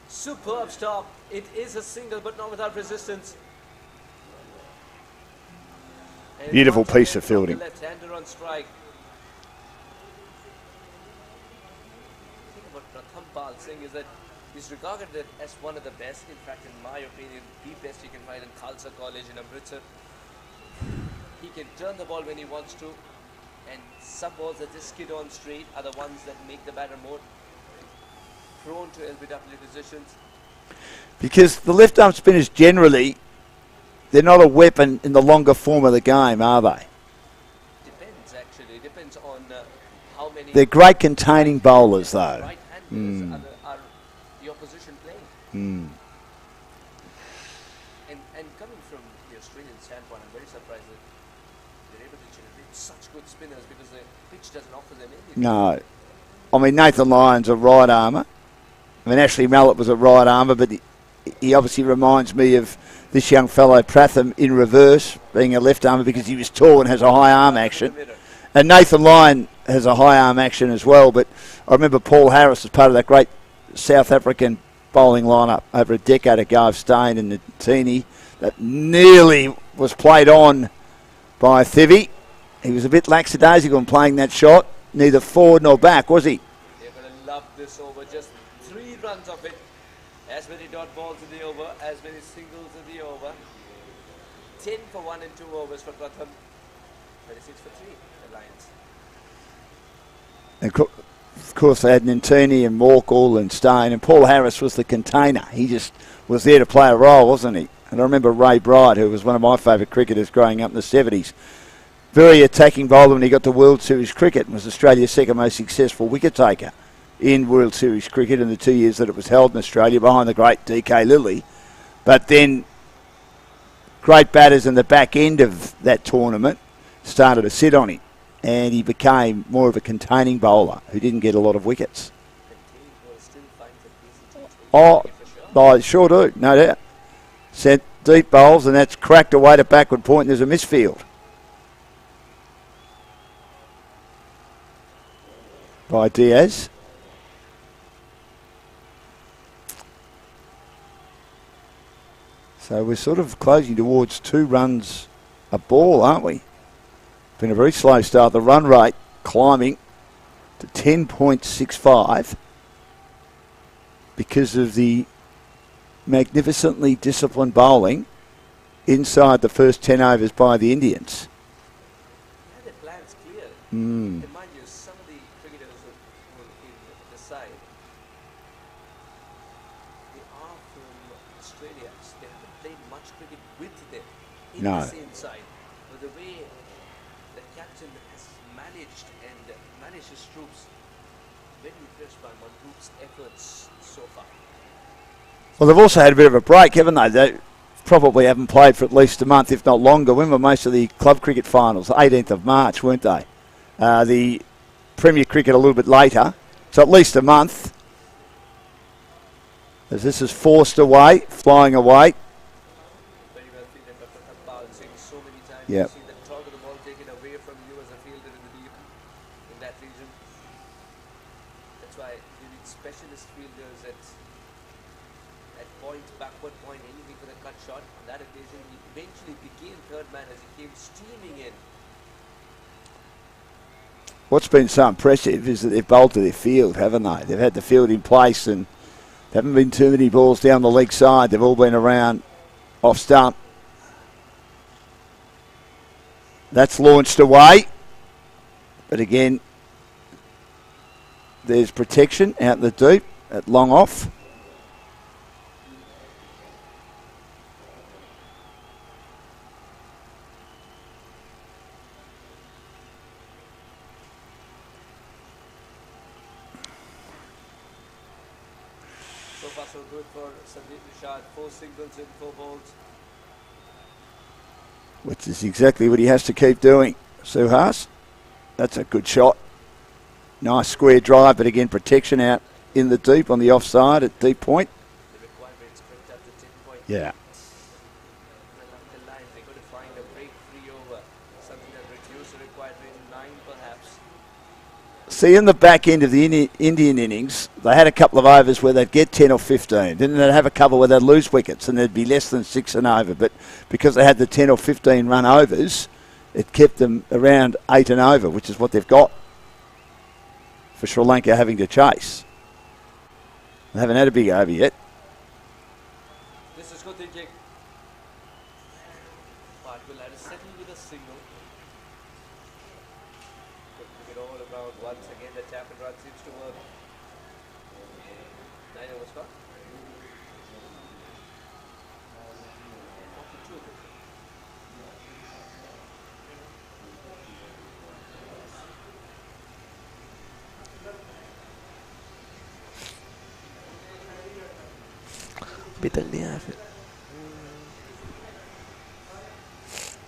Superb stop. It is a single, but not without resistance. And Beautiful piece of fielding. Left-hander on strike. The thing about Rathambal Singh is that He's regarded as one of the best. In fact, in my opinion, the best you can find in Khalsa College in Amritsar. He can turn the ball when he wants to, and some balls that just skid on straight are the ones that make the batter more prone to LBW decisions. Because the left arm spinners generally, they're not a weapon in the longer form of the game, are they? Depends, actually. Depends on how many... They're great containing bowlers, though. Right-handers are the opposition playing. And coming from the Australian standpoint, I'm very surprised that they're able to generate such good spinners because the pitch doesn't offer them anything. No. I mean, Nathan Lyon's a right armour. I mean, Ashley Mallett was a right armour, but he obviously reminds me of this young fellow Pratham in reverse, being a left armour because he was tall and has a high arm action. And Nathan Lyon has a high arm action as well, but I remember Paul Harris as part of that great South African bowling lineup over a decade ago of Steyn and Natini that nearly was played on by Thivi. He was a bit lackadaisical in playing that shot, neither forward nor back, was he? They're going to love this over, just 3 runs of it. As many dot balls in the over, as many singles in the over. 10 for 1 and 2 overs for Pratham. 36 for 3, the Lions. And of course, they had Nantini and Morkel and Steyn, and Paul Harris was the container. He just was there to play a role, wasn't he? And I remember Ray Bright, who was one of my favourite cricketers growing up in the 70s. Very attacking bowler when he got to World Series cricket and was Australia's second most successful wicket taker in World Series cricket in the 2 years that it was held in Australia behind the great DK Lilly. But then great batters in the back end of that tournament started to sit on him, and he became more of a containing bowler who didn't get a lot of wickets. I sure do, no doubt. Sent deep bowls, and that's cracked away to backward point, and there's a misfield by Diaz. So we're sort of closing towards 2 runs a ball, aren't we? Been a very slow start. The run rate climbing to 10.65 because of the magnificently disciplined bowling inside the first 10 overs by the Indians. Yeah, their plan's clear. And mind you, some of the cricketers who are in the side, they are from Australia. So they haven't played much cricket with them in the same side. But the way the captain has managed his troops, very impressed by Mandoop's efforts so far. Well, they've also had a bit of a break, haven't they? They probably haven't played for at least a month, if not longer. When were most of the club cricket finals? 18th of March, weren't they? The Premier Cricket a little bit later. So at least a month. As this is forced away, flying away. Very well fielded, but bouncing so many times. Yep. You see the top of the ball taken away from you as a fielder in the deep in that region. That's why you need specialist fielders at point, backward point, anything for the cut shot. On that occasion, he eventually became third man as he came steaming in. What's been so impressive is that they've bowled to their field, haven't they? They've had the field in place and there haven't been too many balls down the leg side. They've all been around off stump. That's launched away. But again, there's protection out in the deep at long off. So far so good for Sandeep Nishad. 4 singles in 4 balls. Which is exactly what he has to keep doing. Suhas, that's a good shot. Nice square drive, but again, protection out in the deep on the offside at deep point. The requirements crept up to 10 point. Yeah. Along the line, they're going to find a break free over. Something that reduced the required rate to 9 perhaps. See, in the back end of the Indian innings, they had a couple of overs where they'd get 10 or 15. Then they'd have a couple where they'd lose wickets and there'd be less than 6 and over. But because they had the 10 or 15 run overs, it kept them around 8 and over, which is what they've got for Sri Lanka having to chase. They haven't had a big over yet. This is good thinking. But will have to settle with a single. Good all around once again. The tap and run seems to work. 9 over score. 42.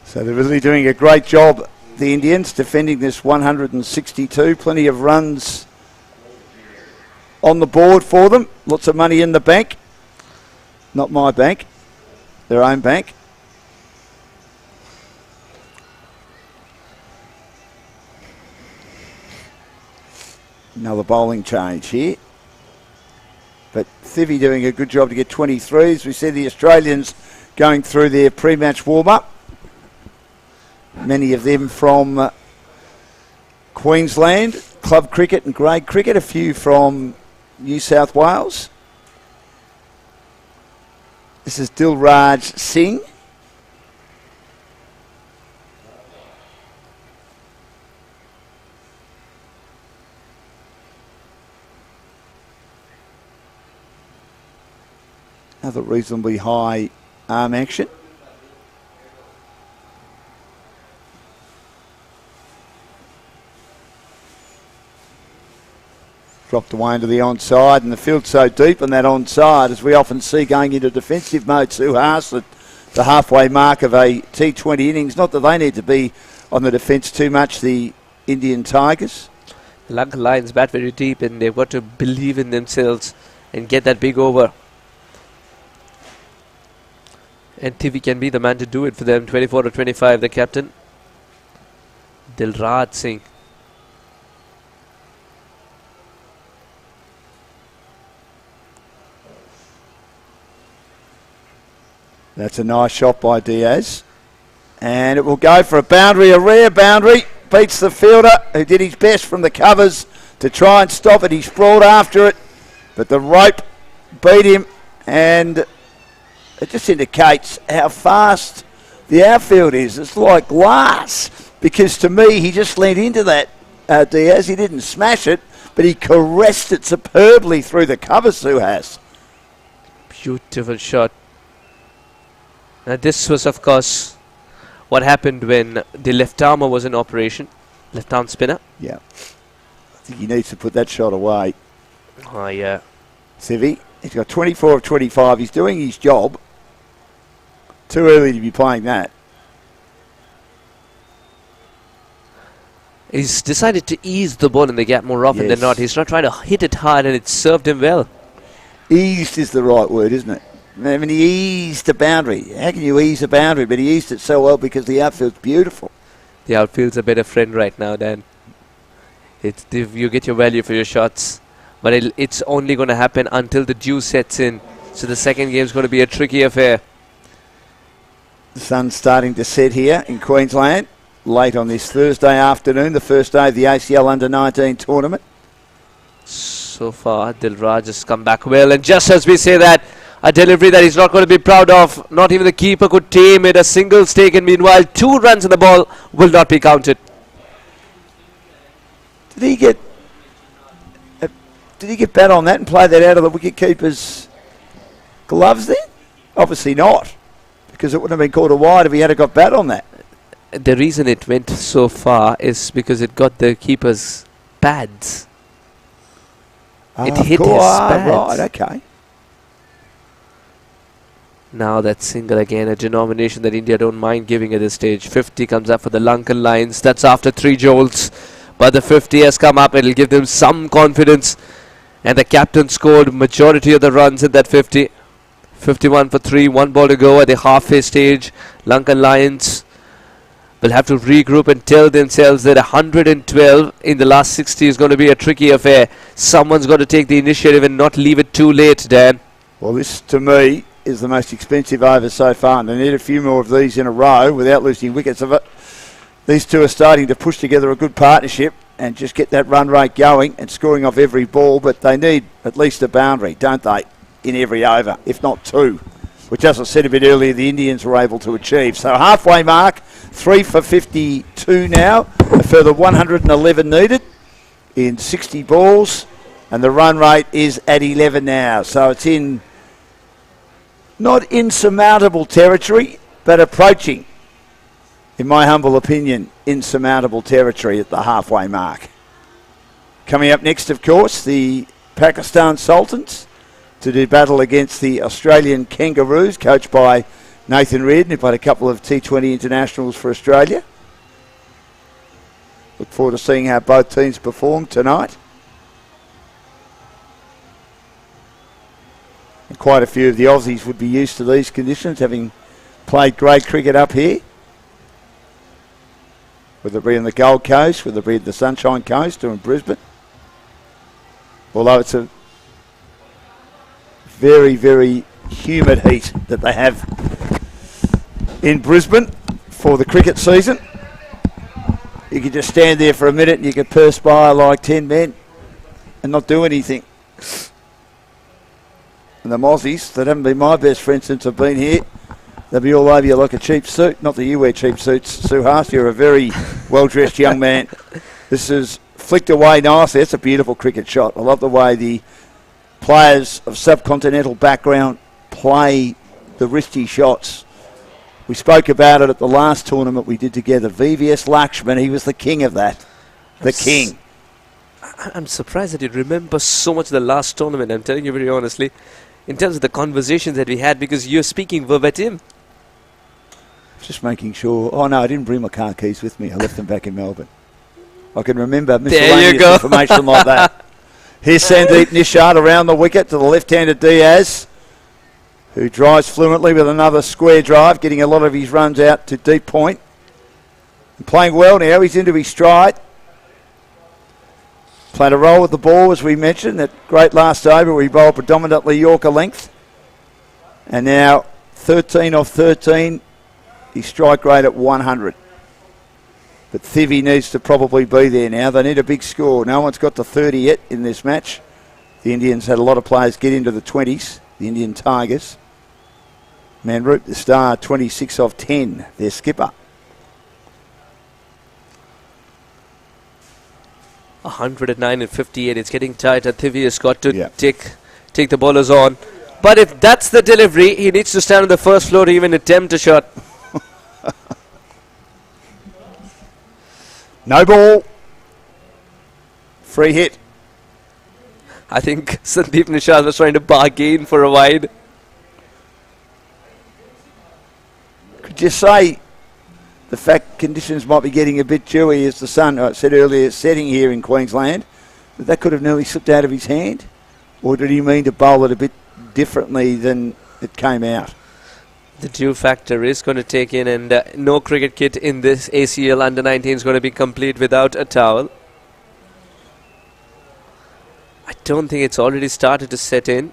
So they're really doing a great job, the Indians, defending this 162. Plenty of runs on the board for them. Lots of money in the bank. Not my bank, their own bank. Another bowling change here. But Thivy doing a good job to get 23s. We see the Australians going through their pre-match warm-up. Many of them from Queensland, club cricket and grade cricket. A few from New South Wales. This is Dilraj Singh. Another reasonably high arm action. Dropped away into the onside, and the field's so deep on that onside, as we often see going into defensive mode, Suhas, at the halfway mark of a T20 innings. Not that they need to be on the defence too much, the Indian Tigers. Lankan Lions bat very deep, and they've got to believe in themselves and get that big over. And Thivy can be the man to do it for them. 24 to 25, the captain. Dilraj Singh. That's a nice shot by Diaz. And it will go for a boundary, a rare boundary. Beats the fielder, who did his best from the covers to try and stop it. He sprawled after it, but the rope beat him, and it just indicates how fast the outfield is. It's like glass, because to me, he just leaned into that, Diaz. He didn't smash it, but he caressed it superbly through the cover, Suhas. Beautiful shot. Now this was, of course, what happened when the left armer was in operation. Left arm spinner. Yeah. I think he needs to put that shot away. Oh, yeah. Thivy, he's got 24 of 25. He's doing his job. Too early to be playing that. He's decided to ease the ball in the gap more often than not. He's not trying to hit it hard, and it served him well. Eased is the right word, isn't it? I mean, he eased the boundary. How can you ease a boundary? But he eased it so well because the outfield's beautiful. The outfield's a better friend right now, Dan. You get your value for your shots, but it's only going to happen until the dew sets in. So the second game's going to be a tricky affair. The sun's starting to set here in Queensland late on this Thursday afternoon, the first day of the ACL Under-19 tournament. So far, Dilraj has come back well, and just as we say that, a delivery that he's not going to be proud of. Not even the keeper could tame it. A single's taken. Meanwhile, 2 runs in the ball will not be counted. Did he get bat on that and play that out of the wicketkeeper's gloves then? Obviously not, because it wouldn't have been called a wide if he had got bat on that. The reason it went so far is because it got the keeper's pads. It hit his pads. Right, okay. Now that single again, a denomination that India don't mind giving at this stage. 50 comes up for the Lankan Lions. That's after 3 jolts. But the 50 has come up. It'll give them some confidence. And the captain scored majority of the runs in that 50. 51 for 3. 1 ball to go at the halfway stage. Lankan Lions will have to regroup and tell themselves that 112 in the last 60 is going to be a tricky affair. Someone's got to take the initiative and not leave it too late, Dan. Well, this, to me, is the most expensive over so far, and they need a few more of these in a row without losing wickets. These two are starting to push together a good partnership. and just get that run rate going and scoring off every ball, but they need at least a boundary, don't they, in every over, if not two, which, as I said a bit earlier, the Indians were able to achieve. So halfway mark, 3 for 52 now, a further 111 needed in 60 balls, and the run rate is at 11 now. So it's in not insurmountable territory, but approaching, in my humble opinion, insurmountable territory at the halfway mark. Coming up next, of course, the Pakistan Sultans to do battle against the Australian Kangaroos, coached by Nathan Reardon, who played a couple of T20 internationals for Australia. Look forward to seeing how both teams perform tonight. And quite a few of the Aussies would be used to these conditions, having played great cricket up here. Whether it be on the Gold Coast, whether it be the Sunshine Coast or in Brisbane. Although it's a very, very humid heat that they have in Brisbane for the cricket season. You could just stand there for a minute and you could perspire like 10 men and not do anything. And the Aussies, that haven't been my best friends since I've been here, they'll be all over you like a cheap suit. Not that you wear cheap suits, Suhas. You're a very well-dressed young man. This is flicked away nicely. That's a beautiful cricket shot. I love the way the players of subcontinental background play the wristy shots. We spoke about it at the last tournament we did together. VVS Lakshman, he was the king of that. The king. I'm surprised that you remember so much of the last tournament. I'm telling you very honestly, in terms of the conversations that we had, because you're speaking verbatim. Just making sure. Oh, no, I didn't bring my car keys with me. I left them back in Melbourne. I can remember miscellaneous information like that. Here's Sandeep Nishad around the wicket to the left-handed Diaz, who drives fluently with another square drive, getting a lot of his runs out to deep point. And playing well now. He's into his stride. Played a role with the ball, as we mentioned. That great last over where he bowled predominantly Yorker length. And now 13 off 13. His strike rate at 100. But Thivi needs to probably be there now. They need a big score. No one's got to 30 yet in this match. The Indians had a lot of players get into the 20s. The Indian Tigers. Manroop, the star, 26 off 10. Their skipper. 109 and 58. It's getting tight. Thivi has got to take the bowlers on. But if that's the delivery, he needs to stand on the first floor to even attempt a shot. No ball. Free hit. I think Sandeep Nishad was trying to bargain for a wide. Could you say the fact conditions might be getting a bit dewy as the sun, I said earlier, setting here in Queensland, that could have nearly slipped out of his hand? Or did he mean to bowl it a bit differently than it came out? The dew factor is going to take in, and no cricket kit in this ACL under-19 is going to be complete without a towel. I don't think it's already started to set in.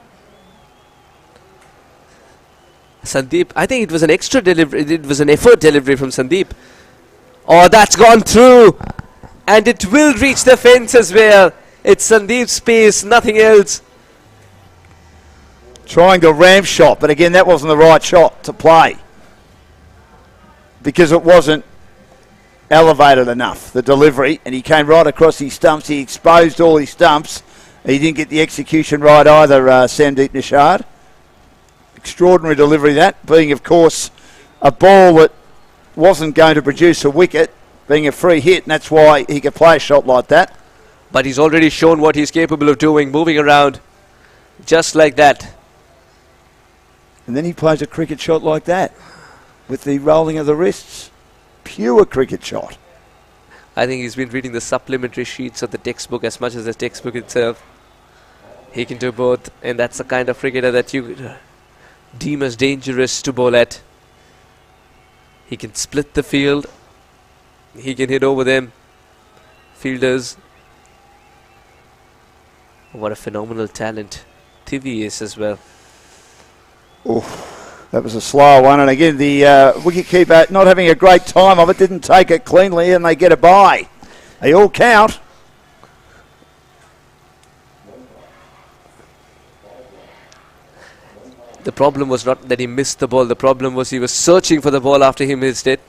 Sandeep, I think it was an extra delivery. It was an effort delivery from Sandeep. Oh, that's gone through. And it will reach the fence as well. It's Sandeep's pace, nothing else. Trying to ram shot, but again, that wasn't the right shot to play. Because it wasn't elevated enough, the delivery, and he came right across his stumps. He exposed all his stumps. He didn't get the execution right either, Sandeep Nishad. Extraordinary delivery that, being of course a ball that wasn't going to produce a wicket, being a free hit, and that's why he could play a shot like that. But he's already shown what he's capable of doing, moving around just like that. And then he plays a cricket shot like that with the rolling of the wrists. Pure cricket shot. I think he's been reading the supplementary sheets of the textbook as much as the textbook itself. He can do both, and that's the kind of cricketer that you deem as dangerous to bowl at. He can split the field. He can hit over them. Fielders. What a phenomenal talent Thivi is as well. Oh, that was a slow one. And again, the wicketkeeper not having a great time of it, didn't take it cleanly, and they get a bye. They all count. The problem was not that he missed the ball. The problem was he was searching for the ball after he missed it.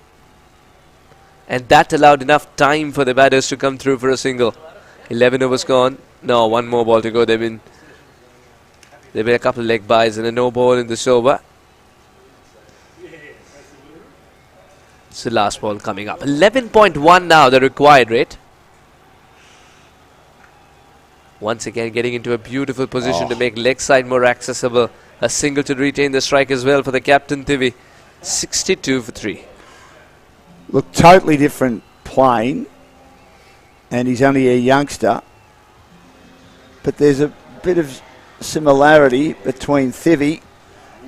And that allowed enough time for the batters to come through for a single. 11 overs gone. No, one more ball to go. There've been a couple of leg byes and a no ball in this over. It's the last ball coming up. 11.1 now, the required rate. Once again, getting into a beautiful position to make leg side more accessible. A single to retain the strike as well for the captain, Tivi. 62 for 3. Look, totally different plane. And he's only a youngster. But there's a bit of similarity between Thivi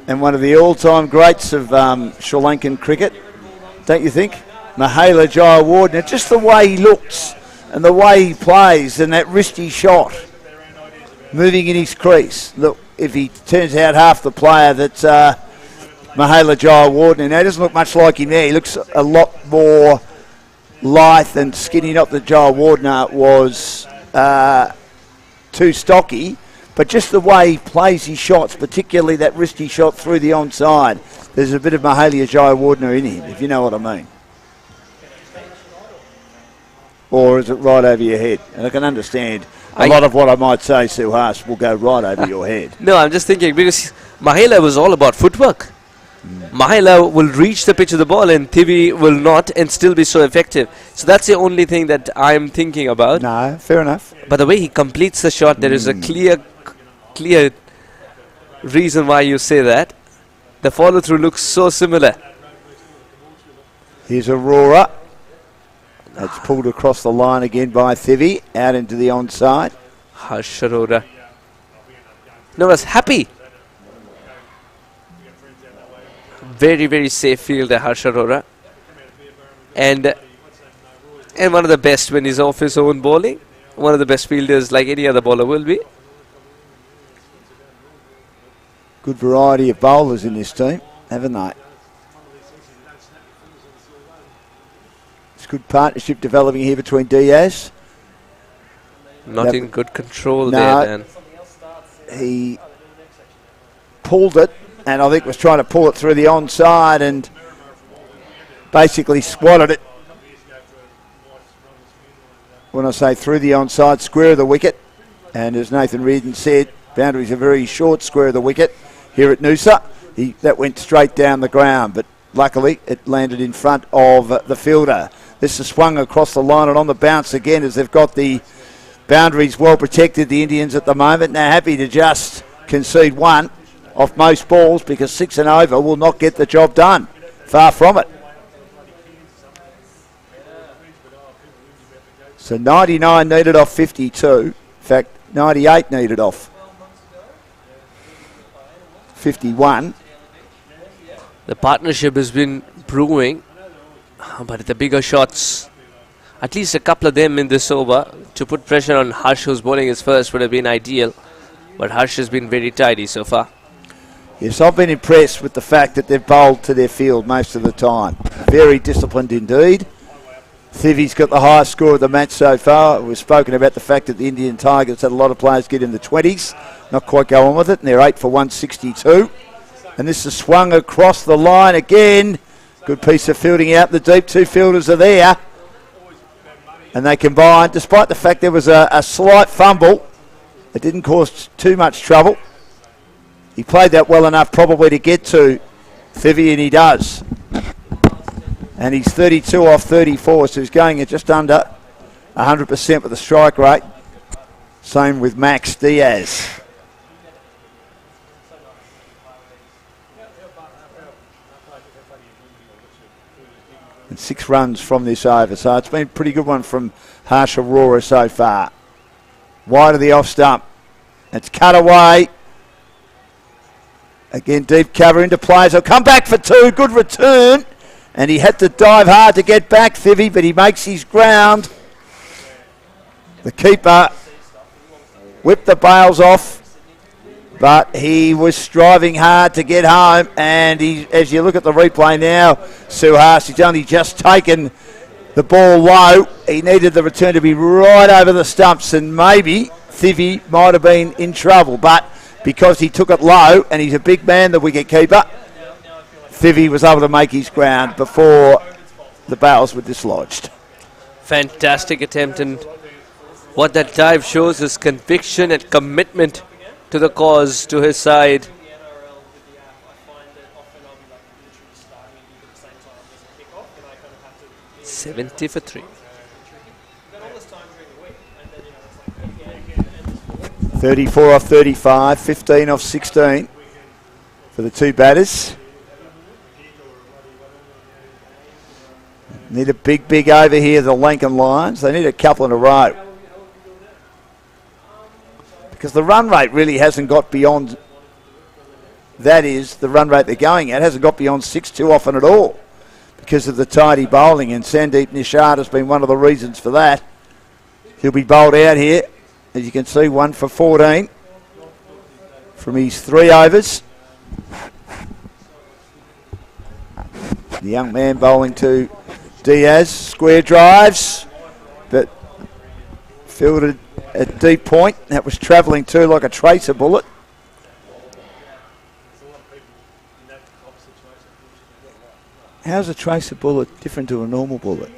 and one of the all-time greats of Sri Lankan cricket, don't you think? Mahela Jayawardene. Just the way he looks and the way he plays and that wristy shot moving in his crease. Look, if he turns out half the player that's Mahela Jayawardene. Now, he doesn't look much like him there. He looks a lot more lithe and skinny. Not that Jayawardene was too stocky, but just the way he plays his shots, particularly that wristy shot through the onside. There's a bit of Mahela Jayawardene in him, if you know what I mean. Or is it right over your head? And I can understand a lot of what I might say, Suhas, will go right over your head. No, I'm just thinking because Mahela was all about footwork. Mahela will reach the pitch of the ball and Thivi will not and still be so effective. So that's the only thing that I'm thinking about. No, fair enough. But the way he completes the shot, there is a clear reason why you say that. The follow-through looks so similar. Here's Aurora. That's pulled across the line again by Thivi, out into the onside. Harsh Aurora. No, I was happy. Very, very safe fielder, Harsh Aurora. And one of the best when he's off his own bowling. One of the best fielders like any other bowler will be. Good variety of bowlers in this team, haven't they? It's good partnership developing here between Diaz. Not in good control there, Dan. He pulled it, and I think was trying to pull it through the onside and basically swatted it. When I say through the onside, square of the wicket. And as Nathan Reardon said, boundary's a very short square of the wicket here at Noosa. That went straight down the ground, but luckily it landed in front of the fielder. This is swung across the line and on the bounce again as they've got the boundaries well protected, the Indians at the moment. Now happy to just concede one off most balls because 6 and over will not get the job done. Far from it. So 99 needed off 52. In fact, 98 needed off 51. The partnership has been brewing, but the bigger shots, at least a couple of them in this over, to put pressure on Harsh, who's bowling his first, would have been ideal. But Harsh has been very tidy so far. Yes, I've been impressed with the fact that they've bowled to their field most of the time. Very disciplined indeed. Thivi's got the highest score of the match so far. We've spoken about the fact that the Indian Tigers had a lot of players get in the 20s. Not quite go on with it, and they're 8 for 162. And this is swung across the line again. Good piece of fielding out the deep. Two fielders are there. And they combine, despite the fact there was a slight fumble. It didn't cause too much trouble. He played that well enough probably to get to Thivi, and he does. And he's 32 off 34, so he's going at just under 100% with the strike rate. Same with Max Diaz. And 6 runs from this over, so it's been a pretty good one from Harsh Aurora so far. Wide of the off stump. It's cut away. Again, deep cover into players. He'll come back for 2. Good return. And he had to dive hard to get back, Thivi, but he makes his ground. The keeper whipped the bails off, but he was striving hard to get home. And he, as you look at the replay now, Suhas, he's only just taken the ball low. He needed the return to be right over the stumps, and maybe Thivi might have been in trouble. But because he took it low and he's a big man, the wicket keeper. Thivy was able to make his ground before the bails were dislodged. Fantastic attempt, and what that dive shows is conviction and commitment to the cause, to his side. $70 for 3. 34 off 35, 15 off 16 for the two batters. Need a big over here, the LANKAN Lions. They need a couple in a row. Because the run rate really hasn't got beyond, that is, the run rate they're going at, hasn't got beyond 6 too often at all because of the tidy bowling, and Sandeep Nishad has been one of the reasons for that. He'll be bowled out here, as you can see, 1 for 14 from his 3 overs. The young man bowling to Diaz, square drives, but fielded at deep point. That was travelling too like a tracer bullet. How's a tracer bullet different to a normal bullet?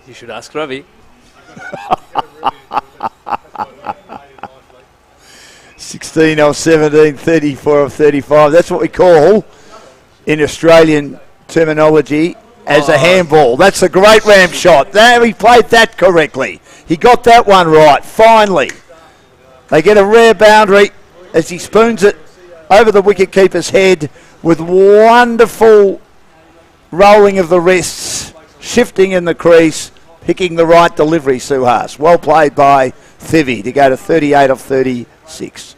You should ask Ravi. 16 off 17, 34 off 35. That's what we call, in Australian terminology, as a handball. That's a great ramp shot. There, he played that correctly. He got that one right, finally. They get a rare boundary as he spoons it over the wicketkeeper's head with wonderful rolling of the wrists, shifting in the crease, picking the right delivery, Suhas. Well played by Thivy to go to 38 off 36.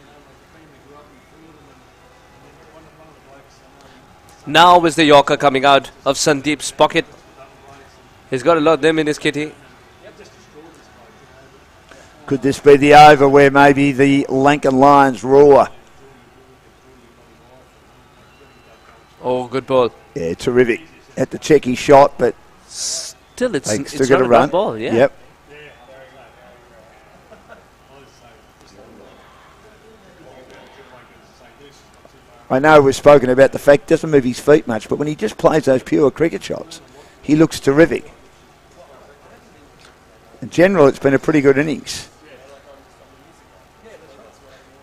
Now is the Yorker coming out of Sandeep's pocket. He's got a lot of them in his kitty. Could this be the over where maybe the LANKAN Lions roar? Oh, good ball. Yeah, terrific. Had to check his shot, but still it's still not got a run. ball. Yeah. Yep. I know we've spoken about the fact he doesn't move his feet much, but when he just plays those pure cricket shots, he looks terrific. In general, it's been a pretty good innings.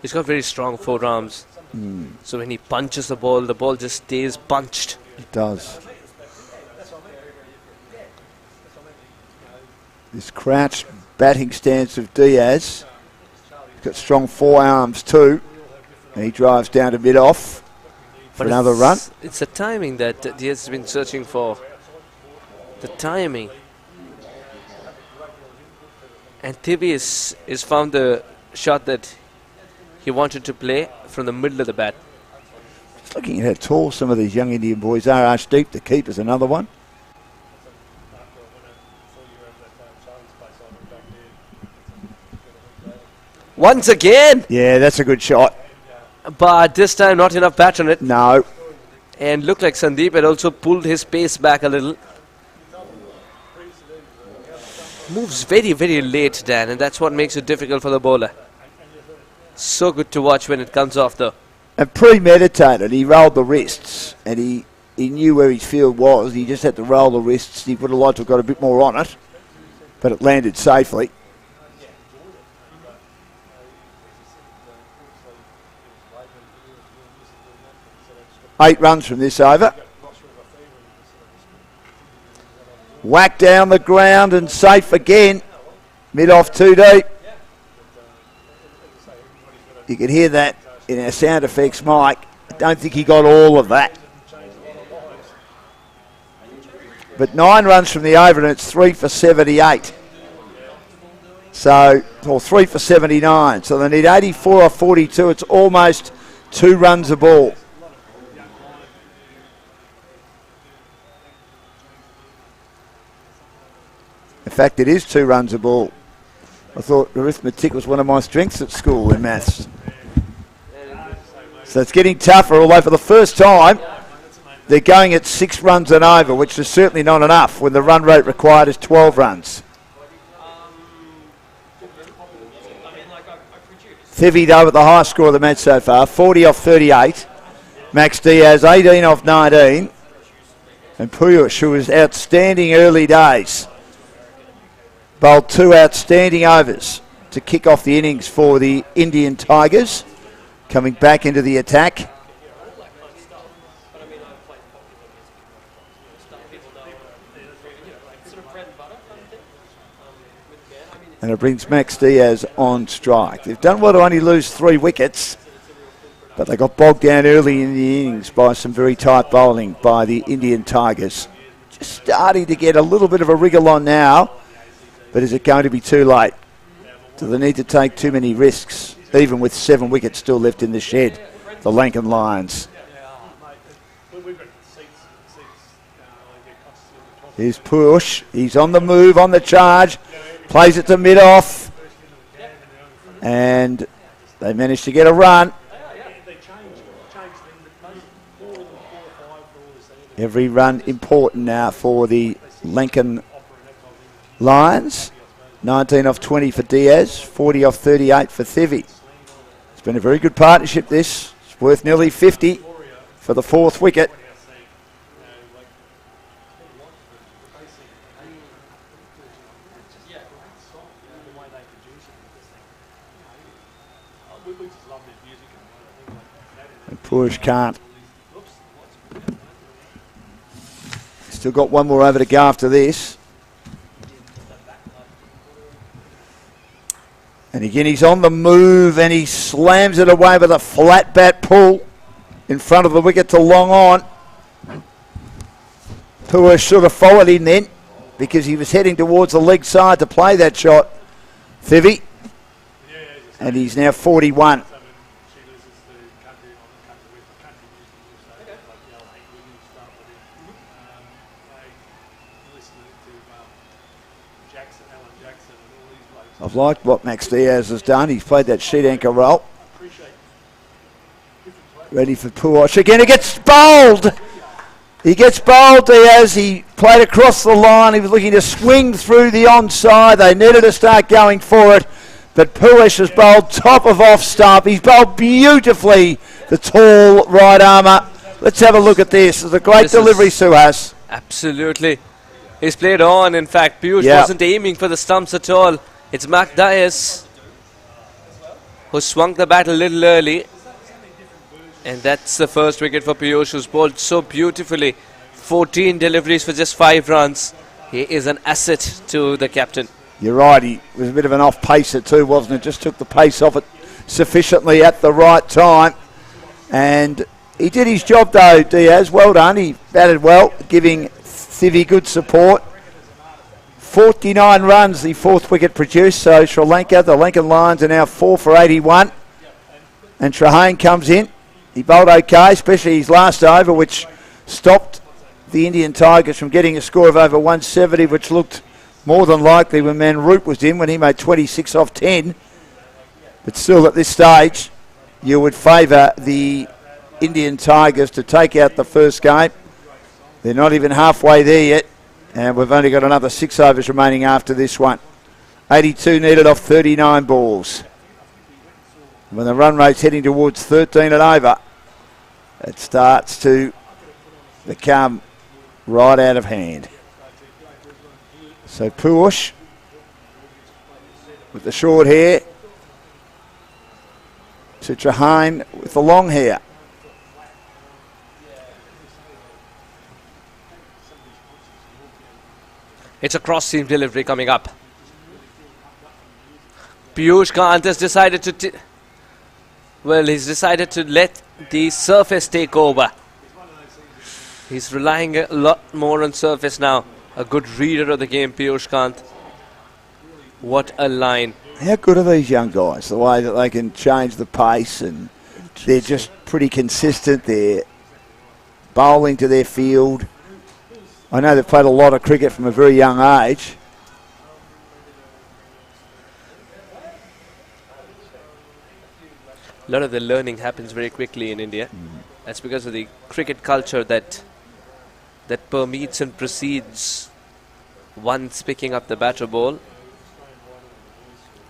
He's got very strong forearms. So when he punches the ball just stays punched. It does. This crouched batting stance of Diaz. He's got strong forearms too. And he drives down to mid-off for another run. It's the timing that Diaz has been searching for. The timing. And Thivy is found the shot that he wanted to play from the middle of the bat. Just looking at how tall some of these young Indian boys are. Arshdeep, the keeper's another one. Once again! Yeah, that's a good shot. But this time not enough bat on it. No. And looked like Sandeep had also pulled his pace back a little. Moves very, very late, Dan, and that's what makes it difficult for the bowler. So good to watch when it comes off, though. And premeditated, he rolled the wrists, and he knew where his field was. He just had to roll the wrists. He would have liked to have got a bit more on it, but it landed safely. Eight runs from this over. Whack down the ground and safe again. Mid-off too deep. You can hear that in our sound effects mic. I don't think he got all of that. But 9 runs from the over and it's 3 for 78. So, or 3 for 79. So they need 84 off 42. It's almost 2 runs a ball. In fact, it is 2 runs a ball. I thought arithmetic was one of my strengths at school in maths. So it's getting tougher, although for the first time, they're going at 6 runs and over, which is certainly not enough when the run rate required is 12 runs. Thivi, though, with the highest score of the match so far, 40 off 38. Max Diaz, 18 off 19. And Puyush, who was outstanding early days, bowled 2 outstanding overs to kick off the innings for the Indian Tigers, coming back into the attack. And it brings Max Diaz on strike. They've done well to only lose 3 wickets, but they got bogged down early in the innings by some very tight bowling by the Indian Tigers. Just starting to get a little bit of a wriggle on now, but is it going to be too late? Do they need to take too many risks, even with 7 wickets still left in the shed, the LANKAN Lions? Here's Push. He's on the move, on the charge. Plays it to mid-off. And they managed to get a run. Every run important now for the LANKAN Lions. 19 off 20 for Diaz, 40 off 38 for Thivi. It's been a very good partnership, this. It's worth nearly 50 for the 4th wicket. And Push can't. Still got one more over to go after this. And again, he's on the move and he slams it away with a flat bat pull in front of the wicket to long on. Push sort of followed him then because he was heading towards the leg side to play that shot. Thivi. And he's now 41. I've liked what Max Diaz has done. He's played that sheet anchor role. Ready for Puosh. Again, he gets bowled. He gets bowled, Diaz. He played across the line. He was looking to swing through the onside. They needed to start going for it. But Puosh has bowled top of off stump. He's bowled beautifully, the tall right armour. Let's have a look at this. It's a great delivery, Suhas. Absolutely. He's played on. In fact, Piyush wasn't aiming for the stumps at all. It's Mac Diaz who swung the bat a little early. And that's the first wicket for Piyush, who's bowled so beautifully. 14 deliveries for just 5 runs. He is an asset to the captain. You're right, he was a bit of an off-pacer too, wasn't it? Just took the pace off it sufficiently at the right time. And he did his job though, Diaz. Well done. He batted well, giving Thivi good support. 49 runs the 4th wicket produced, so Sri Lanka, the LANKAN Lions are now 4 for 81. And Trahane comes in. He bowled okay, especially his last over, which stopped the Indian Tigers from getting a score of over 170, which looked more than likely when Manroop was in, when he made 26 off 10. But still, at this stage, you would favour the Indian Tigers to take out the first game. They're not even halfway there yet. And we've only got another 6 overs remaining after this one. 82 needed off 39 balls. When the run rate's heading towards 13 and over, it starts to become right out of hand. So Puosh with the short hair to Trahane with the long hair. It's a cross-seam delivery coming up. Piyush Kant has decided to... he's decided to let the surface take over. He's relying a lot more on surface now. A good reader of the game, Piyush Kant. What a line. How good are these young guys? The way that they can change the pace, and they're just pretty consistent. They're bowling to their field. I know they've played a lot of cricket from a very young age. A lot of the learning happens very quickly in India. That's because of the cricket culture that permeates and precedes once picking up the bat or ball.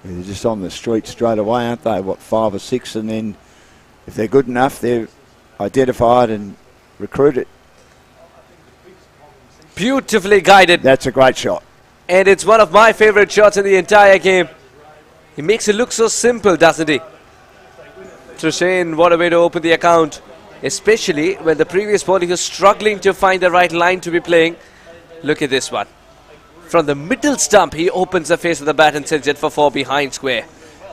They're just on the street straight away, aren't they? What, 5 or 6, and then if they're good enough, they're identified and recruited. Beautifully guided. That's a great shot. And it's one of my favorite shots in the entire game. He makes it look so simple, doesn't he? Trishane, what a way to open the account. Especially when the previous bowler was struggling to find the right line to be playing. Look at this one. From the middle stump, he opens the face of the bat and sends it for 4 behind square.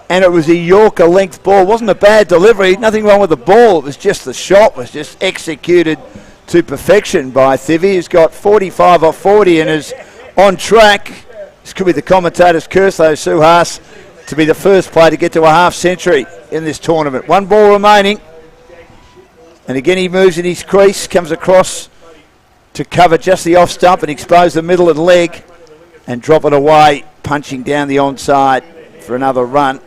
And it was a Yorker length ball. It wasn't a bad delivery. Nothing wrong with the ball. It was just the shot was just executed to perfection by Thivy, who's got 45 off 40 and is on track. This could be the commentator's curse, though, Suhas, to be the first player to get to a half century in this tournament. 1 ball remaining. And again, he moves in his crease, comes across to cover just the off stump and expose the middle and leg and drop it away, punching down the onside for another run.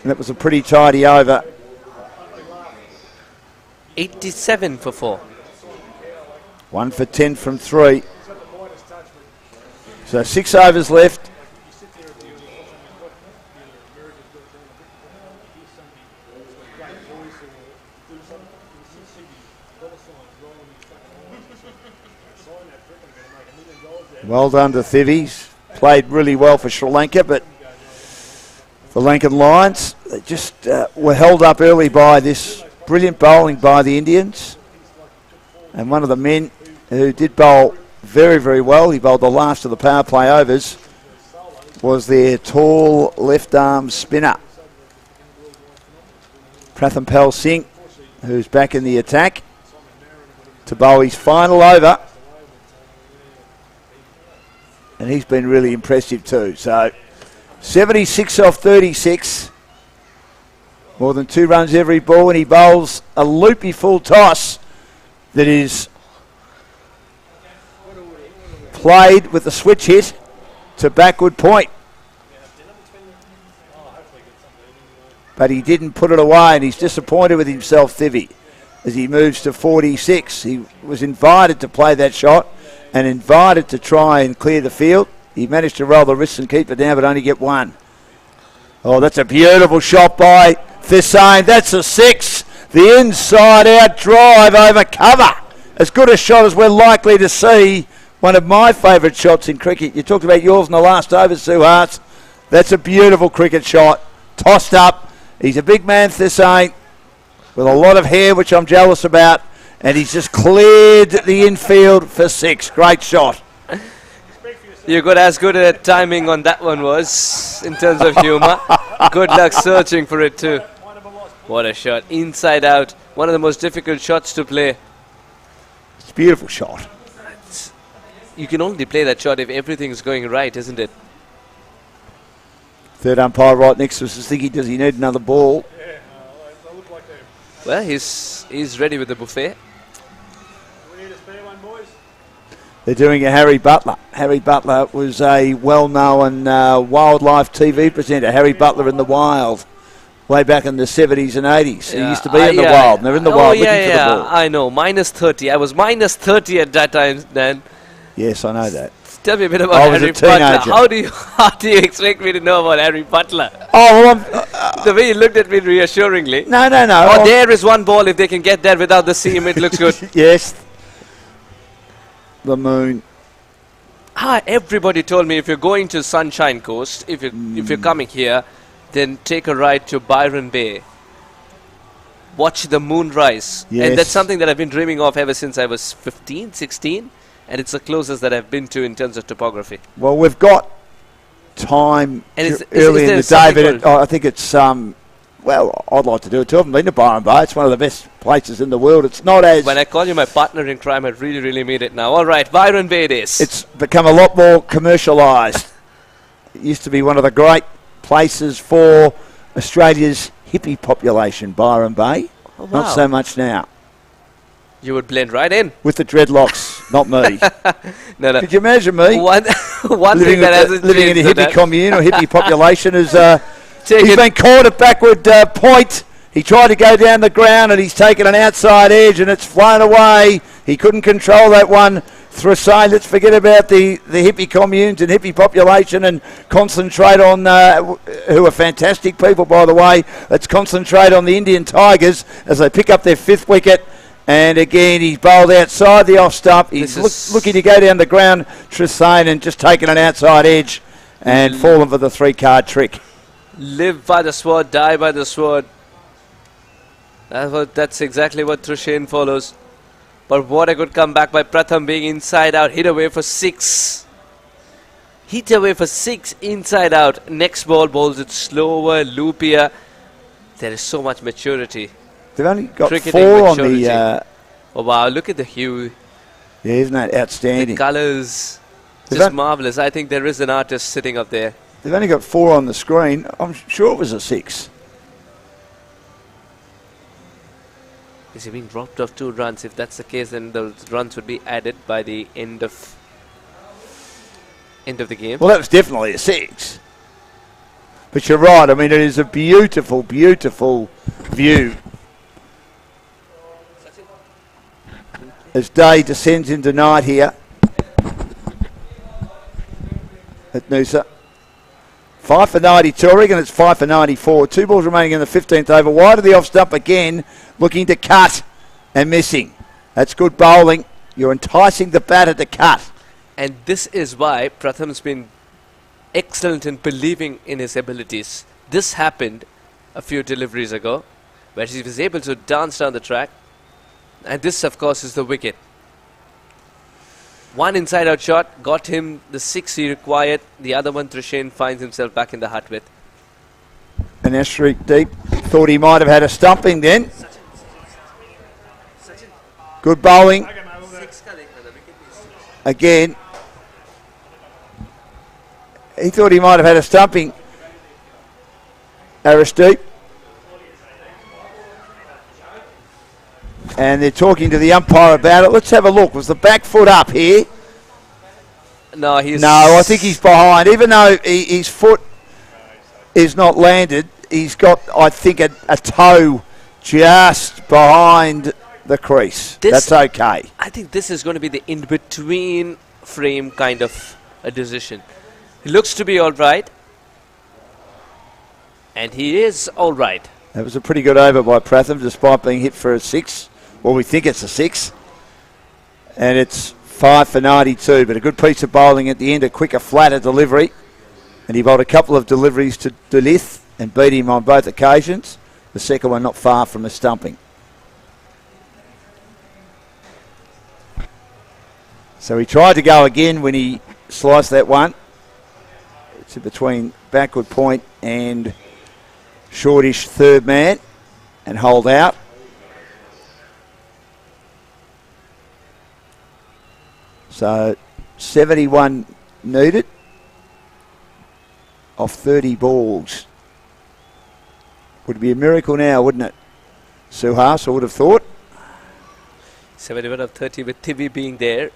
And it was a pretty tidy over. 87 for 4. 1 for 10 from 3. So 6 overs left. Well done to Thivy. Played really well for Sri Lanka, but the Lankan Lions, they just were held up early by this brilliant bowling by the Indians. And one of the men who did bowl very, very well, he bowled the last of the power play overs, was their tall left-arm spinner, Prathampal Singh, who's back in the attack to bowl his final over. And he's been really impressive too. So 76 off 36. More than 2 runs every ball, and he bowls a loopy full toss that is played with the switch hit to backward point. But he didn't put it away, and he's disappointed with himself, Thivy, as he moves to 46. He was invited to play that shot and invited to try and clear the field. He managed to roll the wrists and keep it down, but only get 1. Oh, that's a beautiful shot by Thissane. That's a 6. The inside-out drive over cover. As good a shot as we're likely to see. One of my favourite shots in cricket. You talked about yours in the last over, Suhas. That's a beautiful cricket shot. Tossed up. He's a big man, Thissane, with a lot of hair, which I'm jealous about. And he's just cleared the infield for 6. Great shot. You got as good at timing on that one was, in terms of humour. Good luck searching for it too. What a shot. Inside out. One of the most difficult shots to play. It's a beautiful shot. You can only play that shot if everything's going right, isn't it? Third umpire right next to us is thinking, does he need another ball? Well, he's ready with the buffet. They're doing a Harry Butler. Harry Butler was a well-known wildlife TV presenter. Harry Butler in the Wild, way back in the 70s and 80s. Yeah, He used to be in the Wild. And they're in the Wild looking for the ball. I know. Minus 30. I was minus 30 at that time then. Yes, I know that. Tell me a bit about I was Harry a teenager. Butler. How do you expect me to know about Harry Butler? Oh, well, The way you looked at me reassuringly. no. Oh, there is one ball. If they can get there without the seam, it looks good. Yes. The moon. Everybody told me if you're going to Sunshine Coast, if you're coming here, then take a ride to Byron Bay. Watch the moon rise. Yes. And that's something that I've been dreaming of ever since I was 15, 16. And it's the closest that I've been to in terms of topography. Well, we've got time And early is in there the day, something but I think it's, well, I'd like to do it too. I haven't been to Byron Bay. It's one of the best places in the world. It's not as... When I call you my partner in crime, I really, really mean it now. All right, Byron Bay it is. It's become a lot more commercialised. It used to be one of the great places for Australia's hippie population, Byron Bay. Oh, wow. Not so much now. You would blend right in. With the dreadlocks, not me. No. Could you imagine me? One thing that hasn't living in a changed, hippie commune or hippie population is... Take he's it. been caught at backward point. He tried to go down the ground and he's taken an outside edge and it's flown away. He couldn't control that one. Thrasay, let's forget about the hippie communes and hippie population and concentrate on, who are fantastic people, by the way. Let's concentrate on the Indian Tigers as they pick up their 5th wicket. And again, he's bowled outside the off stump. He's looking to go down the ground, Thrasay, and just taking an outside edge and fallen for the 3-card trick. Live by the sword, die by the sword. That's exactly what Thrasay follows. But what a good comeback by Pratham, being inside out, hit away for 6. Hit away for 6 inside out. Next ball bowls it slower, loopier. There is so much maturity. They've only got Cricketing 4 on maturity. the... Oh wow, look at the hue. Yeah, isn't that outstanding? The colours, just marvellous. I think there is an artist sitting up there. They've only got 4 on the screen. I'm sure it was a 6. Is he being dropped off 2 runs? If that's the case, then those runs would be added by the end of the game. Well, that was definitely a 6. But you're right. I mean, it is a beautiful, beautiful view as day descends into night here at Noosa. 5 for 92, I reckon it's 5 for 94. 2 balls remaining in the 15th over. Wide of the off stump again, looking to cut and missing. That's good bowling. You're enticing the batter to cut. And this is why Pratham's been excellent in believing in his abilities. This happened a few deliveries ago, where he was able to dance down the track. And this, of course, is the wicket. 1 inside-out shot got him the 6 he required. The other one, Thrasay, finds himself back in the hut with. And Ashrik deep. Thought he might have had a stumping then. Good bowling. Again. He thought he might have had a stumping. Aristide. And they're talking to the umpire about it. Let's have a look. Was the back foot up here? No, I think he's behind. Even though his foot is not landed, he's got, I think, a toe just behind the crease. That's okay. I think this is going to be the in-between frame kind of a decision. He looks to be all right. And he is all right. That was a pretty good over by Pratham, despite being hit for a 6. Well, we think it's a 6. And it's 5 for 92, but a good piece of bowling at the end, a quicker, flatter delivery. And he bowled a couple of deliveries to Dulith and beat him on both occasions. The second one not far from a stumping. So he tried to go again when he sliced that one. It's in between backward point and shortish third man and hold out. So 71 needed off 30 balls. Would be a miracle now, wouldn't it? Suhas, I would have thought. 71 of 30 with Tivi being there.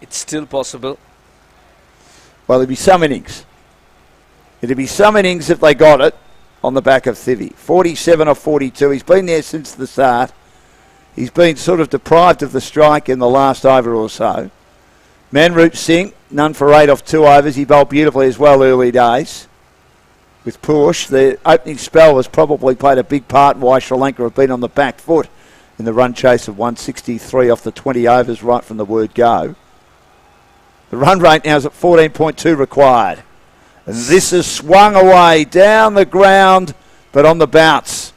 It's still possible. Well, there'd be some innings. It'd be some innings if they got it on the back of Thivi. 47 of 42. He's been there since the start. He's been sort of deprived of the strike in the last over or so. Manroop Singh, none for 8 off 2 overs. He bowled beautifully as well early days. With Push, the opening spell has probably played a big part in why Sri Lanka have been on the back foot in the run chase of 163 off the 20 overs right from the word go. The run rate now is at 14.2 required. And this is swung away down the ground, but on the bounce.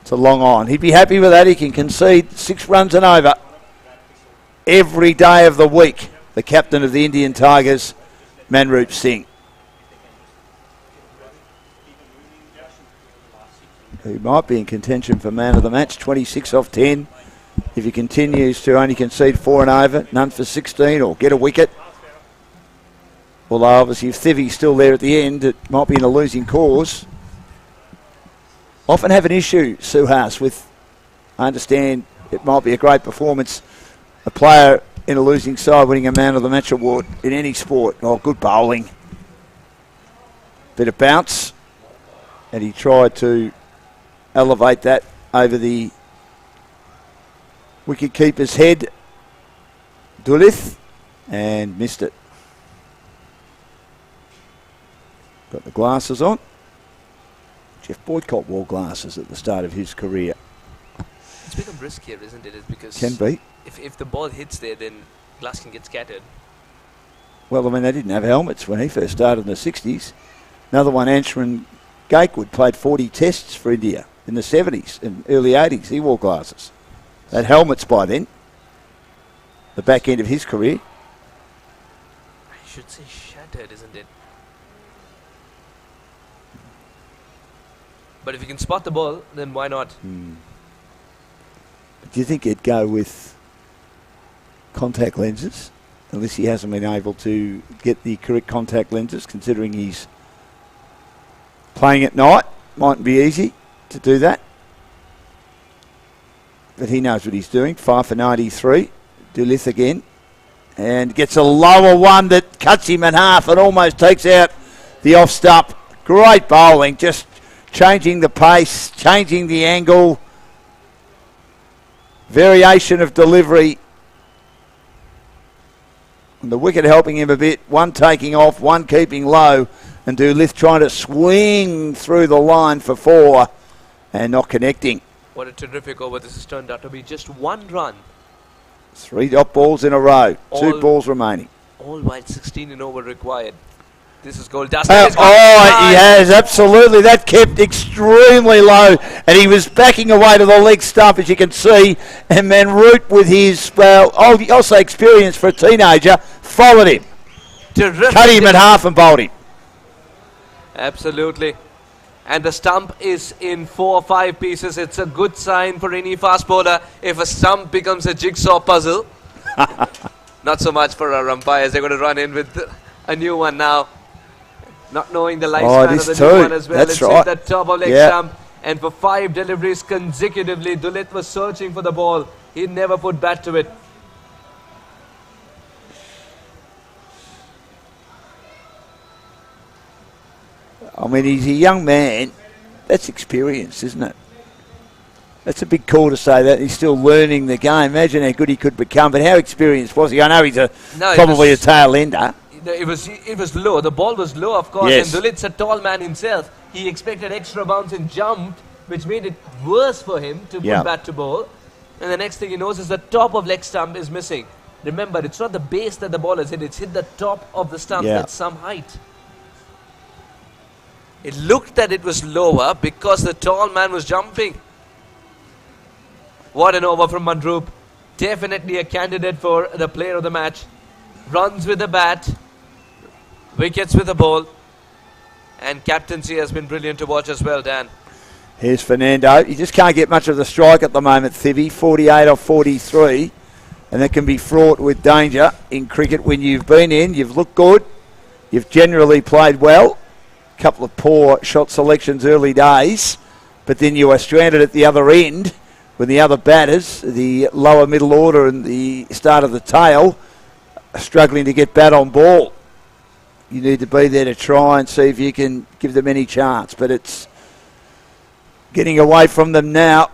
It's a long on. He'd be happy with that. He can concede 6 runs and over every day of the week. The captain of the Indian Tigers, Manroop Singh. Who might be in contention for man of the match. 26 off 10. If he continues to only concede 4 and over, none for 16 or get a wicket. Although obviously if Thivi's still there at the end, it might be in a losing cause. Often have an issue, Suhas, with, I understand it might be a great performance, a player in a losing side winning a man of the match award in any sport. Oh, good bowling. Bit of bounce. And he tried to elevate that over the wicket keeper's head. Duluth and missed it. Got the glasses on. Jeff Boycott wore glasses at the start of his career. It's become riskier, isn't it? It's because Can be. If the ball hits there, then glass can get scattered. Well, I mean, they didn't have helmets when he first started in the 60s. Another one, Anshuman Gakewood, played 40 tests for India in the 70s and early 80s. He wore glasses. They had helmets by then. The back end of his career. I should say shattered, isn't it? But if you can spot the ball, then why not? But do you think he'd go with contact lenses? Unless he hasn't been able to get the correct contact lenses, considering he's playing at night. Mightn't be easy to do that. But he knows what he's doing. 5 for 93. Duluth again. And gets a lower one that cuts him in half and almost takes out the off stump. Great bowling. Just changing the pace, changing the angle. Variation of delivery. And the wicket helping him a bit. One taking off, one keeping low. And Duluth trying to swing through the line for 4 and not connecting. What a terrific over this has turned out to be. Just 1 run. 3 dot balls in a row. 2 balls remaining. All while 16 in over required. This is goal dust. He has, absolutely. That kept extremely low. And he was backing away to the leg stump, as you can see. And Manroot, with his, I'll say experience for a teenager, followed him. Terrific. Cut him in half and bowled him. Absolutely. And the stump is in 4 or 5 pieces. It's a good sign for any fast bowler if a stump becomes a jigsaw puzzle. Not so much for our umpires. They're going to run in with a new one now. Not knowing the lifespan of the new one as well. That's it's right. hit the top of leg stump. And for 5 deliveries consecutively, Duluth was searching for the ball. He never put bat to it. I mean, he's a young man. That's experience, isn't it? That's a big call to say that. He's still learning the game. Imagine how good he could become. But how experienced was he? I know he's probably a tail ender. It was low. The ball was low, of course. Yes. And Duluth's a tall man himself. He expected extra bounce and jumped, which made it worse for him to put bat to ball. And the next thing he knows is the top of leg stump is missing. Remember, it's not the base that the ball has hit. It's hit the top of the stump at some height. It looked that it was lower because the tall man was jumping. What an over from Mandroop. Definitely a candidate for the player of the match. Runs with the bat. Wickets with the ball. And captaincy has been brilliant to watch as well, Dan. Here's Fernando. You just can't get much of the strike at the moment, Thibby. 48 off 43. And that can be fraught with danger in cricket when you've been in. You've looked good. You've generally played well. Couple of poor shot selections early days, but then you are stranded at the other end when the other batters, the lower middle order and the start of the tail, are struggling to get bat on ball. You need to be there to try and see if you can give them any chance, but it's getting away from them now.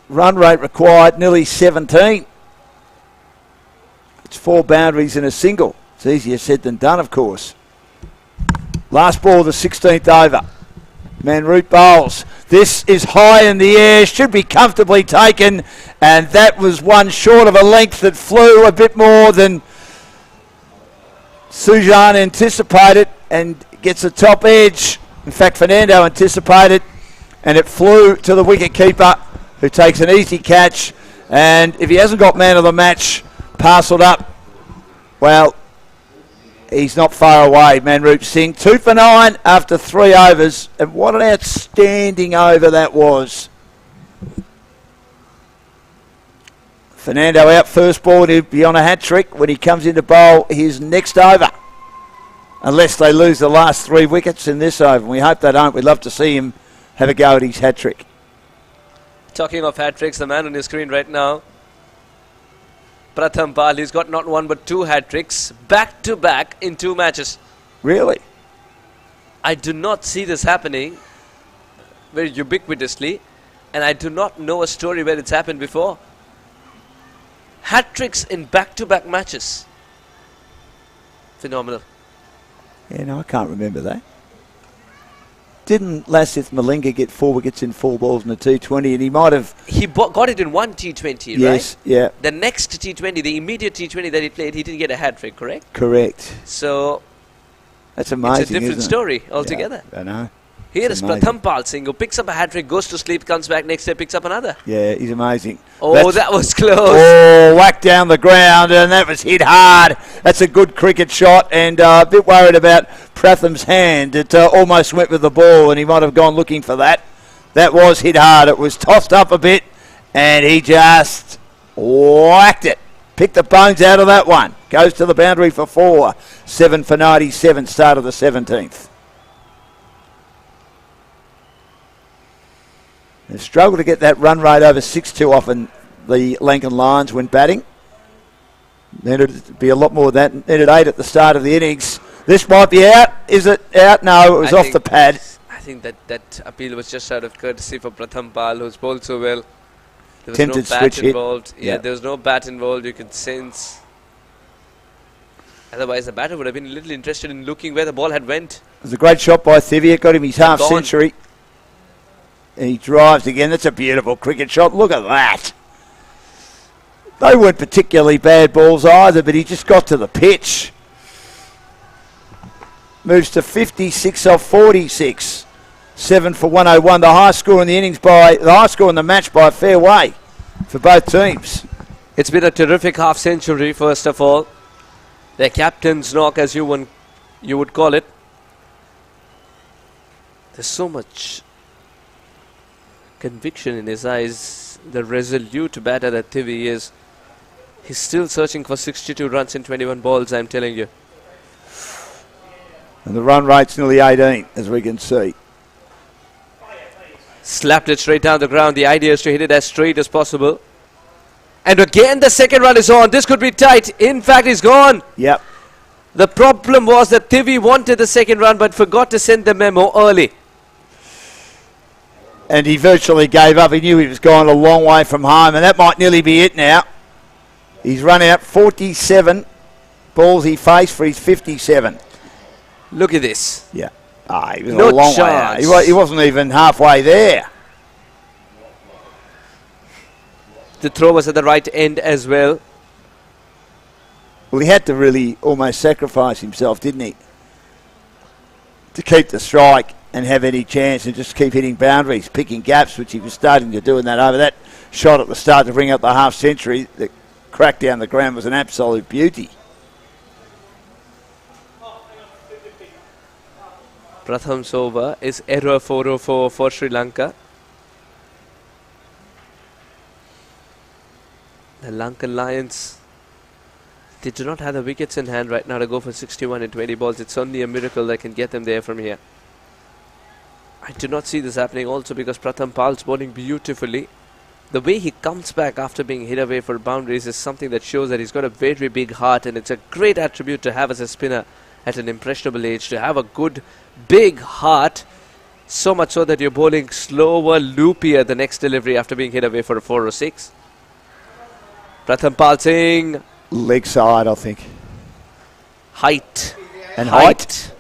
Run rate required, nearly 17. It's 4 boundaries in a single. It's easier said than done, of course. Last ball of the 16th over. Manroot bowls. This is high in the air, should be comfortably taken, and that was one short of a length that flew a bit more than Sujan anticipated and gets a top edge. In fact, Fernando anticipated, and it flew to the wicket keeper, who takes an easy catch, and if he hasn't got man of the match parcelled up, well, he's not far away, Manroop Singh. 2 for 9 after 3 overs. And what an outstanding over that was. Fernando out first ball. He'll be on a hat-trick when he comes in to bowl his next over. Unless they lose the last 3 wickets in this over. We hope they don't. We'd love to see him have a go at his hat-trick. Talking of hat-tricks, the man on your screen right now, Pratham Pal, he's got not 1 but 2 hat-tricks back-to-back in 2 matches. Really? I do not see this happening very ubiquitously, and I do not know a story where it's happened before. Hat-tricks in back-to-back matches. Phenomenal. Yeah, no, I can't remember that. Didn't Lasith Malinga get 4 wickets in 4 balls in the T20, and he might have... He got it in one T20, right? Yes, yeah. The next T20, the immediate T20 that he played, he didn't get a hat-trick, correct? Correct. So... That's amazing, it's a different story altogether. Yeah, I know. Here is Pratham Pal Singh, who picks up a hat-trick, goes to sleep, comes back next day, picks up another. Yeah, he's amazing. Oh, that was close. Oh, whacked down the ground, and that was hit hard. That's a good cricket shot, and a bit worried about Pratham's hand. It almost went with the ball, and he might have gone looking for that. That was hit hard. It was tossed up a bit, and he just whacked it. Picked the bones out of that one. Goes to the boundary for 4. 7 for 97, start of the 17th. They've struggled to get that run rate over 6 too often, the LANKAN Lions, when batting. It'd be a lot more than that. Needed 8 at the start of the innings. This might be out. Is it out? No, it was off the pad. I think that appeal was just out of courtesy for Pratham Pal, who's bowled so well. There was Tempted no bat switch involved. hit. Yeah, Yeah. there was no bat involved. You could sense. Otherwise, the batter would have been a little interested in looking where the ball had went. It was a great shot by Thivia. It got him his half Gone. century. And he drives again. That's a beautiful cricket shot. Look at that. They weren't particularly bad balls either, but he just got to the pitch. Moves to 56 off 46. 7 for 101. The highest score in the innings the highest score in the match by a fair way for both teams. It's been a terrific half century, first of all. Their captain's knock, as you would call it. There's so much conviction in his eyes. The resolute batter that Tivi is. He's still searching for 62 runs in 21 balls, I'm telling you. And the run rate's nearly 18, as we can see. Slapped it straight down the ground. The idea is to hit it as straight as possible. And again, the second run is on. This could be tight. In fact, he's gone. Yep. The problem was that Tivi wanted the second run but forgot to send the memo early. And he virtually gave up. He knew he was going a long way from home, and that might nearly be it now. He's run out 47 balls he faced for his 57. Look at this. Yeah. He was No a long way chance. out. He wasn't even halfway there. The throw was at the right end as well. Well, he had to really almost sacrifice himself, didn't he? To keep the strike and have any chance and just keep hitting boundaries, picking gaps, which he was starting to do in that over. That shot at the start to bring up the half century, the crack down the ground was an absolute beauty. Pratham's over is error 404 for Sri Lanka. The Lankan Lions, they do not have the wickets in hand right now to go for 61 in 20 balls. It's only a miracle that can get them there from here. I do not see this happening also because Pratham Pal's bowling beautifully. The way he comes back after being hit away for boundaries is something that shows that he's got a very big heart, and it's a great attribute to have as a spinner at an impressionable age, to have a good big heart, so much so that you're bowling slower, loopier the next delivery after being hit away for a 4 or 6. Pratham Pal Singh. Leg side, I think. Height. And height.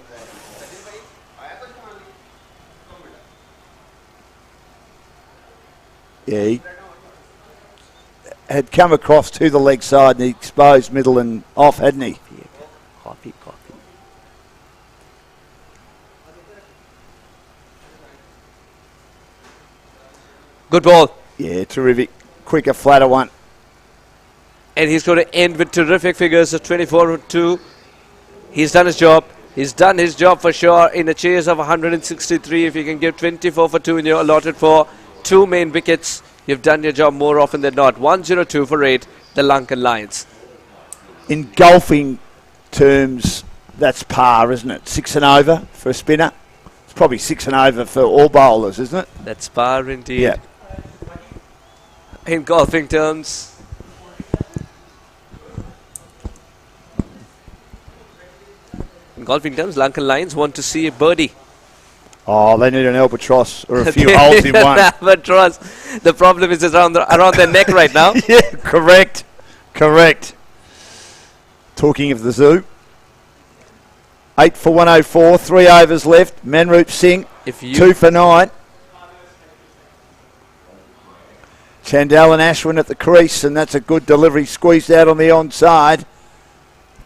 Yeah, he had come across to the leg side and he exposed middle and off, hadn't he? Coffee. Good ball. Yeah, terrific. Quicker, flatter one. And he's going to end with terrific figures of 24-2. He's done his job. He's done his job for sure in a chase of 163. If you can give 24 for 2 and you're allotted for 2 main wickets, you've done your job more often than not. 102 for 8, the Lankan Lions. In golfing terms, that's par, isn't it? 6 and over for a spinner. It's probably 6 and over for all bowlers, isn't it? That's par indeed. Yeah. In golfing terms. In golfing terms, Lankan Lions want to see a birdie. Oh, they need an albatross or a few holes in one. Albatross. The problem is around their neck right now. Yeah, correct. Correct. Talking of the zoo. 8 for 104, 3 overs left. Manroop Singh, 2 for 9. Chandal and Ashwin at the crease, and that's a good delivery. Squeezed out on the onside.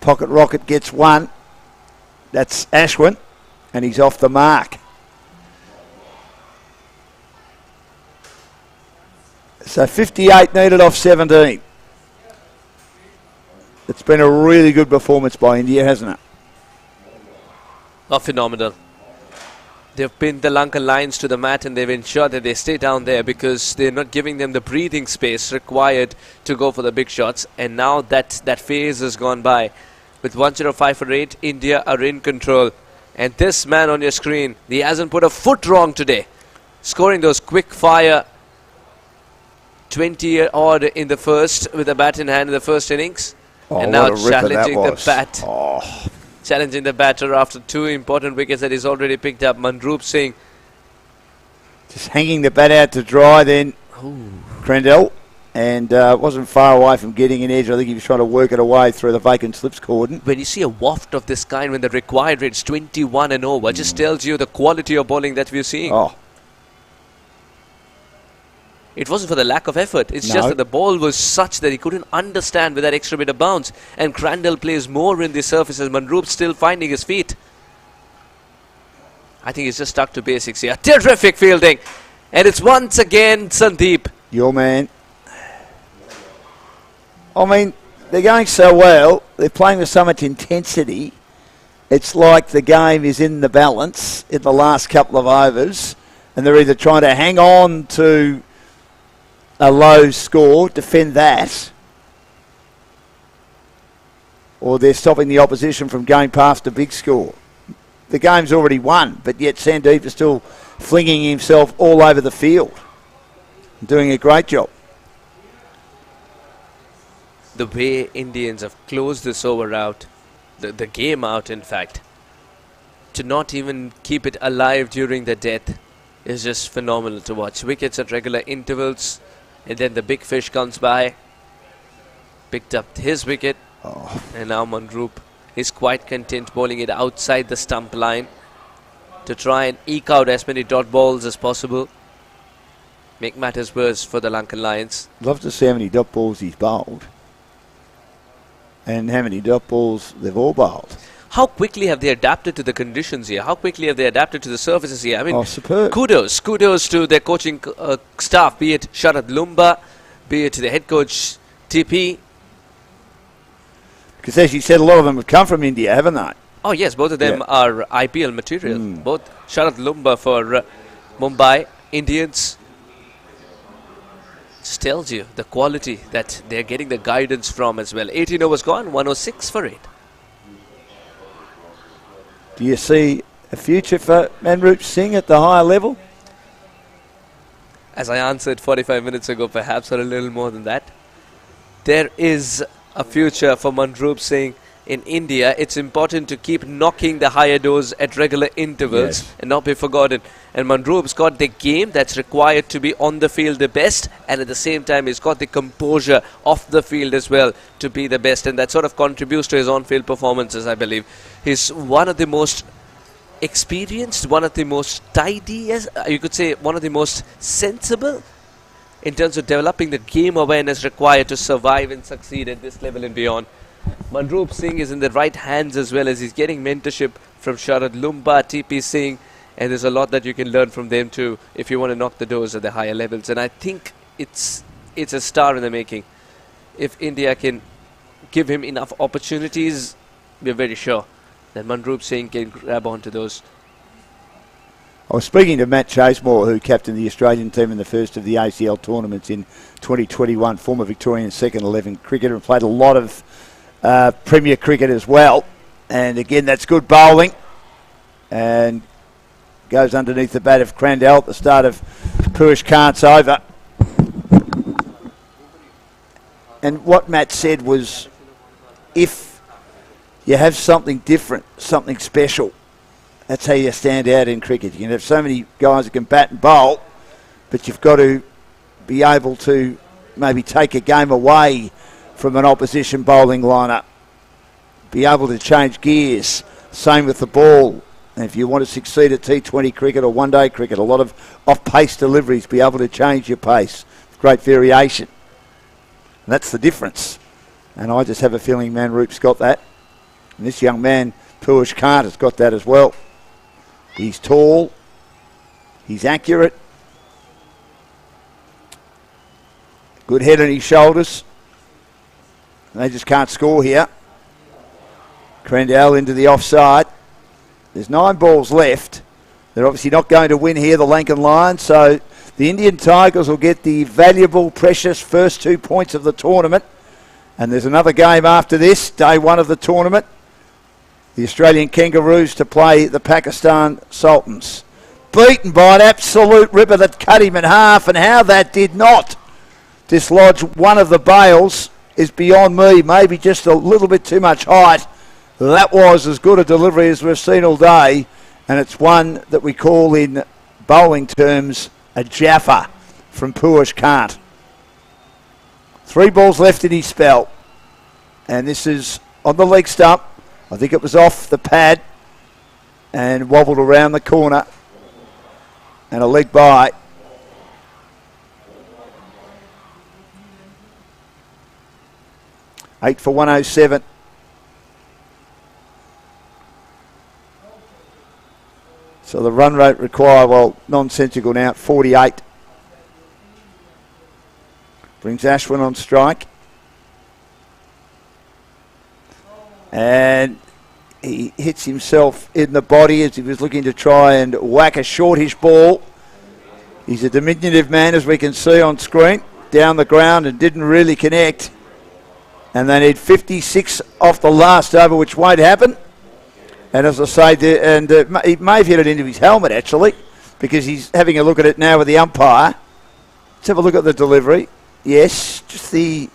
Pocket Rocket gets 1. That's Ashwin, and he's off the mark. So 58 needed off 17. It's been a really good performance by India, hasn't it? Oh, phenomenal. They've pinned the Lankan Lions to the mat and they've ensured that they stay down there because they're not giving them the breathing space required to go for the big shots. And now that phase has gone by. With 105 for 8, India are in control. And this man on your screen, he hasn't put a foot wrong today. Scoring those quick fire 20 odd in the first with the bat in hand in the first innings. Oh, and now what a ripper challenging that the bat. Oh. Challenging the batter after 2 important wickets that he's already picked up. Manroop Singh. Just hanging the bat out to dry then. Crandell. And wasn't far away from getting an edge. I think he was trying to work it away through the vacant slips cordon. When you see a waft of this kind, when the required rate is 21 and over, just tells you the quality of bowling that we're seeing. Oh. It wasn't for the lack of effort. It's No. just that the ball was such that he couldn't understand with that extra bit of bounce. And Crandell plays more in the surfaces. Manroop still finding his feet. I think he's just stuck to basics here. Terrific fielding. And it's once again Sandeep. Your man. I mean, they're going so well. They're playing with so much intensity. It's like the game is in the balance in the last couple of overs. And they're either trying to hang on to a low score, defend that, or they're stopping the opposition from going past a big score. The game's already won, but yet Sandeep is still flinging himself all over the field, doing a great job. The way Indians have closed this over out, the game out in fact, to not even keep it alive during the death is just phenomenal to watch. Wickets at regular intervals. And then the big fish comes by, picked up his wicket, and now Manroop is quite content bowling it outside the stump line to try and eke out as many dot balls as possible. Make matters worse for the Lankan Lions. Love to see how many dot balls he's bowled and how many dot balls they've all bowled. How quickly have they adapted to the conditions here? How quickly have they adapted to the surfaces here? I mean, superb. Kudos to their coaching staff, be it Sharad Lumba, be it the head coach TP. Because as you said, a lot of them have come from India, haven't they? Oh yes, both of them are IPL material. Both Sharad Lumba for Mumbai Indians. Just tells you the quality that they're getting the guidance from as well. 18 overs gone, 106 for 8. Do you see a future for Manroop Singh at the higher level? As I answered 45 minutes ago, perhaps, or a little more than that, there is a future for Manroop Singh in India. It's important to keep knocking the higher doors at regular intervals and not be forgotten. And Manroop's got the game that's required to be on the field the best, and at the same time he's got the composure off the field as well to be the best, and that sort of contributes to his on-field performances, I believe. He's one of the most experienced, one of the most tidy, you could say one of the most sensible in terms of developing the game awareness required to survive and succeed at this level and beyond. Manroop Singh is in the right hands as well, as he's getting mentorship from Sharad Lumba, TP Singh, and there's a lot that you can learn from them too if you want to knock the doors at the higher levels. And I think it's a star in the making. If India can give him enough opportunities, we're very sure that Manroop Singh can grab onto those. I was speaking to Matt Chasemore, who captained the Australian team in the first of the ACL tournaments in 2021, former Victorian second 11 cricketer, and played a lot of Premier cricket as well. And again, that's good bowling. And goes underneath the bat of Crandell at the start of Purish Kant's over. And what Matt said was, if you have something different, something special, that's how you stand out in cricket. You can have so many guys that can bat and bowl, but you've got to be able to maybe take a game away from an opposition bowling lineup. Be able to change gears. Same with the ball. And if you want to succeed at T20 cricket or one-day cricket, a lot of off-pace deliveries, be able to change your pace. Great variation. And that's the difference. And I just have a feeling Manroop's got that. And this young man, Puish Kant, has got that as well. He's tall. He's accurate. Good head on his shoulders. They just can't score here. Crandell into the offside. There's 9 balls left. They're obviously not going to win here, the LANKAN Lions, so the Indian Tigers will get the valuable, precious first 2 points of the tournament. And there's another game after this, day 1 of the tournament. The Australian Kangaroos to play the Pakistan Sultans. Beaten by an absolute ripper that cut him in half, and how that did not dislodge one of the bails is beyond me. Maybe just a little bit too much height. That was as good a delivery as we've seen all day, and it's one that we call in bowling terms a Jaffa from Puish Kant. 3 balls left in his spell, and this is on the leg stump. I think it was off the pad and wobbled around the corner, and a leg by. Eight for 107. So the run rate required, well, nonsensical now at 48. Brings Ashwin on strike. And he hits himself in the body as he was looking to try and whack a shortish ball. He's a diminutive man, as we can see on screen, down the ground, and didn't really connect. And they need 56 off the last over, which won't happen. And as I say, he may have hit it into his helmet, actually, because he's having a look at it now with the umpire. Let's have a look at the delivery. Yes, just the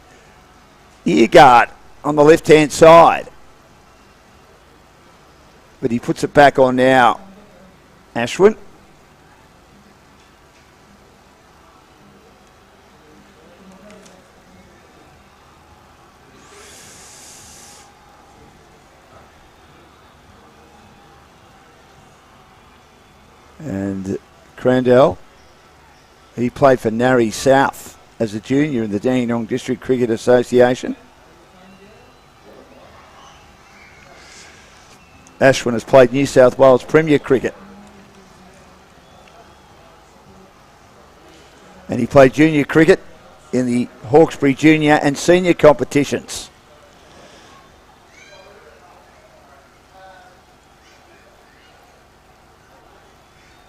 ear guard on the left-hand side. But he puts it back on now. Ashwin. And Crandell, he played for Narre South as a junior in the Dandenong District Cricket Association. Ashwin has played New South Wales Premier Cricket. And he played junior cricket in the Hawkesbury Junior and Senior competitions.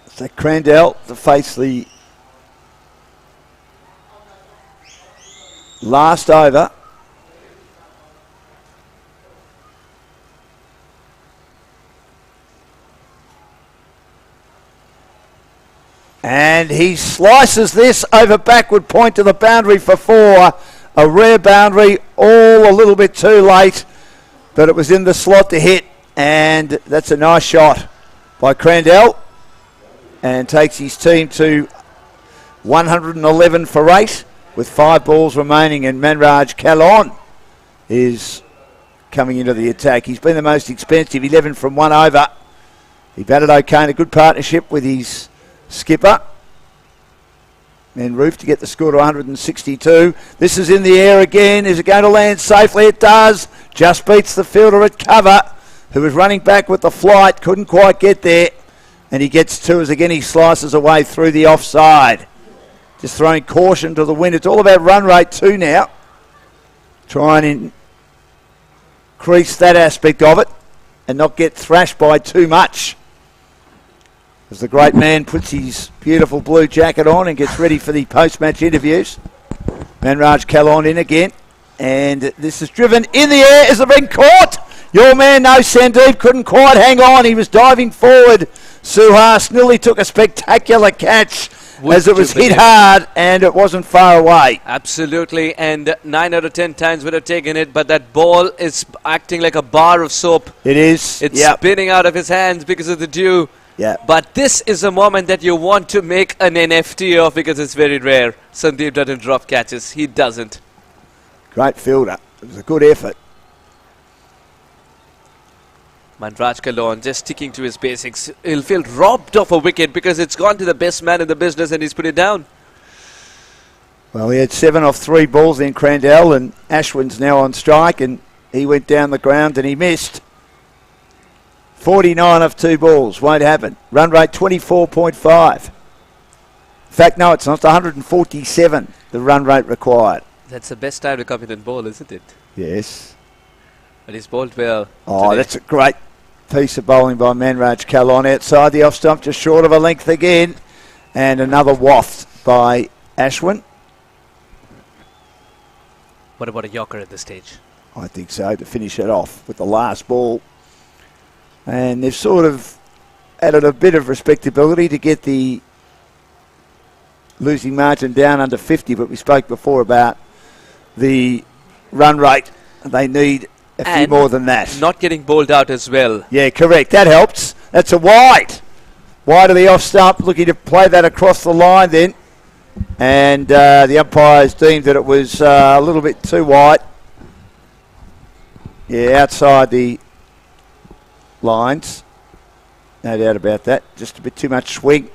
So Crandell to face the last over. And he slices this over backward point to the boundary for 4. A rare boundary, all a little bit too late, but it was in the slot to hit. And that's a nice shot by Crandell. And takes his team to 111 for 8 with 5 balls remaining, and Manraj Kalon is coming into the attack. He's been the most expensive, 11 from 1 over. He batted okay in a good partnership with his skipper. And Roof to get the score to 162. This is in the air again. Is it going to land safely? It does. Just beats the fielder at cover, who was running back with the flight. Couldn't quite get there. And he gets 2 as again he slices away through the offside. Just throwing caution to the wind. It's all about run rate too now. Try and increase that aspect of it and not get thrashed by too much. As the great man puts his beautiful blue jacket on and gets ready for the post-match interviews. Manraj Kalon in again. And this is driven in the air. Is it been caught? Your man, no, Sandeep couldn't quite hang on. He was diving forward. Suhas nearly took a spectacular catch as it was hit hard, and it wasn't far away. Absolutely, and 9 out of 10 times would have taken it, but that ball is acting like a bar of soap. It is. It's spinning out of his hands because of the dew. Yeah. But this is a moment that you want to make an NFT of because it's very rare. Sandeep doesn't drop catches. He doesn't. Great fielder. It was a good effort. Manraj Kalon just sticking to his basics. He'll feel robbed of a wicket because it's gone to the best man in the business and he's put it down. Well, he had 7 off 3 balls in Crandell, and Ashwin's now on strike, and he went down the ground and he missed. 49 off 2 balls, won't happen. Run rate 24.5. In fact, no, it's not. It's 147, the run rate required. That's the best time to come in and bowl, isn't it? Yes. But he's bowled well. Oh, today. That's a great piece of bowling by Manraj Kalon outside the off stump, just short of a length again. And another waft by Ashwin. What about a Yorker at this stage? I think so, to finish it off with the last ball. And they've sort of added a bit of respectability to get the losing margin down under 50, but we spoke before about the run rate. They need a few more than that. Not getting bowled out as well. Yeah, correct. That helps. That's a wide. Wide of the off stump, looking to play that across the line then. And the umpires deemed that it was a little bit too wide. Yeah, outside the lines. No doubt about that. Just a bit too much swing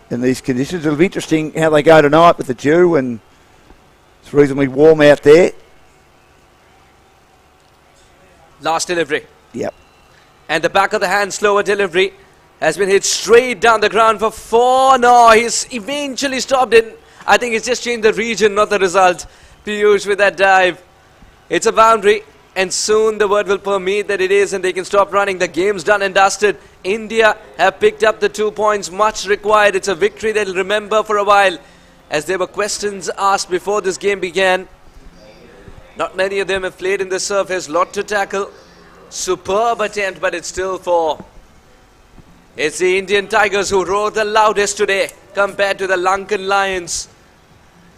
in these conditions. It'll be interesting how they go tonight with the dew, and it's reasonably warm out there. Last delivery. Yep. And the back of the hand slower delivery has been hit straight down the ground for 4. No, he's eventually stopped it. I think he's just changed the region, not the result. Piyush with that dive. It's a boundary, and soon the word will permit that it is, and they can stop running. The game's done and dusted. India have picked up the 2 points, much required. It's a victory they'll remember for a while, as there were questions asked before this game began. Not many of them have played in the surface. Lot to tackle. Superb attempt, but it's still 4. It's the Indian Tigers who roar the loudest today compared to the Lankan Lions.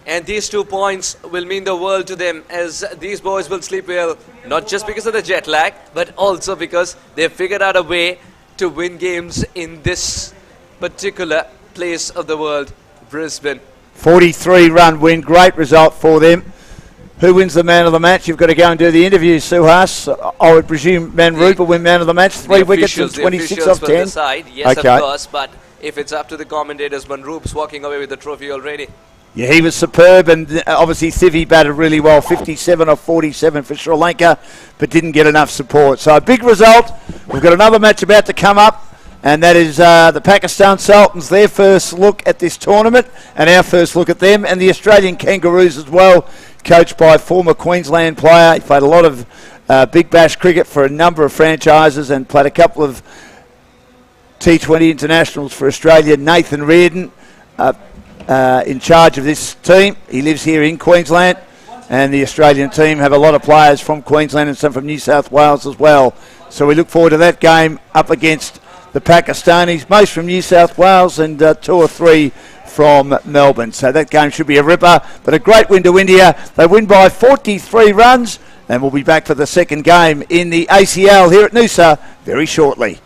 And these 2 points will mean the world to them, as these boys will sleep well, not just because of the jet lag, but also because they've figured out a way to win games in this particular place of the world, Brisbane. 43-run win, great result for them. Who wins the man of the match? You've got to go and do the interviews, Suhas. I would presume Manroop will win man of the match. 3 wickets and 26 off 10. Decide. Yes, okay. Of course, but if it's up to the commentators, Manroop's walking away with the trophy already. Yeah, he was superb, and obviously Thivi batted really well. 57 off 47 for Sri Lanka, but didn't get enough support. So a big result. We've got another match about to come up, and that is the Pakistan Sultans, their first look at this tournament, and our first look at them, and the Australian Kangaroos as well, coached by a former Queensland player. He played a lot of Big Bash cricket for a number of franchises and played a couple of T20 internationals for Australia. Nathan Reardon in charge of this team. He lives here in Queensland, and the Australian team have a lot of players from Queensland and some from New South Wales as well. So we look forward to that game up against the Pakistanis, most from New South Wales and 2 or 3 from Melbourne. So that game should be a ripper, but a great win to India. They win by 43 runs, and we'll be back for the second game in the ACL here at Noosa very shortly.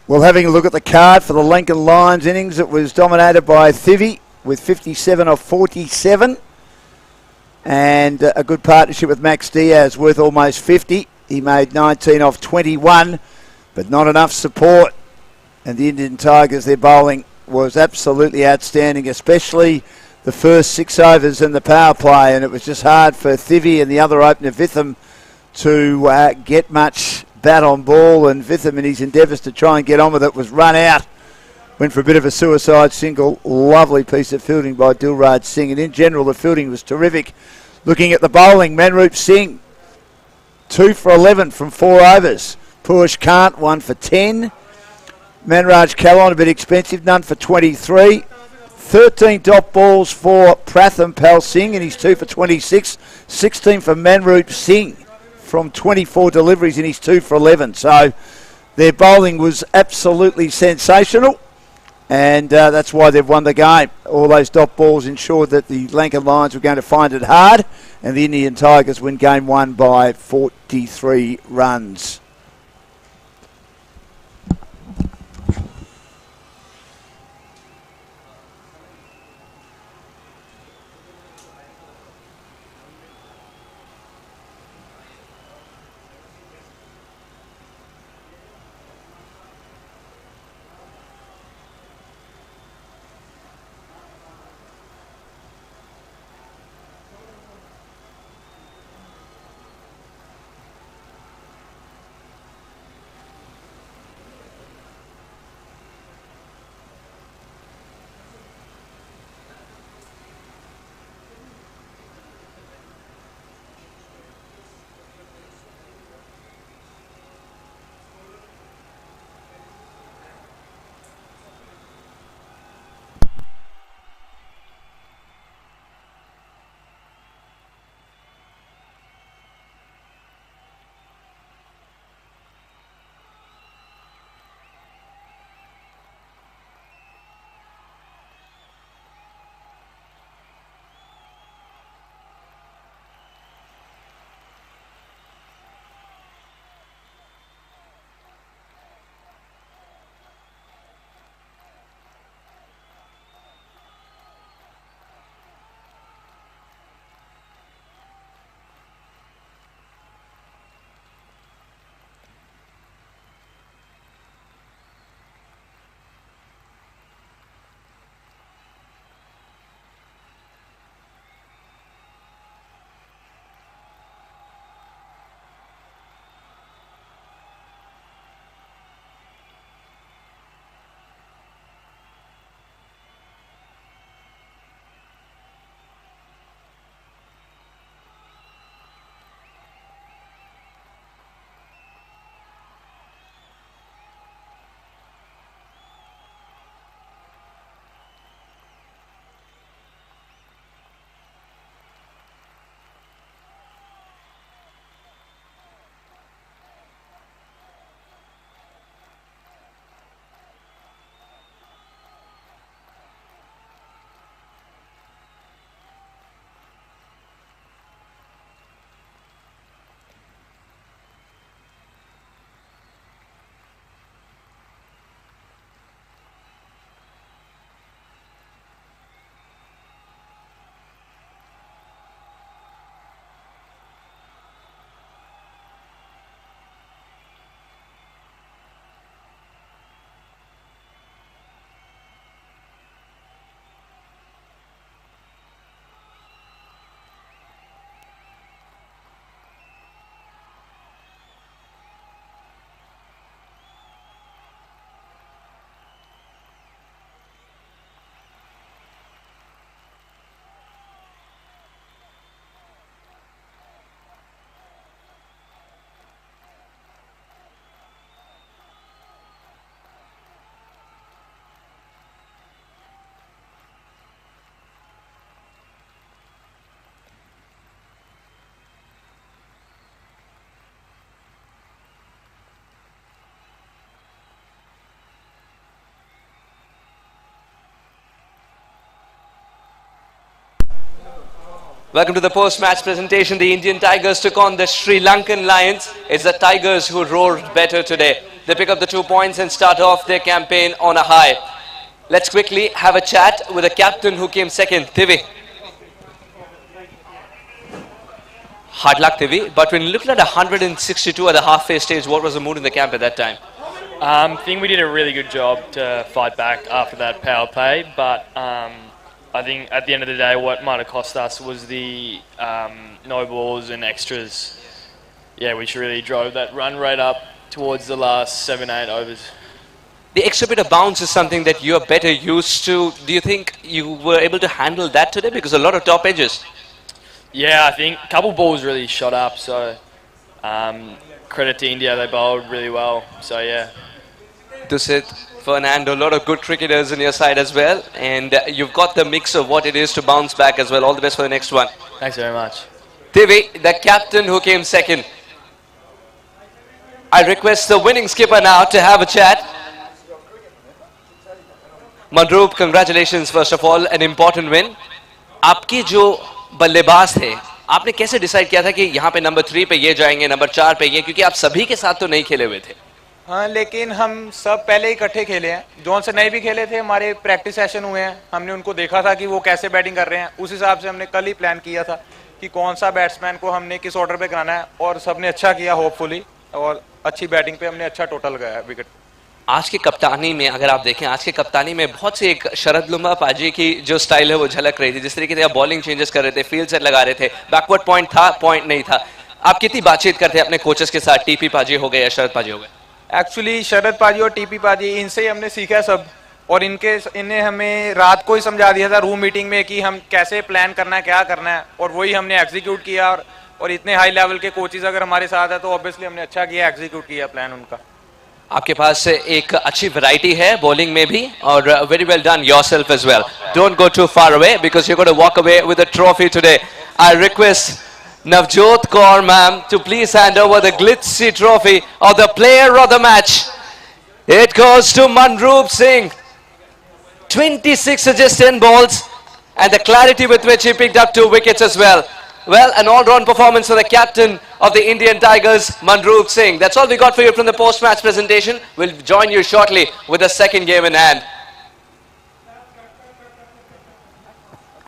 Well, having a look at the card for the LANKAN Lions innings, it was dominated by Thivi with 57 off 47. And a good partnership with Max Diaz worth almost 50. He made 19 off 21, but not enough support. And the Indian Tigers, their bowling was absolutely outstanding, especially the first 6 overs in the power play. And it was just hard for Thivi and the other opener, Vitham, to get much bat on ball. And Vitham, in his endeavours to try and get on with it, was run out. Went for a bit of a suicide single. Lovely piece of fielding by Dilraj Singh. And in general, the fielding was terrific. Looking at the bowling, Manroop Singh, 2 for 11 from 4 overs. Purush Kant, 1 for 10. Manraj Kalon, a bit expensive, none for 23. 13 dot balls for Pratham Pal Singh, and he's 2 for 26. 16 for Manroop Singh from 24 deliveries, and he's 2 for 11. So their bowling was absolutely sensational. And that's why they've won the game. All those dot balls ensured that the LANKAN Lions were going to find it hard, and the Indian Tigers win game 1 by 43 runs. Welcome to the post-match presentation. The Indian Tigers took on the Sri Lankan Lions. It's the Tigers who roared better today. They pick up the 2 points and start off their campaign on a high. Let's quickly have a chat with the captain who came second, Tivi. Hard luck, Tivi. But when you looked at 162 at the halfway stage, what was the mood in the camp at that time? I think we did a really good job to fight back after that power play, but I think at the end of the day what might have cost us was the no balls and extras. Yeah, we really drove that run rate up towards the last 7-8 overs. The extra bit of bounce is something that you're better used to. Do you think you were able to handle that today? Because a lot of top edges. Yeah, I think a couple balls really shot up, so credit to India, they bowled really well, so yeah. Dusit, Fernando, a lot of good cricketers on your side as well, and you've got the mix of what it is to bounce back as well. All the best for the next one. Thanks very much. Tivi, the captain who came second. I request the winning skipper now to have a chat. Manroop, congratulations first of all, an important win. आपके जो बल्लेबाज थे, आपने कैसे decide किया था कि यहाँ पे नंबर 3 पे ये जाएंगे, नंबर 4 पे ये, क्योंकि आप सभी के साथ तो नहीं खेले हुए थे? हाँ, लेकिन हम सब पहले ही इकट्ठे खेले हैं. जोन से नहीं भी खेले थे, हमारे प्रैक्टिस सेशन हुए हैं, हमने उनको देखा था कि वो कैसे बैटिंग कर रहे हैं. उस हिसाब से हमने कल ही प्लान किया था कि कौन सा बैट्समैन को हमने किस ऑर्डर पे कराना है, और सबने अच्छा किया होपफुली, और अच्छी बैटिंग पे हमने अच्छा टोटल गया विकेट. आज की कप्तानी में अगर आप देखें, आज की कप्तानी में बहुत से एक शरद लुम्बा पाजी की जो स्टाइल है वो झलक रही थी. जिस तरीके से आप बॉलिंग चेंजेस कर रहे थे, फील्ड सेट लगा रहे थे, बैकवर्ड पॉइंट था, पॉइंट नहीं था. आप कितनी बातचीत करते हैं अपने कोचेस के साथ? टीपी पाजी हो गए या शरद पाजी हो गए? एक्चुअली शरद पाजी और टीपी पाजी, इनसे ही हमने सीखा सब, और इन्हें हमें रात को ही समझा दिया था रूम मीटिंग में कि हम कैसे प्लान करना है, क्या करना है, और वही हमने एग्जीक्यूट किया. और इतने हाई लेवल के कोचेस अगर हमारे साथ है तो ऑब्वियसली हमने अच्छा किया, एग्जीक्यूट किया प्लान उनका. आपके पास एक अच्छी वैरायटी है बॉलिंग में भी, और very well done yourself as well. Don't go too far away because you are going to walk away with the trophy today. I request Navjot Kaur ma'am to please hand over the glitzy trophy of the player of the match. It goes to Manroop Singh. 26 suggested balls and the clarity with which he picked up 2 wickets as well. Well, an all-round performance for the captain of the Indian Tigers, Manroop Singh. That's all we got for you from the post-match presentation. We'll join you shortly with the second game in hand.